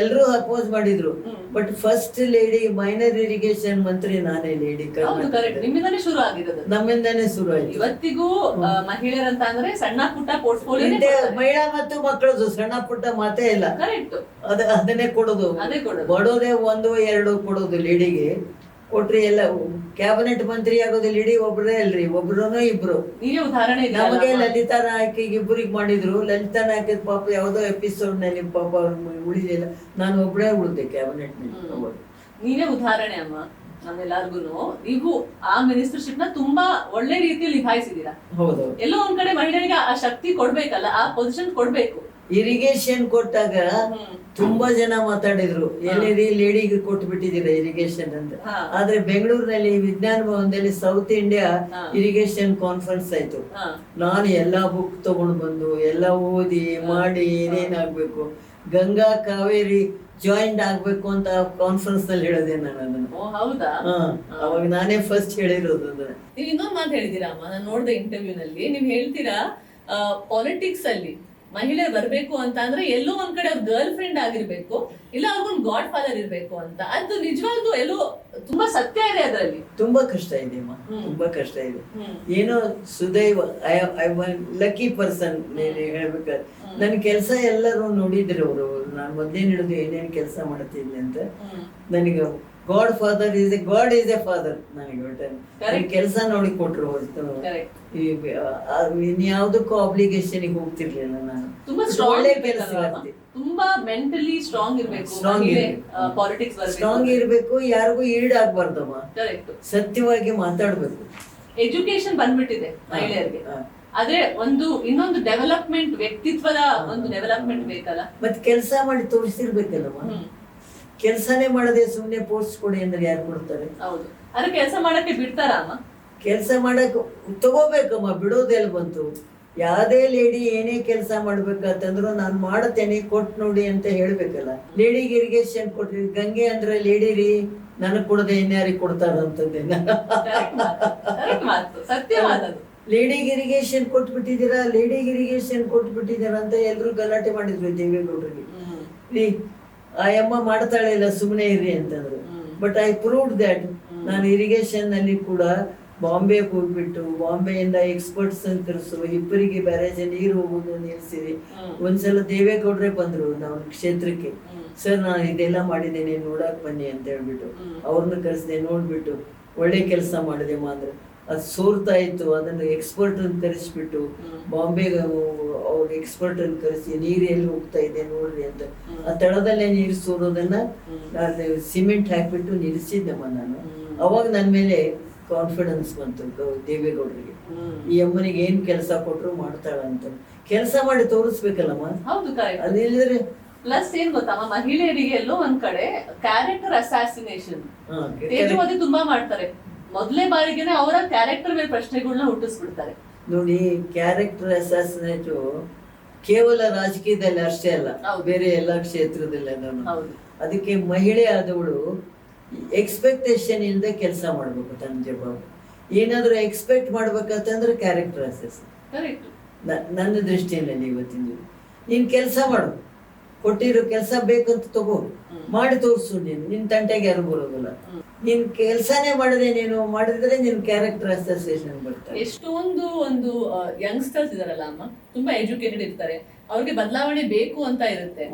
ಎಲ್ಲರೂ ಅಪೋಸ್ ಮಾಡಿದ್ರು. But first lady minor irrigation ಮಂತ್ರಿ ನಾನೇ ಲೇಡಿ. ನಿಮ್ಮಿಂದಾನೇ ಶುರು ಆಗಿರೋದು. ನಮ್ಮಿಂದಾನೇ ಶುರು ಆಯ್ತು. ಇವತ್ತಿಗೂ ಮಹಿಳೆಯರಂತ ಅಂದ್ರೆ ಸಣ್ಣ ಪುಟ್ಟ ಪೋರ್ಟ್ಫೋಲಿಯೋ, ಮಹಿಳಾ ಮತ್ತು ಮಕ್ಕಳದು ಸಣ್ಣ ಪುಟ್ಟ ಮಾತೇ ಇಲ್ಲ. ಅದನ್ನೇ ಕೊಡೋದು. ಬಡೋದೇ 1-2 ಕೊಡೋದು ಲೇಡಿಗೆ. ಕೊಟ್ರಿ ಎಲ್ಲ ಕ್ಯಾಬಿನೆಟ್ ಮಂತ್ರಿ ಆಗೋದು ಲೇಡಿ ಒಬ್ರೇ ಅಲ್ರಿ, ಒಬ್ರು ಇಬ್ರು. ನಮಗೆ ಲಲಿತಾ ನಾಯಕಿಗೆ ಇಬ್ಬರಿಗೆ ಮಾಡಿದ್ರು. ಲಲಿತಾ ನಾಯಕ ಪಾಪ ಯಾವ್ದೋ ಎಪಿಸೋಡ್ ನಲ್ಲಿ ಪಾಪ ಉಳಿಲಿಲ್ಲ. ನಾನು ಒಬ್ಳೇ ಉಳಿದೆ ಕ್ಯಾಬಿನೆಟ್ ನಲ್ಲಿ. ನೀವೇ ಉದಾಹರಣೆ ಅಮ್ಮ ನಮ್ಮೆಲ್ಲರಿಗೂ. ನೀವು ಆ ಮಿನಿಸ್ಟರ್ಶಿಪ್ ನ ತುಂಬಾ ಒಳ್ಳೆ ರೀತಿಯಲ್ಲಿ ನಿಭಾಯಿಸಿದೀರಾ. ಹೌದು. ಎಲ್ಲೋ ಒಂದ್ ಕಡೆ ಮಹಿಳೆಯರಿಗೆ ಆ ಶಕ್ತಿ ಕೊಡ್ಬೇಕಲ್ಲ, ಆ ಪೊಸಿಷನ್ ಕೊಡ್ಬೇಕು. ಇರಿಗೇಷನ್ ಕೊಟ್ಟಾಗ ತುಂಬಾ ಜನ ಮಾತಾಡಿದ್ರು, ಎಲ್ಲಿರಿ ಲೇಡಿಗೆ ಕೊಟ್ಟು ಬಿಟ್ಟಿದ್ದೀರಾ ಇರಿಗೇಷನ್ ಅಂತ. ಆದ್ರೆ ಬೆಂಗಳೂರಿನಲ್ಲಿ ವಿಜ್ಞಾನ ಭವನದಲ್ಲಿ ಸೌತ್ ಇಂಡಿಯಾ ಇರಿಗೇಷನ್ ಕಾನ್ಫರೆನ್ಸ್ ಆಯ್ತು. ನಾನು ಎಲ್ಲಾ ಬುಕ್ ತಗೊಂಡು ಬಂದು ಎಲ್ಲ ಓದಿ ಮಾಡಿ ಏನೇನಾಗ್ಬೇಕು, ಗಂಗಾ ಕಾವೇರಿ ಜಾಯಿಂಟ್ ಆಗ್ಬೇಕು ಅಂತ ಕಾನ್ಫರೆನ್ಸ್ ನಲ್ಲಿ ಹೇಳಿದೆ ನಾನು ಅದನ್ನ. ಅವಾಗ ನಾನೇ ಫಸ್ಟ್ ಹೇಳಿರೋದು. ನೀವು ಇನ್ನೊಂದು ಮಾತು ಹೇಳಿದೀರಾ ಅಮ್ಮ, ನಾನು ನೋಡಿದ ಇಂಟರ್ವ್ಯೂ ನಲ್ಲಿ. ನೀವ್ ಹೇಳ್ತೀರಾ ಪಾಲಿಟಿಕ್ಸ್ ಅಲ್ಲಿ ಮಹಿಳೆ ಬರ್ಬೇಕು ಅಂತ ಅಂದ್ರೆ ಎಲ್ಲೋ ಒಂದ್ ಕಡೆ ಅವ್ರ ಗರ್ಲ್ ಫ್ರೆಂಡ್ ಆಗಿರ್ಬೇಕು, ಇಲ್ಲ ಅವ್ರಿಗೊಂದು ಗಾಡ್ ಫಾದರ್ ಇರ್ಬೇಕು ಅಂತ. ಅದು ನಿಜವಾಗ್ಲೂ ಎಲ್ಲೋ ತುಂಬಾ ಸತ್ಯ ಇದೆ ಅದರಲ್ಲಿ. ತುಂಬಾ ಕಷ್ಟ ಇದೆ ಅಮ್ಮ, ತುಂಬಾ ಕಷ್ಟ ಇದೆ. ಏನೋ ಸುದೈವ, ಐ ಲಕ್ಕಿ ಪರ್ಸನ್ ಹೇಳ್ಬೇಕಾದ್ರೆ. ನನ್ ಕೆಲ್ಸ ಎಲ್ಲರೂ ನೋಡಿದ್ರು ಅವರು. ನಾನು ಮೊದ್ಲೇನ್ ಹಿಡಿದು ಏನೇನ್ ಕೆಲಸ ಮಾಡ್ತಿದ್ದೆ ಅಂತ. ನನಗೆ god father god is A father. ನನಗೆ ಕೆಲಸ ನೋಡಿ ಕೊಟ್ರು ಹೊರತು ಇನ್ಯಾವುದಕ್ಕೂ ಆಬ್ಲಿಗೇಷನ್ ಹೋಗ್ತಿರ್ಲಿಲ್ಲ ನಾನು. ಒಳ್ಳೆ ಕೆಲಸ, ತುಂಬಾ ಮೆಂಟಲಿ ಸ್ಟ್ರಾಂಗ್ ಇರ್ಬೇಕು, ಸ್ಟ್ರಾಂಗ್ ಇರ್ಬೇಕು. ಯಾರಿಗೂ ಈಡ್ ಆಗ್ಬಾರ್ದಮ್ಮ, ಸತ್ಯವಾಗಿ ಮಾತಾಡ್ಬೇಕು. ಎಜುಕೇಶನ್ ಬಂದ್ಬಿಟ್ಟಿದೆ ಮಹಿಳೆಯರಿಗೆ. ಆದ್ರೆ ಇನ್ನೊಂದು ಡೆವಲಪ್ಮೆಂಟ್, ವ್ಯಕ್ತಿತ್ವದ ಒಂದು ಡೆವಲಪ್ಮೆಂಟ್ ಬೇಕಲ್ಲ. ಮತ್ತೆ ಕೆಲಸ ಮಾಡಿ ತೋರಿಸಿರ್ಬೇಕಲ್ಲಮ್ಮ. ಕೆಲ್ಸನೇ ಮಾಡದೆ ಸುಮ್ನೆ ಪೋಸ್ಟ್ ಕೊಡಿ ಅಂದ್ರೆ ಯಾರು ಕೊಡ್ತಾರೆ? ಹೌದು. ಅದ್ರ ಕೆಲಸ ಮಾಡಕ್ಕೆ ಬಿಡ್ತಾರ ಅಮ್ಮ? ಕೆಲಸ ಮಾಡಕ್ ತಗೋಬೇಕಮ್ಮ, ಬಿಡೋದೆಲ್ಲ ಬಂತು. ಯಾವ್ದೇ ಲೇಡಿ ಏನೇ ಕೆಲಸ ಮಾಡ್ಬೇಕಂತಂದ್ರು ನಾನು ಮಾಡತ್ತೇನೆ, ಕೊಟ್ ನೋಡಿ ಅಂತ ಹೇಳ್ಬೇಕಲ್ಲ. ಲೇಡಿಗೆ ಇರಿಗೇಷನ್ ಕೊಟ್ರಿ, ಗಂಗೆ ಅಂದ್ರೆ ಲೇಡಿ ರೀ, ನನಗ್ ಕೊಡದೆ ಇನ್ಯಾರಿಗೆ ಕೊಡ್ತಾರ ಅಂತಂದೆ. ಲೇಡಿಗೆ ಇರಿಗೇಷನ್ ಕೊಟ್ಬಿಟ್ಟಿದ್ದೀರಾ, ಲೇಡಿಗೆ ಇರಿಗೇಷನ್ ಕೊಟ್ಬಿಟ್ಟಿದ್ದೀರಾ ಅಂತ ಎಲ್ರು ಗಲಾಟೆ ಮಾಡಿದ್ರು ದೇವೇಗೌಡರಿಗೆ. ಆ ಅಮ್ಮ ಮಾಡ್ತಾಳೆ ಇಲ್ಲ, ಸುಮ್ಮನೆ ಇರ್ರಿ ಅಂತಂದ್ರು. ಬಟ್ ಐ ಪ್ರೂವ್ಡ್ ದ್ಯಾಟ್ ನಾನು ಇರಿಗೇಷನ್ ನಲ್ಲಿ ಕೂಡ ಬಾಂಬೆಗೆ ಹೋಗ್ಬಿಟ್ಟು ಬಾಂಬೆಯಿಂದ ಎಕ್ಸ್ಪರ್ಟ್ಸ್ ಅಂತ ಕರೆಸು, ಹಿಪ್ಪರಿಗೆ ಬ್ಯಾರೇಜ್ ನೀರು ಹೋಗೋದು ನಿಲ್ಸಿರಿ. ಒಂದ್ಸಲ ದೇವೇಗೌಡ್ರೆ ಬಂದ್ರು ನಾವು ಕ್ಷೇತ್ರಕ್ಕೆ, ಸರ್ ನಾನು ಇದೆಲ್ಲ ಮಾಡಿದ್ದೇನೆ ನೋಡಕ್ ಬನ್ನಿ ಅಂತ ಹೇಳ್ಬಿಟ್ಟು ಅವ್ರನ್ನ ಕರೆಸಿದೆ. ನೋಡ್ಬಿಟ್ಟು ಒಳ್ಳೆ ಕೆಲಸ ಮಾಡಿದೆ ಅಂದ್ರೆ ಅದು ಸೋರ್ತಾ ಇತ್ತು, ಅದನ್ನು ಎಕ್ಸ್ಪರ್ಟ್ ಅನ್ನು ಕರೆಸ್ಬಿಟ್ಟು ಬಾಂಬೆಗೆ ಅವ್ರ ಎಕ್ಸ್ಪರ್ಟ್ ಅನ್ನು ಕರೆಸಿ ನೀರು ಎಲ್ಲಿ ಹೋಗ್ತಾ ಇದೆ ನೋಡ್ರಿ ಅಂತ ಆ ತಳದಲ್ಲೇ ನೀರು ಸೋರೋದನ್ನ ಸಿಮೆಂಟ್ ಹಾಕ್ಬಿಟ್ಟು ನಿಲ್ಲಿಸಿದ್ದಮ್ಮ ನಾನು. ಅವಾಗ ನನ್ನ ಮೇಲೆ ಕಾನ್ಫಿಡೆನ್ಸ್ ಬಂತು ದೇವೇಗೌಡರಿಗೆ, ಈ ಅಮ್ಮನಿಗೆ ಏನ್ ಕೆಲಸ ಕೊಟ್ರು ಮಾಡ್ತಾಳ ಅಂತ. ಕೆಲಸ ಮಾಡಿ ತೋರಿಸ್ಬೇಕಲ್ಲಮ್ಮ. ಹೌದು, ಅದಿಲ್ಲದ್ರೆ ಪ್ಲಸ್ ಏನ್ ಗೊತ್ತಮ್ಮ, ಮಹಿಳೆಯರಿಗೆ ಎಲ್ಲೋ ಒಂದ್ ಕಡೆ ಕ್ಯಾರೆಕ್ಟರ್ ಅಸಾಸಿನೇಷನ್ ತುಂಬಾ ಮಾಡ್ತಾರೆ. ಮೊದಲೇ ಬಾರಿಗೆನೆ ಅವರ ಕ್ಯಾರೆಕ್ಟರ್ ಮೇಲೆ ಪ್ರಶ್ನೆಗಳನ್ನ ಹುಟ್ಟಿಸ್ಬಿಡ್ತಾರೆ. ನೋಡಿ, ಕ್ಯಾರೆಕ್ಟರ್ ಅಸಾಸಿನೇಟ್ ಕೇವಲ ರಾಜಕೀಯದಲ್ಲಿ ಅಷ್ಟೇ ಅಲ್ಲ, ಬೇರೆ ಎಲ್ಲಾ ಕ್ಷೇತ್ರದಲ್ಲಿ ಅದಕ್ಕೆ ಮಹಿಳೆ ಆದವಳು ಎಕ್ಸ್ಪೆಕ್ಟೇಷನ್ ಇಲ್ಲದೆ ಕೆಲಸ ಮಾಡ್ಬೇಕು. ತನ್ನ ಜವಾಬು ಏನಾದ್ರೂ ಎಕ್ಸ್ಪೆಕ್ಟ್ ಮಾಡ್ಬೇಕಂತಂದ್ರೆ ಕ್ಯಾರೆಕ್ಟರ್ ಅಸೆಸ್. ನನ್ನ ದೃಷ್ಟಿಯಲ್ಲಿ ಇವತ್ತಿನ ನೀನ್ ಕೆಲಸ ಮಾಡು, ಕೊಟ್ಟಿರೋ ಕೆಲಸ ಬೇಕಂತ ತಗೋ, ಮಾಡಿ ತೋರ್ಸು. ನಿನ್ ತಂಟೆಗೆ ಯಾರು ಬರೋದಿಲ್ಲ. ನೀನ್ ಕೆಲ್ಸಾನೇ ಮಾಡದೆ ನೀನು ಮಾಡಿದ್ರೆ ನಿನ್ ಕ್ಯಾರೆಕ್ಟರ್ ಅಸೋಸಿಯೇಷನ್ ಬರ್ತಾರೆ. ಎಷ್ಟೊಂದು ಒಂದು ಯಂಗ್ಸ್ಟರ್ಸ್ ಇದಾರಲ್ಲ ಅಮ್ಮ, ತುಂಬಾ ಎಜುಕೇಟೆಡ್ ಇರ್ತಾರೆ, ಅವ್ರಿಗೆ ಬದಲಾವಣೆ ಬೇಕು ಅಂತ ಇರುತ್ತೆ.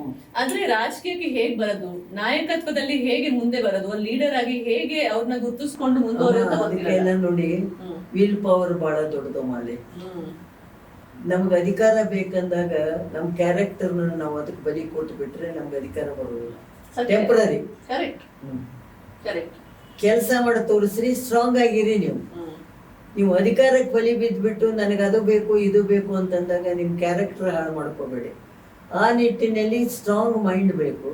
ಆದ್ರೆ ರಾಜಕೀಯಕ್ಕೆ ಹೇಗ್ ಬರೋದು, ನಾಯಕತ್ವದಲ್ಲಿ ಹೇಗೆ ಮುಂದೆ ಬರೋದು, ಒಂದು ಲೀಡರ್ ಆಗಿ ಹೇಗೆ ಅವ್ರನ್ನ ಗುರುತಿಸ್ಕೊಂಡು ಮುಂದುವರೆಯೋದು. ನೋಡಿ, ವಿಲ್ ಪವರ್ ಬಹಳ ದೊಡ್ಡದು ಮಾಲೆ. ನಮ್ಗೆ ಅಧಿಕಾರ ಬೇಕಂದಾಗ ನಮ್ ಕ್ಯಾರೆಕ್ಟರ್ ನಾವು ಅದಕ್ಕೆ ಬಲಿ ಕೊಟ್ಟು ಬಿಟ್ರೆ ನಮ್ಗೆ ಅಧಿಕಾರ ಬರೋದಿಲ್ಲ. ಟೆಂಪರರಿ. ಕೆಲಸ ಮಾಡಿ ತೋರಿಸ್ರಿ, ಸ್ಟ್ರಾಂಗ್ ಆಗಿರಿ. ನೀವು ಅಧಿಕಾರಕ್ಕೆ ಬಲಿ ಬಿದ್ದುಬಿಟ್ಟು ನನಗೆ ಅದು ಬೇಕು ಇದು ಬೇಕು ಅಂತಂದಾಗ ನಿಮ್ ಕ್ಯಾರೆಕ್ಟರ್ ಹಾಳು ಮಾಡ್ಕೋಬೇಡಿ. ಆ ನಿಟ್ಟಿನಲ್ಲಿ ಸ್ಟ್ರಾಂಗ್ ಮೈಂಡ್ ಬೇಕು.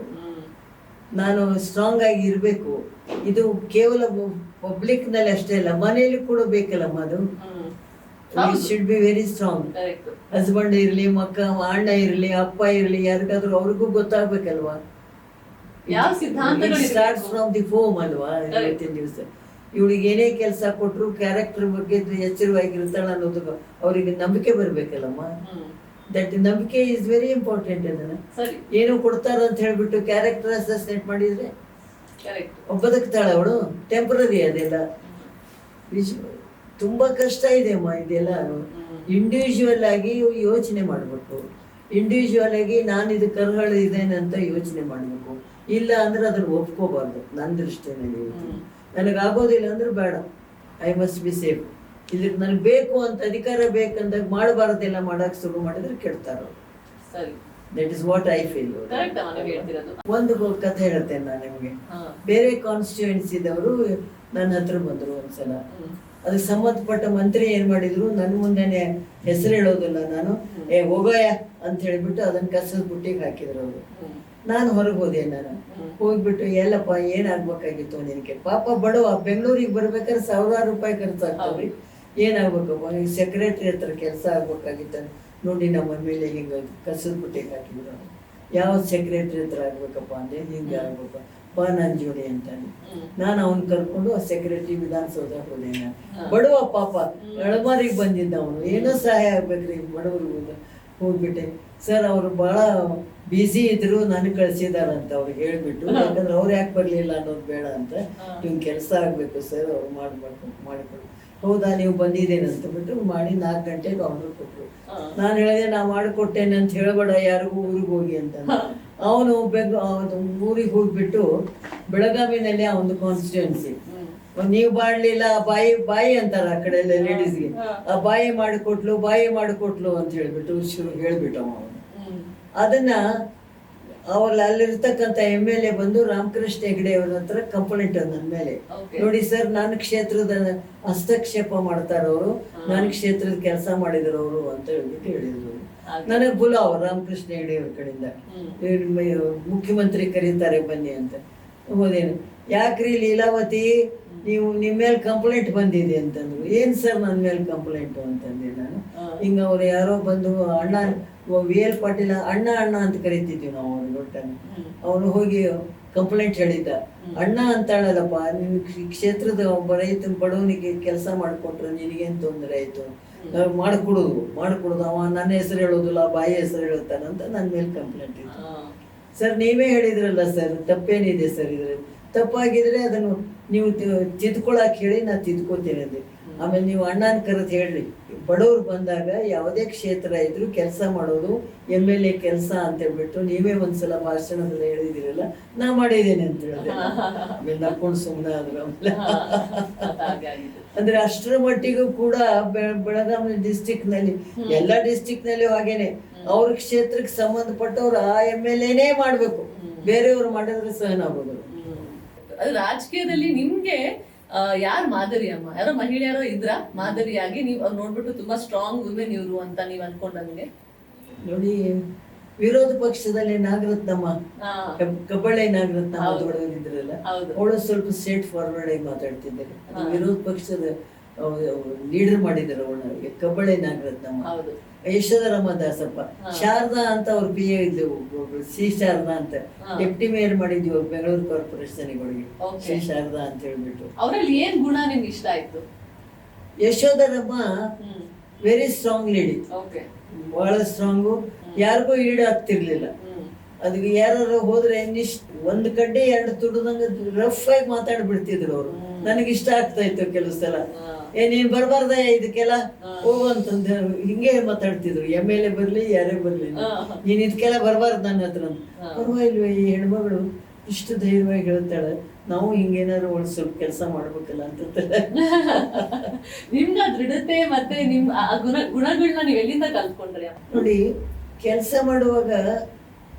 ನಾನು ಸ್ಟ್ರಾಂಗ್ ಆಗಿ ಇರ್ಬೇಕು. ಇದು ಕೇವಲ ಪಬ್ಲಿಕ್ ನಲ್ಲಿ ಅಷ್ಟೇ ಅಲ್ಲ, ಮನೆಯಲ್ಲಿ ಕೂಡ ಬೇಕಲ್ಲಮ್ಮ. ಅದು should be very strong. Husband ಇರ್ಲಿ, ಅಣ್ಣ ಇರ್ಲಿ, ಅಪ್ಪ ಇರ್ಲಿ, ಯಾರಿಗಾದ್ರೂ ಅವ್ರಿಗೂ ಗೊತ್ತಾಗ್ಬೇಕಲ್ವಾ. ಸ್ಟಾರ್ಟ್ ಫ್ರಮ್ ದಿ ಹೋಮ್ ಅಲ್ವಾ. ಇವತ್ತಿನ ದಿವಸ ಇವಳಿಗೆ ಏನೇ ಕೆಲಸ ಕೊಟ್ರು ಕ್ಯಾರೆಕ್ಟರ್ ಬಗ್ಗೆ ಎಚ್ಚರವಾಗಿರ್ತಾಳ ಅನ್ನೋದು ಅವ್ರಿಗೆ ನಂಬಿಕೆ ಬರ್ಬೇಕಲ್ಲಮ್ಮ. ದಟ್ ನಂಬಿಕೆ ಇಸ್ ವೆರಿ ಇಂಪಾರ್ಟೆಂಟ್. ಅದನ್ನ ಏನು ಕೊಡ್ತಾರ ಅಂತ ಹೇಳ್ಬಿಟ್ಟು ಕ್ಯಾರೆಕ್ಟರ್ ಅಸೆಸ್ಮೆಂಟ್ ಮಾಡಿದ್ರೆ ಬದುಕ್ತಾಳ ಅವಳು. ಟೆಂಪರರಿ ಅದೆಲ್ಲ ತುಂಬಾ ಕಷ್ಟ ಇದೆ ಅಮ್ಮ. ಇದೆಲ್ಲ ಇಂಡಿವಿಜುವಲ್ ಆಗಿ ಯೋಚನೆ ಮಾಡ್ಬೇಕು. ಇಂಡಿವಿಜುವಲ್ ಆಗಿ ನಾನು ಇದು ಕರ್ಹಳ ಇದೇನೆ ಅಂತ ಯೋಚನೆ ಮಾಡ್ಬೇಕು. ಇಲ್ಲ ಅಂದ್ರೆ ಅದನ್ನ ಒಪ್ಕೋಬಾರ್ದು. ನನ್ನ ದೃಷ್ಟಿಯಲ್ಲಿ ನನಗಾಗೋದಿಲ್ಲ ಅಂದ್ರೆ ಬೇಡ, ಐ ಮಸ್ಟ್ ಬಿ ಸೇಫ್. ಇಲ್ಲಿ ನನಗೆ ಬೇಕು ಅಂತ ಅಧಿಕಾರ ಬೇಕಂದಾಗ ಮಾಡಬಾರ್ದೆಲ್ಲ ಮಾಡಕ್ ಶುರು ಮಾಡಿದ್ರೆ ಕೆಡ್ತಾರ. That is what I feel. ಒಂದು ಕಥೆ ಹೇಳ್ತೇನೆ ನಾನು ನಿಮ್ಗೆ. ಬೇರೆ ಕಾನ್ಸ್ಟಿಟ್ಯೂಯೆನ್ಸಿದವರು ನನ್ನ ಹತ್ರ ಬಂದ್ರು ಒಂದ್ಸಲ. ಅದಕ್ಕೆ ಸಂಬಂಧಪಟ್ಟ ಮಂತ್ರಿ ಏನ್ ಮಾಡಿದ್ರು, ನನ್ನ ಮುಂದೆನೆ ಹೆಸರು ಹೇಳೋದಿಲ್ಲ. ನಾನು ಹೋಗಯ್ಯ ಅಂತ ಹೇಳ್ಬಿಟ್ಟು ಅದನ್ನ ಕಸದ ಬುಟ್ಟಿಗೆ ಹಾಕಿದ್ರು ಅವರು. ನಾನು ಹೊರಗೆ ಹೋದೆ. ನಾನು ಹೋಗ್ಬಿಟ್ಟು ಎಲ್ಲಪ್ಪ ಏನಾಗ್ಬೇಕಾಗಿತ್ತು ನಿನಗೆ, ಪಾಪ ಬಡವ ಬೆಂಗಳೂರಿಗೆ ಬರ್ಬೇಕಾದ್ರೆ 1000 ರೂಪಾಯಿ ಖರ್ಚಾಗ್ತಾವ್ರಿ, ಏನಾಗ್ಬೇಕಪ್ಪ, ಸೆಕ್ರೆಟರಿ ಹತ್ರ ಕೆಲಸ ಆಗ್ಬೇಕಾಗಿತ್ತ. ನೋಡಿ ನಮ್ಮ ಮೇಲೆ ಹಿಂಗ ಕಸದ ಬುಟ್ಟಿಗೆ ಹಾಕಿದ್ರು. ಯಾವ ಸೆಕ್ರೆಟರಿ ಹತ್ರ ಆಗ್ಬೇಕಪ್ಪ ಅಂದ್ರೆ ಹಿಂಗೆ ಆಗ್ಬೇಕು ಬಾ ನನ್ ಜೋಡಿ ಅಂತಾನೆ. ನಾನು ಅವನ್ ಕರ್ಕೊಂಡು ಆ ಸೆಕ್ರೆಟರಿ ವಿಧಾನಸೌಧ ಹೋದೆ. ಬಡವ ಪಾಪ ಎಳಮಾರಿಗೆ ಬಂದಿದ್ದ ಅವನು, ಏನೋ ಸಹಾಯ ಆಗ್ಬೇಕ್ರಿ ಬಡವ್ರಿಗೆ. ಹೋಗ್ಬಿಟ್ಟೆ, ಸರ್ ಅವರು ಬಹಳ ಬಿಸಿ ಇದ್ರು ನನ್ ಕಳ್ಸಿದಾರಂತ ಅವ್ರಿಗೆ ಹೇಳ್ಬಿಟ್ಟು. ಯಾಕಂದ್ರೆ ಅವ್ರು ಯಾಕೆ ಬರ್ಲಿಲ್ಲ ಅನ್ನೋದು ಬೇಡ ಅಂತ, ನಿಮ್ ಕೆಲಸ ಆಗ್ಬೇಕು ಸರ್, ಅವ್ರು ಮಾಡಿಕೊಡು. ಹೌದಾ ನೀವು ಬಂದಿದ್ದೇನೆ ಅಂತ ಬಿಟ್ಟು ಮಾಡಿ 4 ಗಂಟೆಗೆ ಅವ್ರು ಕೊಟ್ರು. ನಾನು ಹೇಳಿದೆ ನಾ ಮಾಡಿಕೊಟ್ಟೇನೆ ಅಂತ ಹೇಳ್ಬೇಡ ಯಾರಿಗೂ ಊರಿಗೆ ಹೋಗಿ ಅಂತ. ಅವನು ಊರಿಗೆ ಹೋಗ್ಬಿಟ್ಟು ಬೆಳಗಾವಿನಲ್ಲಿ ಅವನು ಕಾನ್ಸ್ಟಿಟ್ಯೂನ್ಸಿ. ನೀವು ಬಾಡ್ಲಿಲ್ಲ ಬಾಯಿ ಅಂತಾರ ಆ ಕಡೆ ಎಲ್ಲ ಲೇಡೀಸ್ಗೆ, ಆ ಬಾಯಿ ಮಾಡಿಕೊಟ್ಲು ಅಂತ ಹೇಳ್ಬಿಟ್ಟು ಹೇಳ್ಬಿಟ್ಟು ಅವನು. ಅದನ್ನ ಅವಾಗ ಅಲ್ಲಿರ್ತಕ್ಕಂಥ MLA ಬಂದು ರಾಮಕೃಷ್ಣ ಹೆಗಡೆ ಅವ್ರ ಹತ್ರ ಕಂಪ್ಲೇಂಟ್ ನನ್ನ ಮೇಲೆ. ನೋಡಿ ಸರ್, ನನ್ನ ಕ್ಷೇತ್ರದ ಹಸ್ತಕ್ಷೇಪ ಮಾಡ್ತಾರವ್ರು, ನನ್ನ ಕ್ಷೇತ್ರದ ಕೆಲಸ ಮಾಡಿದ್ರು ಅಂತ ಹೇಳ್ಬಿಟ್ಟು ಹೇಳಿದ್ರು. ನನಗೆ ಬುಲಾವ್ ರಾಮಕೃಷ್ಣ ಹೆಗಡೆ ಅವ್ರ ಕಡೆಯಿಂದ ಮುಖ್ಯಮಂತ್ರಿ ಕರೀತಾರೆ ಬನ್ನಿ ಅಂತ ಹೋದೇನು. ಯಾಕ್ರಿ ಲೀಲಾವತಿ ನೀವು ನಿಮ್ಮ ಮೇಲೆ ಕಂಪ್ಲೇಂಟ್ ಬಂದಿದೆ ಅಂತಂದ್ರು. ಏನ್ ಸರ್ ನನ್ನ ಮೇಲೆ ಕಂಪ್ಲೇಂಟು ಅಂತಂದೆ ನಾನು. ಹಿಂಗ ಅವ್ರು ಯಾರೋ ಬಂದು ಅಣ್ಣ VL ಪಾಟೀಲ್ ಅಣ್ಣ ಅಂತ ಕರಿತಿದ್ವಿ ನಾವು ಅವ್ರಿಗೆ ಒಟ್ಟನ್ನು. ಅವನು ಹೋಗಿ ಕಂಪ್ಲೇಂಟ್ ಹೇಳಿದ್ದ. ಅಣ್ಣ ಅಂತಾಳಲ್ಲಪ್ಪ, ನಿನ್ ಕ್ಷೇತ್ರದ ಒಬ್ಬ ರೈತ ಬಡವನಿಗೆ ಕೆಲಸ ಮಾಡಿಕೊಟ್ರೆ ನಿನಗೇನ್ ತೊಂದರೆ ಆಯ್ತು, ಮಾಡಿಕೊಡುದು ಅವ ನನ್ನ ಹೆಸರು ಹೇಳೋದಿಲ್ಲ, ಬಾಯಿ ಹೆಸರು ಹೇಳ್ತಾನಂತ ನನ್ನ ಮೇಲೆ ಕಂಪ್ಲೇಂಟ್ ಇತ್ತು. ಸರ್ ನೀವೇ ಹೇಳಿದ್ರಲ್ಲ ಸರ್, ತಪ್ಪೇನಿದೆ ಸರ್, ಇದ್ರೆ ತಪ್ಪಾಗಿದ್ರೆ ಅದನ್ನು ನೀವು ತಿದ್ಕೊಳಕ್ ಹೇಳಿ ನಾ ತಿದ್ಕೋತೀನಿ ಅಂದೆ. ಆಮೇಲೆ ನೀವು ಅಣ್ಣನ ಕರೆದು ಹೇಳ್ರಿ, ಬಡವ್ರು ಬಂದಾಗ ಯಾವುದೇ ಕ್ಷೇತ್ರ ಇದ್ರು ಕೆಲಸ ಮಾಡೋದು MLA ಕೆಲಸ ಅಂತ ಹೇಳ್ಬಿಟ್ಟು ನೀವೇ ಒಂದ್ಸಲ ಭಾಷಣದಲ್ಲಿ ಹೇಳಿದಿರಲ್ಲ, ನಾ ಮಾಡಿದ್ದೇನೆ ಅಂತ ಹೇಳಿದೆ. ಆಮೇಲೆ ನಕ್ಕೊಂಡು ಸುಮ್ಮನೆ ಆದ್ರು. ಅಂದ್ರೆ ಅಷ್ಟರ ಮಟ್ಟಿಗೂ ಕೂಡ ಬೆಳಗಾವಿ ಡಿಸ್ಟಿಕ್ ನಲ್ಲಿ, ಎಲ್ಲಾ ಡಿಸ್ಟಿಕ್ ನಲ್ಲಿ ಹಾಗೇನೆ ಅವ್ರ ಕ್ಷೇತ್ರಕ್ಕೆ ಸಂಬಂಧಪಟ್ಟವ್ರು ಆ MLAನೇ ಮಾಡ್ಬೇಕು, ಬೇರೆಯವ್ರು ಮಾಡಿದ್ರೆ ಸಹನ ಆಗೋದು. ಅದು ರಾಜಕೀಯದಲ್ಲಿ ನಿಮ್ಗೆ ಯಾರು ಮಾದರಿ ಅಮ್ಮ? ಯಾರೋ ಮಹಿಳೆಯರೋ ಇದ್ರ ಮಾದರಿಯಾಗಿ ನೀವು ಅವ್ರು ನೋಡ್ಬಿಟ್ಟು ತುಂಬಾ ಸ್ಟ್ರಾಂಗ್ ವುಮೆನ್ ಇವ್ರು ಅಂತ ನೀವ್ ಅನ್ಕೊಂಡಂಗೆ? ನೋಡಿ, ವಿರೋಧ ಪಕ್ಷದಲ್ಲಿ ನಾಗರತ್ನಮ್ಮ, ಕಬ್ಬಳ್ಳಿ ನಾಗರತ್ನಮ್ಮ ದೊಡ್ಡವರಿದ್ರಲ್ಲ, ಅವಳು ಸ್ವಲ್ಪ ಸ್ಟ್ರೇಟ್ ಫಾರ್ವರ್ಡ್ ಆಗಿ ಮಾತಾಡ್ತಿದ್ದಾರೆ. ವಿರೋಧ ಪಕ್ಷದ ಲೀಡರ್ ಮಾಡಿದ್ದಾರೆ ಅವಳು, ಕಬ್ಬಳ್ಳಿ ನಾಗರತ್ನಮ್ಮ. ಯಶೋಧರಮ್ಮ ದಾಸಪ್ಪ, ಶಾರದಾ ಅಂತ ಅವ್ರ PA ಇದ್ಲು, ಸಿ ಶಾರದಾ ಅಂತ ಡೆಪ್ಟಿ ಮೇಯರ್ ಮಾಡಿದ್ವಿ ಬೆಂಗಳೂರು ಕಾರ್ಪೊರೇಷನ್ಗಳಿಗೆ, ಶ್ರೀ ಶಾರದಾ ಅಂತ ಹೇಳ್ಬಿಟ್ಟು. ಅವರಲ್ಲಿ ಏನ್ ಗುಣ ನಿಮ್ಗೆ ಇಷ್ಟ ಆಯ್ತು? ಯಶೋಧರಮ್ಮ ವೆರಿ ಸ್ಟ್ರಾಂಗ್ ಲೇಡಿ, ಬಹಳ ಸ್ಟ್ರಾಂಗು, ಯಾರಿಗೂ ಈಡಾಗ್ತಿರ್ಲಿಲ್ಲ. ಅದಕ್ಕೆ ಯಾರು ಹೋದ್ರೆ ಒಂದ್ ಕಡ್ಡೆ ಎರಡು ತುಡುದಂಗ ರಫ್ ಆಗಿ ಮಾತಾಡ್ಬಿಡ್ತಿದ್ರು ಅವರು. ನನಗೆ ಇಷ್ಟ ಆಗ್ತಾ ಇತ್ತು ಕೆಲವು ಸಲ, ನೀನ್ ಬರ್ಬಾರ್ದ ಇದಕ್ಕೆಲ್ಲ ಹೋಗು ಅಂತಂದ ಹಿಂಗೆ ಮಾತಾಡ್ತಿದ್ರು. MLA ಬರ್ಲಿ ಯಾರೇ ಬರ್ಲಿ, ನೀನ್ ಇದಕ್ಕೆಲ್ಲ ಬರ್ಬಾರ್ದು ನನ್ನ ಹತ್ರ. ಪರವಾಗಿಲ್ವ, ಈ ಹೆಣ್ಮಗಳು ಇಷ್ಟು ಧೈರ್ಯವಾಗಿ ಹೇಳ್ತಾಳೆ, ನಾವು ಹಿಂಗೇನಾದ್ರು ಒಂದ್ ಸ್ವಲ್ಪ ಕೆಲಸ ಮಾಡ್ಬೇಕಲ್ಲ ಅಂತ. ನಿಮ್ಗ ದೃಢತೆ ಮತ್ತೆ ನಿಮ್ ಗುಣಗಳನ್ನ ನೀವ್ ಎಲ್ಲಿಂದ ಕಲ್ತ್ಕೊಂಡ್ರಿ? ನೋಡಿ, ಕೆಲಸ ಮಾಡುವಾಗ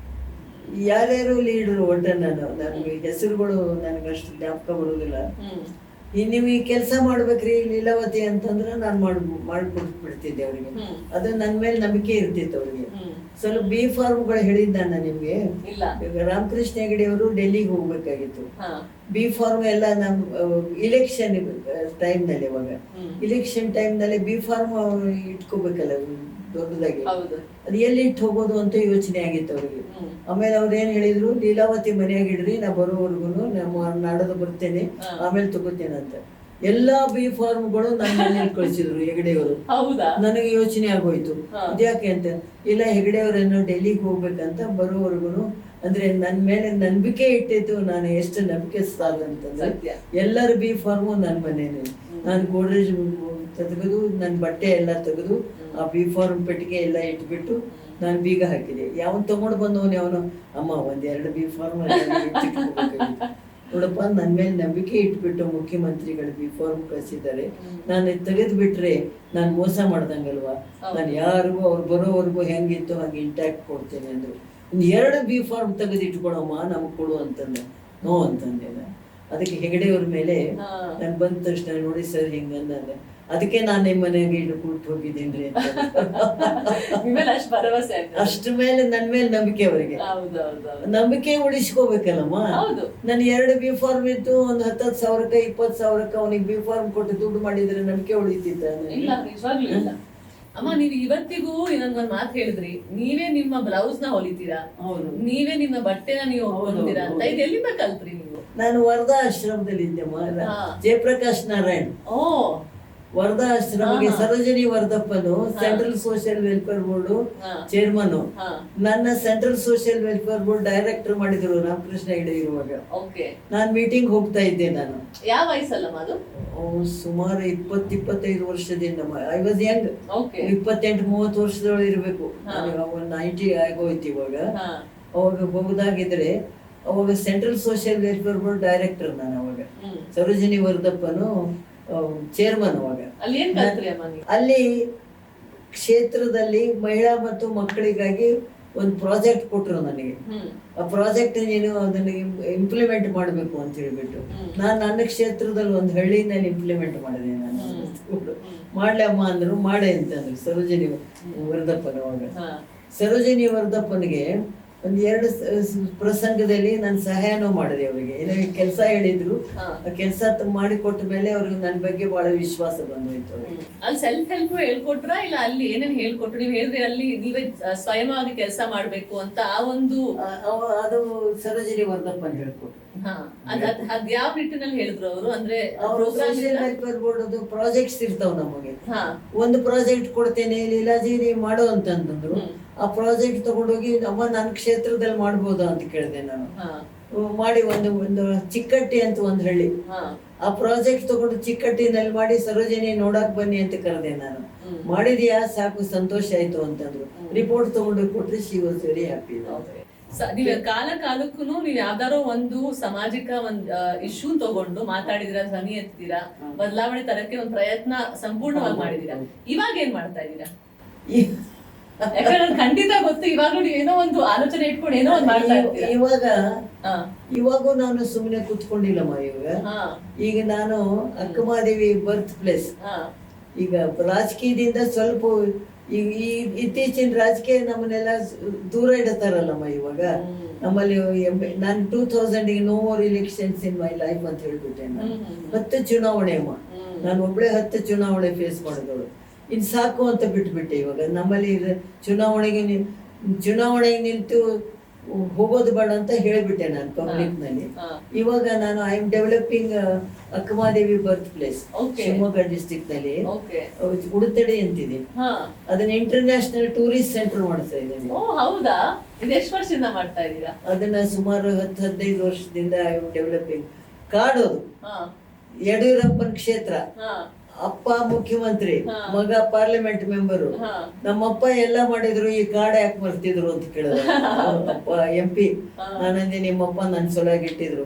ಯಾರ್ಯಾರು ಲೀಡರ್, ಒಟ್ಟ ನನಗೆ ಹೆಸರುಗಳು ನನಗಷ್ಟು ಜ್ಞಾಪಕ ಬರುವುದಿಲ್ಲ. ನೀವು ಈ ಕೆಲಸ ಮಾಡ್ಬೇಕ್ರಿ ಲೀಲಾವತಿ ಅಂತಂದ್ರೆ ನಾನು ಮಾಡ್ಕೊಟ್ಬಿಡ್ತಿದ್ದೆ ಅವ್ರಿಗೆ. ಅದು ನನ್ ಮೇಲೆ ನಂಬಿಕೆ ಇರ್ತಿತ್ತು ಅವ್ರಿಗೆ. ಸ್ವಲ್ಪ B.Pharmಗಳು ಹೇಳಿದ್ದ ನಾನು ನಿಮ್ಗೆ. ರಾಮಕೃಷ್ಣ ಹೆಗಡೆ ಅವರು ಡೆಲ್ಲಿಗೆ ಹೋಗ್ಬೇಕಾಗಿತ್ತು. B.Pharm ಎಲ್ಲ ನಮ್ ಇಲೆಕ್ಷನ್ ಟೈಮ್ ನಲ್ಲಿ, ಇವಾಗ ಇಲೆಕ್ಷನ್ ಟೈಮ್ ನಲ್ಲಿ B.Pharm ಇಟ್ಕೋಬೇಕಲ್ಲ ದೊಡ್ಡದಾಗಿ, ಅದು ಎಲ್ಲಿ ಇಟ್ಟು ಹೋಗೋದು ಅಂತ ಯೋಚನೆ ಆಗಿತ್ತು ಅವ್ರಿಗೆ. ಆಮೇಲೆ ಅವ್ರು ಏನ್ ಹೇಳಿದ್ರು, ಲೀಲಾವತಿ ಮನೆಯಾಗಿಡ್ರಿ, ನಾ ಬರೋವರ್ಗುನು ನಮ್ಮ ನಾಡೋದು ಬರ್ತೇನೆ, ಆಮೇಲೆ ತಗೋತೇನೆ ಅಂತ. ಎಲ್ಲಾ B.Pharmಗಳು ನನ್ನ ಮನೇಲಿ ಕಳಿಸಿದ್ರು ಹೆಗಡೆಯವರು. ನನಗೆ ಯೋಚನೆ ಆಗೋಯ್ತು, ಇದ್ಯಾಕೆ ಅಂತ. ಇಲ್ಲ, ಹೆಗಡೆಯವರನ್ನು ಡೆಲ್ಲಿಗೆ ಹೋಗ್ಬೇಕಂತ ಬರೋವರ್ಗುನು, ಅಂದ್ರೆ ನನ್ ಮೇಲೆ ನಂಬಿಕೆ ಇಟ್ಟಿದ್ದು, ನಾನು ಎಷ್ಟು ನಂಬಿಕೆ ಸಾಲ ಅಂತಂದ್ರೆ ಎಲ್ಲರ B.Pharm ನನ್ನ ಮನೇಲಿ. ನಾನು ಗೋಡ್ರೇಜ್ ತೆಗೆದು ನನ್ನ ಬಟ್ಟೆ ಎಲ್ಲ ತೆಗೆದು ಆ B.Pharm ಪೆಟ್ಟಿಗೆ ಎಲ್ಲ ಇಟ್ಬಿಟ್ಟು ನಾನು ಬೀಗ ಹಾಕಿದೆ. ಯಾವನ್ ತಗೊಂಡು ಬಂದವನು ಅವನು, ಅಮ್ಮ ಒಂದೆರಡು B.Pharm ನೋಡಪ್ಪ, ನನ್ನ ಮೇಲೆ ನಂಬಿಕೆ ಇಟ್ಬಿಟ್ಟು ಮುಖ್ಯಮಂತ್ರಿಗಳು B.Pharm ಕಳಿಸಿದ್ದಾರೆ, ನಾನು ತೆಗೆದು ಬಿಟ್ರೆ ನಾನು ಮೋಸ ಮಾಡ್ದಂಗಲ್ವಾ, ನಾನು ಯಾರಿಗೂ ಅವ್ರು ಬರೋವರೆಗೂ ಹೆಂಗಿತ್ತು ಹಂಗೆ ಇಂಟ್ಯಾಕ್ಟ್ ಕೊಡ್ತೇನೆ ಅಂದ್ರು. ಒಂದು 2 B.Pharm ತೆಗೆದು ಇಟ್ಕೊಳಮ್ಮ, ನಮ್ಗೆ ಕೊಡು ಅಂತಂದೆ. ನೋ ಅಂತಂದೆ. ಅದಕ್ಕೆ ಹೆಗಡೆಯವ್ರ ಮೇಲೆ ನಾನು ಬಂದ ತಕ್ಷಣ, ನೋಡಿ ಸರ್ ಹಿಂಗಂದ, ಅದಕ್ಕೆ ನಾನು ನಿಮ್ಮ ಮನೆಗೆ ಕೂಟ್ಟು ಹೋಗಿದ್ದೀನಿ ಅಂತ. ಅಷ್ಟ್ರ ಮೇಲೆ ನನ್ ಮೇಲೆ ನಂಬಿಕೆ ಅವರಿಗೆ. ನಂಬಿಕೆ ಉಳಿಸ್ಕೋಬೇಕಲ್ಲಮ್ಮ. ನಾನು 2 B.Pharm ಇತ್ತು, ಒಂದು 10,000ಕ್ಕೆ 20,000ಕ್ಕೆ ಅವನಿಗೆ B.Pharm ಕೊಟ್ಟು ದುಡ್ಡು ಮಾಡಿದ್ರೆ ನಂಬಿಕೆ ಉಳಿತಿದ್ದ? ಅಮ್ಮ, ನೀವು ಇವತ್ತಿಗೂ ಇನ್ನೊಂದ್ ಮಾತು ಹೇಳಿದ್ರಿ, ನೀವೇ ನಿಮ್ಮ ಬ್ಲೌಸ್ ನ ಹೊಲಿತೀರಾ, ನೀವೇ ನಿಮ್ಮ ಬಟ್ಟೆನ ನೀವು ಹೊಲಿತೀರಾ ಅಂತ. ಇದು ಎಲ್ಲಿಂದ ಕಲ್ತ್ರಿ ನೀವು? ನಾನು ವರ್ಧಾ ಆಶ್ರಮದಲ್ಲಿ ಇದ್ದೆ, ಜಯಪ್ರಕಾಶ್ ನಾರಾಯಣ್ ವರ್ಧಾ ಆಶ್ರಮಕ್ಕೆ ಸರೋಜಿನಿ ವರ್ಧಪ್ಪನು central social welfare board chairman, ನನ್ನ central social welfare board director ಮಾಡಿದ್ರು ರಾಮಕೃಷ್ಣ ಹೆಗಡೆ ಇರುವಾಗ. ನಾನ್ ಮೀಟಿಂಗ್ ಹೋಗ್ತಾ ಇದ್ದೆ. ನಾನು ಯಾವ ವಯಸ್ಸಲ್ಲಮ್ಮ ಅದು? ಸುಮಾರು 20-25 ವರ್ಷದಿಂದ. ಐ ವಾಸ್ ಯಂಗ್, 28-30 ವರ್ಷದೊಳಗೆ ಇರ್ಬೇಕು. 90 ಆಗೋಯ್ತು ಇವಾಗ. ಅವಾಗ ಬಹುದಾಗಿದ್ರೆ ಅವಾಗ central social welfare board director ನಾನು ಅವಾಗ, ಸರೋಜಿನಿ ವರ್ಧಪ್ಪನು ಚೇರ್ಮನ್ ಅವಾಗ. ಅಲ್ಲಿ ಕ್ಷೇತ್ರದಲ್ಲಿ ಮಹಿಳಾ ಮತ್ತು ಮಕ್ಕಳಿಗಾಗಿ ಒಂದು ಪ್ರಾಜೆಕ್ಟ್ ಕೊಟ್ರು ನನಗೆ. ಆ ಪ್ರಾಜೆಕ್ಟ್ ನೀನು ಅದನ್ನ ಇಂಪ್ಲಿಮೆಂಟ್ ಮಾಡಬೇಕು ಅಂತ ಹೇಳ್ಬಿಟ್ಟು ನಾನು ನನ್ನ ಕ್ಷೇತ್ರದಲ್ಲಿ ಒಂದು ಹಳ್ಳಿನಲ್ಲಿ ಇಂಪ್ಲಿಮೆಂಟ್ ಮಾಡಿದೆ. ನಾನು ಮಾಡ್ಲಮ್ಮ ಅಂದ್ರು, ಮಾಡೆ ಅಂತಂದ್ರು ಸರೋಜಿನಿ ವರ್ಧಪ್ಪನವಾಗ. ಸರೋಜಿನಿ ವರ್ಧಪ್ಪನಿಗೆ ಒಂದ್ 2 ಪ್ರಸಂಗದಲ್ಲಿ ನಾನು ಸಹಾಯನೂ ಮಾಡಿದೆ ಅವರಿಗೆ. ಏನಾಗಿ ಕೆಲಸ ಹೇಳಿದ್ರು, ಆ ಕೆಲಸ ಮಾಡಿಕೊಟ್ಟ ಮೇಲೆ ಅವ್ರಿಗೆ ನನ್ನ ಬಗ್ಗೆ ಬಹಳ ವಿಶ್ವಾಸ ಬಂದೋಯ್ತು. ಅಲ್ಲಿ ಸೆಲ್ಫ್ ಹೆಲ್ಪ್ ಹೇಳ್ಕೊಟ್ರ ಇಲ್ಲ ಅಲ್ಲಿ ಏನೇನ್ ಹೇಳ್ಕೊಟ್ರು? ನೀವು ಹೇಳಿದ್ರೆ ಅಲ್ಲಿ ನೀವೇ ಸ್ವಯಂವಾಗಿ ಕೆಲಸ ಮಾಡ್ಬೇಕು ಅಂತ ಆ ಒಂದು ಅದು ಸರೋಜಿನಿ ವರ್ಧಪ್ಪನ್ ಹೇಳ್ಕೊಟ್ರು. ಅದ್ ಯಾವ ನಿಟ್ಟಿನಲ್ಲಿ ಹೇಳಿದ್ರು ಅವರು? ಅಂದ್ರೆ ಪ್ರಾಜೆಕ್ಟ್ಸ್ ಇರ್ತಾವ ನಮಗೆ. ಒಂದು ಪ್ರಾಜೆಕ್ಟ್ ಕೊಡ್ತೇನೆ ಲೀಲಾಜಿ ನೀ ಮಾಡು ಅಂತಂದ್ರು. ಆ ಪ್ರಾಜೆಕ್ಟ್ ತಗೊಂಡೋಗಿ ಅಮ್ಮ ನನ್ನ ಕ್ಷೇತ್ರದಲ್ಲಿ ಮಾಡ್ಬೋದಾ ಅಂತ ಕೇಳಿದೆ ನಾನು. ಮಾಡಿ ಒಂದು ಚಿಕ್ಕಟ್ಟಿ ಅಂತ ಒಂದು ಹಳ್ಳಿ, ಆ ಪ್ರಾಜೆಕ್ಟ್ ತಗೊಂಡು ಚಿಕ್ಕಟ್ಟಿನಲ್ಲಿ ಮಾಡಿ ಸರೋಜಿನಿ ನೋಡಕ್ ಬನ್ನಿ ಅಂತ ಕರೆದೆ ನಾನು. ಮಾಡಿದ್ಯಾ, ಸಾಕು, ಸಂತೋಷ ಆಯ್ತು ಅಂತಂದ್ರು. ರಿಪೋರ್ಟ್ ತಗೊಂಡು ಕೊಟ್ರೆ ಶಿ ವಾಸ್ ವೆರಿ ಹ್ಯಾಪಿ. ನೀವ್ ಕಾಲಕ್ಕೂ ನೀವ್ ಯಾವ್ದಾರೋ ಒಂದು ಸಾಮಾಜಿಕ ಒಂದ್ ಇಶ್ಯೂ ತಗೊಂಡು ಮಾತಾಡಿದಿರಾ, ಧ್ವನಿ ಎತ್ತಿದ್ದೀರಾ, ಬದಲಾವಣೆ ತರಕ್ಕೆ ಒಂದ್ ಪ್ರಯತ್ನ ಸಂಪೂರ್ಣವಾಗಿ ಮಾಡಿದೀರಾ. ಇವಾಗ ಏನ್ ಮಾಡ್ತಾ ಇದ್ದೀರಾ? ಯಾಕಂದ್ರೆ ಖಂಡಿತ ಗೊತ್ತು, ಇವಾಗ ನೋಡಿ ಏನೋ ಒಂದು ಆಲೋಚನೆ ಇಟ್ಕೊಂಡು ಏನೋ ಒಂದ್ ಮಾಡ್ತಾ ಇರ್ತೀರಾ. ಇವಾಗೂ ನಾನು ಸುಮ್ಮನೆ ಕೂತ್ಕೊಂಡಿಲ್ಲಮ್ಮ. ಈಗ ನಾನು ಅಕ್ಕಮಹಾದೇವಿ ಬರ್ತ್ ಪ್ಲೇಸ್. ಈಗ ರಾಜಕೀಯದಿಂದ ಸ್ವಲ್ಪ ಈ ಇತ್ತೀಚಿನ ರಾಜಕೀಯ ನಮ್ಮನ್ನೆಲ್ಲ ದೂರ ಇಡತಾರಲ್ಲಮ್ಮ. ಇವಾಗ ನಮ್ಮಲ್ಲಿ ನಾನು 2000 no more elections in my life ಅಂತ ಹೇಳ್ಬಿಟ್ಟೆ. ನಾನು 10 ಚುನಾವಣೆ ಅಮ್ಮ, ನಾನು ಒಬ್ಳೆ 10 ಚುನಾವಣೆ ಫೇಸ್ ಮಾಡಿದವಳು. ಇನ್ ಸಾಕು ಅಂತ ಬಿಟ್ಬಿಟ್ಟೆ. ಇವಾಗ ನಮ್ಮಲ್ಲಿ ಚುನಾವಣೆಗೆ ನಿಂತು ಹೋಗೋದು ಬೇಡ ಅಂತ ಹೇಳ್ಬಿಟ್ಟೆ ನಾನು ಪಬ್ಲಿಕ್ ನಲ್ಲಿ. ಇವಾಗ ನಾನು I am developing Akkamahadevi birth place Shivamogga district ನಲ್ಲಿ ಉಡುತಡಿ ಅಂತಿದೆ. ಅದನ್ನ ಇಂಟರ್ನ್ಯಾಷನಲ್ ಟೂರಿಸ್ಟ್ ಸೆಂಟರ್ ಮಾಡ್ತಾ ಇದ್ದೇನೆ. ಹೌದಾ? ಎಷ್ಟು ವರ್ಷದಿಂದ ಮಾಡ್ತಾ ಇದ್ದೀರಾ? ಅದನ್ನ ಸುಮಾರು 10-15 ವರ್ಷದಿಂದ ಐ ಆಮ್ ಡೆವಲಪಿಂಗ್. ಕಾಡೋದು ಯಡಿಯೂರಪ್ಪನ ಕ್ಷೇತ್ರ, ಅಪ್ಪ ಮುಖ್ಯಮಂತ್ರಿ, ಮಗ ಪಾರ್ಲಿಮೆಂಟ್ ಮೆಂಬರು. ನಮ್ಮಪ್ಪ ಎಲ್ಲ ಮಾಡಿದ್ರು, ಈ ಕಾಡ ಯಾಕೆ ಮರ್ತಿದ್ರು ಅಂತ ಕೇಳಿದ್ರು. ಅಪ್ಪ MP. ನಾನಂದೆ ನಿಮ್ಮಪ್ಪ ನನ್ ಸೊಲಾಗಿ ಇಟ್ಟಿದ್ರು,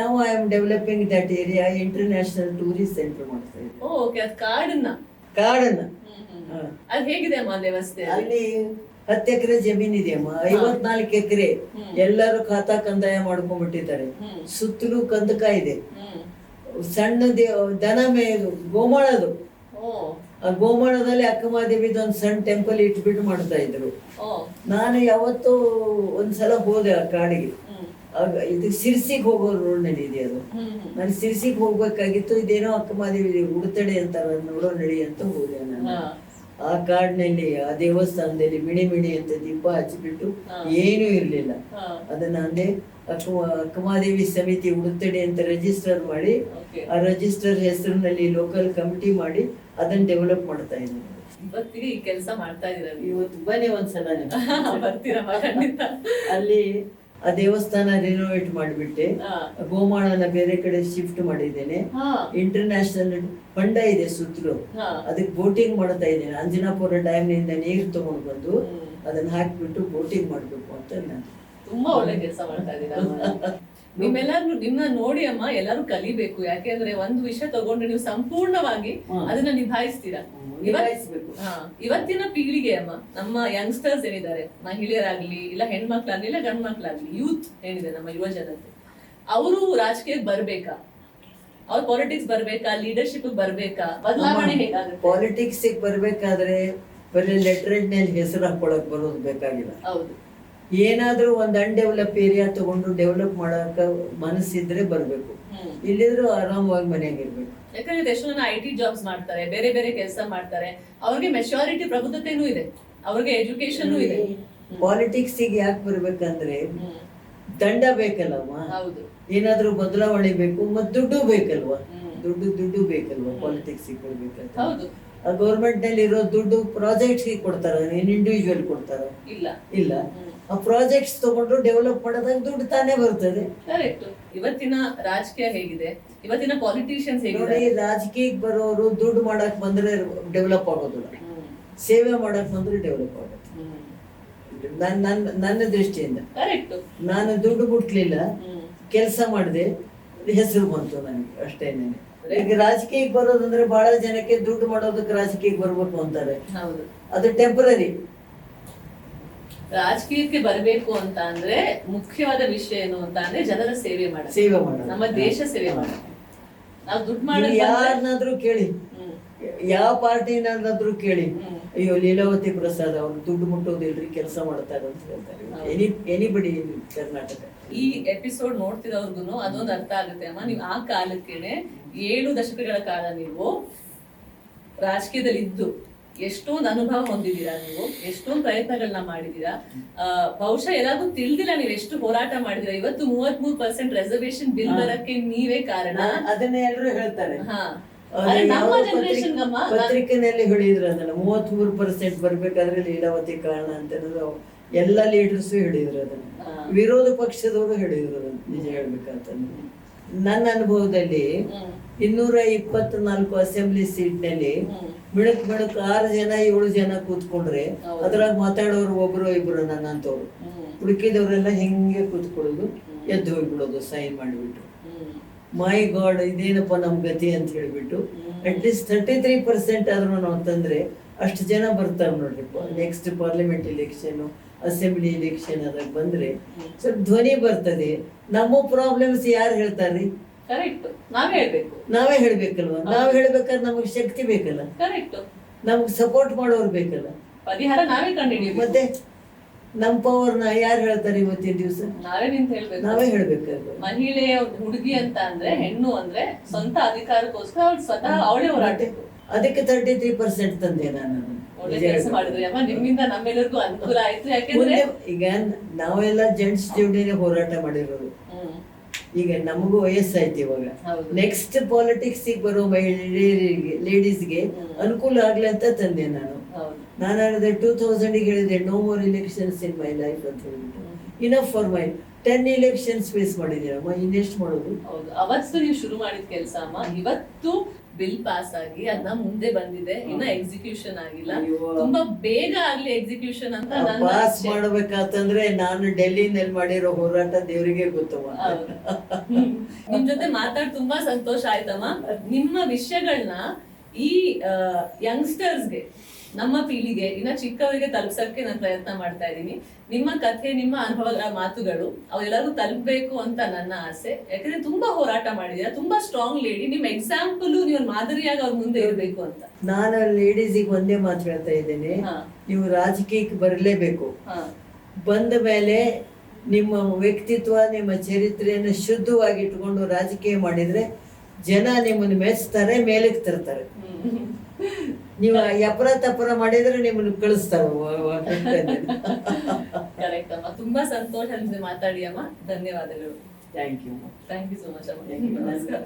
ನಾವು I am developing that area international tourist centre ಮಾಡ್ತಾ ಇದ್ದೀವಿ. ಕಾಡನ್ನ ಹೇಗಿದೆ ವ್ಯವಸ್ಥೆ? ಅಲ್ಲಿ 10 ಎಕರೆ ಜಮೀನ್ ಇದೆಯಮ್ಮ, 54 ಎಕರೆ ಎಲ್ಲರೂ ಖಾತಾ ಕಂದಾಯ ಮಾಡ್ಕೊಂಡ್ಬಿಟ್ಟಿದ್ದಾರೆ. ಸುತ್ತಲೂ ಕಂದಕ ಇದೆ, ಸಣ್ಣ ದನ ಮೇದು ಗೋಮಾಳದು. ಆ ಗೋಮಾಳದಲ್ಲಿ ಅಕ್ಕಮಹಾದೇವಿದ ಒಂದು ಸಣ್ಣ ಟೆಂಪಲ್ ಇಟ್ಬಿಟ್ಟು ಮಾಡ್ತಾ ಇದ್ರು. ನಾನು ಯಾವತ್ತೂ ಒಂದ್ಸಲ ಹೋದೆ ಆ ಕಾಡಿಗೆ. ಇದು ಸಿರ್ಸಿಗೆ ಹೋಗೋ ರೋಡ್ ನಲ್ಲಿ ಇದೆ ಅದು. ನಾನು ಸಿರ್ಸಿಗೆ ಹೋಗ್ಬೇಕಾಗಿತ್ತು. ಇದೇನೋ ಅಕ್ಕಮಹಾದೇವಿ ಉಡುತಡೆ ಅಂತ ನೋಡೋ ನಡಿ ಅಂತ ಹೋದೆ ನಾನು. ಆ ಕಾಡಿನಲ್ಲಿ ಆ ದೇವಸ್ಥಾನದಲ್ಲಿ ಮಿಣಿ ಅಂತ ದೀಪ ಹಚ್ಚಿಬಿಟ್ಟು ಏನೂ ಇರ್ಲಿಲ್ಲ. ಅದನ್ನ ಅಂದೆ ಅಕ್ಕಮಹಾದೇವಿ ಸಮಿತಿ ಉಡುತಡೆ ಅಂತ ರಿಜಿಸ್ಟರ್ ಮಾಡಿ, ಆ ರಿಜಿಸ್ಟರ್ ಹೆಸರಿನಲ್ಲಿ ಲೋಕಲ್ ಕಮಿಟಿ ಮಾಡಿ ಅದನ್ನ ಡೆವಲಪ್ ಮಾಡ್ತಾ ಇದ್ದೀನಿ. ಇವತ್ತಿಗೆ ಈ ಕೆಲಸ ಮಾಡ್ತಾ ಇದೀರ? ಇವತ್ತು ಬನ್ನಿ ಒಂದ್ಸಲ ಬರ್ತೀರಮ್ಮ ಖಂಡಿತ. ಅಲ್ಲಿ ಆ ದೇವಸ್ಥಾನ ರಿನೋವೇಟ್ ಮಾಡಿಬಿಟ್ಟೆ, ಗೋಮಾಳನ ಬೇರೆ ಕಡೆ ಶಿಫ್ಟ್ ಮಾಡಿದ್ದೇನೆ. ಇಂಟರ್ನ್ಯಾಷನಲ್ ಹೊಂಡ ಇದೆ ಸುತ್ತಲೂ, ಅದಕ್ಕೆ ಬೋಟಿಂಗ್ ಮಾಡ್ತಾ ಇದ್ದೇನೆ. ಅಂಜನಾಪುರ ಡ್ಯಾಮ್ ನಿಂದ ನೀರು ತಗೊಂಡು ಬಂದು ಅದನ್ನ ಹಾಕ್ಬಿಟ್ಟು ಬೋಟಿಂಗ್ ಮಾಡ್ಬೇಕು ಅಂತ ನಾನು. ತುಂಬಾ ಒಳ್ಳೆ ಕೆಲಸ ಮಾಡ್ತಾ ಇದ್ದೀರಾ. ನಿಮ್ಮನ್ನ ನೋಡಿ ಅಮ್ಮ ಎಲ್ಲರೂ ಕಲಿಬೇಕು. ಯಾಕೆಂದ್ರೆ ಒಂದು ವಿಷಯ ತಗೊಂಡ್ರೆ ನೀವು ಸಂಪೂರ್ಣವಾಗಿ ಅದನ್ನ ನಿಭಾಯಿಸ್ತೀರಾ. ಇವತ್ತಿನ ಪೀಳಿಗೆ ಅಮ್ಮ, ನಮ್ಮ ಯಂಗ್ಸ್ಟರ್ಸ್ ಏನಿದ್ದಾರೆ, ಮಹಿಳೆಯರಾಗ್ಲಿ ಇಲ್ಲ ಹೆಣ್ಮಕ್ಳಾಗ್ಲಿ ಇಲ್ಲ ಗಂಡ್ ಮಕ್ಳಾಗ್ಲಿ, ಯೂತ್ ಏನಿದೆ ನಮ್ಮ ಯುವ ಜನತೆ, ಅವರು ರಾಜಕೀಯಕ್ಕೆ ಬರ್ಬೇಕಾ? ಅವ್ರ ಪಾಲಿಟಿಕ್ಸ್ ಬರ್ಬೇಕಾ? ಲೀಡರ್ಶಿಪ್ ಬರ್ಬೇಕಾ? ಬದಲಾವಣೆ ಹೇಗಾಗುತ್ತೆ? ಪಾಲಿಟಿಕ್ಸ್ ಬರ್ಬೇಕಾದ್ರೆ ಬರೀ ಲೆಟರೇಟ್ ನಲ್ಲಿ ಹೆಸರು ಹಾಕೊಳಕ್ ಬರೋದು ಬೇಕಾಗಿಲ್ಲ. ಹೌದು, ಏನಾದ್ರೂ ಒಂದ್ ಅನ್ಡೆವಲಪ್ ಏರಿಯಾ ತಗೊಂಡು ಡೆವಲಪ್ ಮಾಡಕ ಮನಸ್ಸಿದ್ರೆ ಬರ್ಬೇಕು. ಇಲ್ಲಿದ್ರು ಆರಾಮವಾಗಿ ಮನೆಯಾಗಿರ್ಬೇಕು. ಯಾಕಂದ್ರೆ ಎಷ್ಟೋ ಜನ IT ಜಾಬ್ಸ್ ಮಾಡ್ತಾರೆ, ಬೇರೆ ಬೇರೆ ಕೆಲಸ ಮಾಡ್ತಾರೆ, ಅವ್ರಿಗೆ ಮೆಚುರಿಟಿ ಪ್ರಬುದ್ಧತೆನೂ ಇದೆ, ಅವ್ರಿಗೆ ಎಜುಕೇಶನ್ ಇದೆ. ಪಾಲಿಟಿಕ್ಸ್ ಯಾಕೆ ಬರ್ಬೇಕಂದ್ರೆ ದಂಡ ಬೇಕಲ್ಲಮ್ಮ. ಹೌದು, ಏನಾದ್ರೂ ಬದಲಾವಣೆ ಬೇಕು, ಮತ್ ದುಡ್ಡು ಬೇಕಲ್ವಾ? ದುಡ್ಡು ಬೇಕಲ್ವಾ ಪಾಲಿಟಿಕ್ಸ್ ಬರ್ಬೇಕಂತ. ಹೌದು, ಗೌರ್ಮೆಂಟ್ ನಲ್ಲಿ ಇರೋ ದುಡ್ಡು ಪ್ರಾಜೆಕ್ಟ್ಸ್ ಕೊಡ್ತಾರ, ಇಂಡಿವಿಜುವಲ್ ಕೊಡ್ತಾರ? ಇಲ್ಲ. ಆ ಪ್ರಾಜೆಕ್ಟ್ಸ್ ತಗೊಂಡ್ರು ಡೆವಲಪ್ ಮಾಡೋದಾಗ ದುಡ್ಡು ತಾನೇ ಬರ್ತದೆ. ಕರೆಕ್ಟ್. ಇವತ್ತಿನ ರಾಜಕೀಯ ಹೇಗಿದೆ, ಇವತ್ತಿನ ಪಾಲಿಟಿಷಿಯನ್ಸ್ ಹೇಗಿದೆ? ರಾಜಕೀಯಕ್ಕೆ ಬರೋರು ದುಡ್ಡು ಮಾಡಕ್ ಬಂದ್ರೆ ಡೆವಲಪ್ ಆಗೋದಿಲ್ಲ, ಸೇವೆ ಮಾಡಕ್ ಬಂದ್ರೆ ಡೆವಲಪ್ ಆಗುತ್ತೆ. ನನ್ನ ದೃಷ್ಟಿಯಿಂದ ಕರೆಕ್ಟ್. ನಾನು ದುಡ್ಡು ಮುಟ್ಲಿಲ್ಲ, ಕೆಲಸ ಮಾಡಿದೆ, ಹೆಸರು ಬಂತು ನನಗೆ, ಅಷ್ಟೇನೆ. ಈಗ ರಾಜಕೀಯಕ್ಕೆ ಬರೋದಂದ್ರೆ ಬಹಳ ಜನಕ್ಕೆ ದುಡ್ಡು ಮಾಡೋದಕ್ಕೆ ರಾಜಕೀಯಕ್ಕೆ ಬರ್ಬೇಕು ಅಂತಾರೆ. ಅದು ಟೆಂಪರರಿ. ರಾಜಕೀಯಕ್ಕೆ ಬರಬೇಕು ಅಂತ ಅಂದ್ರೆ ಮುಖ್ಯವಾದ ವಿಷಯ ಏನು ಅಂತ ಅಂದ್ರೆ ಜನರ ಸೇವೆ ಮಾಡೋದು, ನಮ್ಮ ದೇಶ ಸೇವೆ ಮಾಡೋದು. ನಾವು ದುಡ್ಡು ಮಾಡೋದು ಯಾರನ್ನಾದ್ರೂ ಕೇಳಿ, ಯಾವ ಪಾರ್ಟಿನಾದ್ರೂ ಕೇಳಿ, ಅಯ್ಯೋ ಲೀಲಾವತಿ ಪ್ರಸಾದ್ ಅವ್ರು ದುಡ್ಡು ಮುಟ್ಟೋದಿಲ್ರಿ, ಕೆಲಸ ಮಾಡ್ತಾರೆ ಅಂತ ಹೇಳ್ತಾರೆ. ಎನಿಬಡಿ ಇನ್ ಕರ್ನಾಟಕ. ಈ ಎಪಿಸೋಡ್ ನೋಡ್ತಿರೋರ್ಗು ಅದೊಂದು ಅರ್ಥ ಆಗುತ್ತೆ ಅಮ್ಮ. ನೀವು ಆ ಕಾಲಕ್ಕೇನೆ 7 ದಶಕಗಳ ಕಾಲ ನೀವು ರಾಜಕೀಯದಲ್ಲಿ ಇದ್ದು ಎಷ್ಟೊಂದು ಅನುಭವ ಹೊಂದಿದ್ದೀರಾ, ನೀವು ಎಷ್ಟೊಂದು ಪ್ರಯತ್ನಗಳನ್ನ ಮಾಡಿದೀರಾ. ಬಹುಶಃ ಎಲ್ಲಾದ್ರೂ ತಿಳಿದಿಲ್ಲ ನೀವು ಎಷ್ಟು ಹೋರಾಟ ಮಾಡಿದೀರಾ. ಇವತ್ತು 33% ರಿಸರ್ವೇಶನ್ ಬಿಲ್ ಬರಕ್ಕೆ ನೀವೇ ಕಾರಣ. ಅದನ್ನ ಎಲ್ಲರೂ ಹೇಳ್ತಾರೆ. ನಮ್ಮ ಜನರೇಷನ್ ಪತ್ರಿಕೆನಲ್ಲಿ ಹೇಳಿದ್ರು ಅದನ್ನ 33% ಬರ್ಬೇಕಾದ್ರೆ ಲೀಲಾವತಿ ಕಾರಣ ಅಂತ ಎಲ್ಲ ಲೀಡರ್ಸು ಹೇಳಿದ್ರು ಅದನ್ನ, ವಿರೋಧ ಪಕ್ಷದವರು ಹೇಳಿದ್ರು ಅದನ್ನ. ನಿಜ ಹೇಳ್ಬೇಕಂತಂದ್ರೆ ನನ್ನ ಅನುಭವದಲ್ಲಿ 224 ಅಸೆಂಬ್ಲಿ ಸೀಟ್ ನಲ್ಲಿ ಮಿಣಕ್ 6 ಜನ 7 ಜನ ಕೂತ್ಕೊಂಡ್ರೆ ಅದ್ರಾಗ ಮಾತಾಡೋರು ಒಬ್ರು ಇಬ್ರು ನನ್ನಂತವ್ರು, ಉಳುಕಿದವರೆಲ್ಲ ಹೆಂಗೆ ಕೂತ್ಕೊಳ್ಳೋದು, ಎದ್ದು ಹೋಗ್ಬಿಡೋದು ಸೈನ್ ಮಾಡಿಬಿಟ್ಟು. ಮೈ ಗಾಡ್, ಇದೇನಪ್ಪ ನಮ್ ಗತಿ ಅಂತ ಹೇಳ್ಬಿಟ್ಟು ಅಟ್ಲೀಸ್ಟ್ 33% ಆದ್ರೂ ನಾವು ತಂದ್ರೆ ಅಷ್ಟು ಜನ ಬರ್ತಾರೆ ನೋಡ್ರಿಪ್ಪ. Next parliament election, assembly election ಅದಾಗ ಬಂದ್ರೆ ಸ್ವಲ್ಪ ಧ್ವನಿ ಬರ್ತದೆ. ನಮ್ಮ ಪ್ರಾಬ್ಲಮ್ಸ್ ಯಾರು ಹೇಳ್ತಾರ್ರಿ? ಕರೆಕ್ಟ್, ನಾವೇ ಹೇಳ್ಬೇಕಲ್ವಾ? ನಾವ್ ಹೇಳ್ಬೇಕಾದ್ರೆ ನಮಗ್ ಶಕ್ತಿ ಬೇಕಲ್ಲ, ಕರೆಕ್ಟ್, ನಮಗ್ ಸಪೋರ್ಟ್ ಮಾಡೋರು ಬೇಕಲ್ಲ, ಪರಿಹಾರ ನಾವೇ ಕಂಡಿದ್ದೀವಿ. ಮತ್ತೆ ನಮ್ ಪವರ್ನ ಯಾರು ಹೇಳ್ತಾರೆ ಇವತ್ತಿನ ದಿವಸ? ನಾವೇ ಹೇಳ್ಬೇಕಾದ್ರೆ. ಮಹಿಳೆ ಹುಡುಗಿ ಅಂತ ಅಂದ್ರೆ, ಹೆಣ್ಣು ಅಂದ್ರೆ ಸ್ವಂತ ಅಧಿಕಾರಕ್ಕೋಸ್ಕರ ಅವಳು ಸ್ವತಃ ಅವಳೇ ಹೋರಾಟ. ಅದಕ್ಕೆ 33% ತಂದೆ ನಾನು. ಒಳ್ಳೆ ಕೆಲಸ ಮಾಡಿದ್ರಿ ಅಮ್ಮ, ನಿಮ್ಮಿಂದ ನಮ್ಮೆಲ್ಲರಿಗೂ ಅನುಕೂಲ ಆಯ್ತು. ಯಾಕೆಂದ್ರೆ ಈಗ ನಾವೆಲ್ಲ ಜೆಂಟ್ಸ್ ಜೋಡಿನೇ ಹೋರಾಟ ಮಾಡಿರೋದು. ಈಗ ನಮಗೂ ವಯಸ್ಸಾಯ್ತು ಇವಾಗ. ನೆಕ್ಸ್ಟ್ ಪಾಲಿಟಿಕ್ಸ್ ಬರೋ ಮಹಿಳೆಯರಿಗೆ, ಲೇಡೀಸ್ಗೆ ಅನುಕೂಲ ಆಗ್ಲಿ ಅಂತ ತಂದೆ ನಾನು. ನಾನು ಹೇಳಿದೆ 2000 ಹೇಳಿದೆ, no more elections in my life ಅಂತ ಹೇಳ್ಬಿಟ್ಟು. Enough for my 10 elections face ಮಾಡಿದ್ದೀರಮ್ಮ, ಇನ್ನೆಷ್ಟು ಮಾಡೋದು? ಹೌದು, ಅವತ್ತು ನೀವು ಶುರು ಮಾಡಿದ ಕೆಲಸ ಅಮ್ಮ. ಇವತ್ತು ಬಿಲ್ ಪಾಸ್ ಆಗಿ ಅದನ್ನ ಮುಂದೆ ಬಂದಿದೆ, ಇನ್ನ ಎಕ್ಸಿಕ್ಯೂಷನ್ ಆಗಿಲ್ಲ. ತುಂಬಾ ಬೇಗ ಆಗ್ಲಿ ಎಕ್ಸಿಕ್ಯೂಷನ್ ಅಂತ ಪಾಸ್ ಮಾಡ್ಬೇಕಂತಂದ್ರೆ ನಾನು ಡೆಲ್ಲಿನಲ್ಲಿ ಮಾಡಿರೋ ಹೋರಾಟ ದೇವರಿಗೆ ಗೊತ್ತವ. ನಿಮ್ ಜೊತೆ ಮಾತಾಡಿ ತುಂಬಾ ಸಂತೋಷ ಆಯ್ತಮ್ಮ. ನಿಮ್ಮ ವಿಷಯಗಳನ್ನ ಈ ಯಂಗ್ಸ್ಟರ್ಸ್ಗೆ, ನಮ್ಮ ಪೀಳಿಗೆ, ಇನ್ನ ಚಿಕ್ಕವರಿಗೆ ತಲುಪ್ಸಕ್ಕೆ ನಾನು ಪ್ರಯತ್ನ ಮಾಡ್ತಾ ಇದ್ದೀನಿ. ನಿಮ್ಮ ಕಥೆ, ನಿಮ್ಮ ಅನುಭವಗಳ ಮಾತುಗಳು ಅವೆಲ್ಲರಿಗೂ ತಲುಪಬೇಕು ಅಂತ ನನ್ನ ಆಸೆ. ಯಾಕಂದ್ರೆ ತುಂಬಾ ಹೋರಾಟ ಮಾಡಿದೀರಾ, ತುಂಬಾ ಸ್ಟ್ರಾಂಗ್ ಲೇಡಿ. ನಿಮ್ ಎಕ್ಸಾಂಪಲ್, ನೀವು ಮಾದರಿಯಾಗಿ ಅವ್ರ ಮುಂದೆ ಇರಬೇಕು ಅಂತ ನಾನು ಲೇಡೀಸಿಗೆ ಒಂದೇ ಮಾತು ಹೇಳ್ತಾ ಇದ್ದೇನೆ, ನೀವು ರಾಜಕೀಯಕ್ಕೆ ಬರಲೇಬೇಕು. ಬಂದ ಮೇಲೆ ನಿಮ್ಮ ವ್ಯಕ್ತಿತ್ವ, ನಿಮ್ಮ ಚರಿತ್ರೆಯನ್ನು ಶುದ್ಧವಾಗಿ ಇಟ್ಕೊಂಡು ರಾಜಕೀಯ ಮಾಡಿದ್ರೆ ಜನ ನಿಮ್ಮನ್ನು ಮೆಚ್ತಾರೆ, ಮೇಲಕ್ಕೆ ತರ್ತಾರೆ. ನೀವು ಯಪರ ತಪರ ಮಾಡಿದ್ರೆ ನಿಮ್ಮನ್ನು ಕಳಿಸ್ತಾರೆ. ಕರೆಕ್ಟ್ ಅಮ್ಮ, ತುಂಬಾ ಸಂತೋಷ ಮಾತಾಡಿ ಅಮ್ಮ. ಧನ್ಯವಾದಗಳು. ಥ್ಯಾಂಕ್ ಯು ಸೊ ಮಚ್ ಅಮ್ಮ. ನಮಸ್ಕಾರ.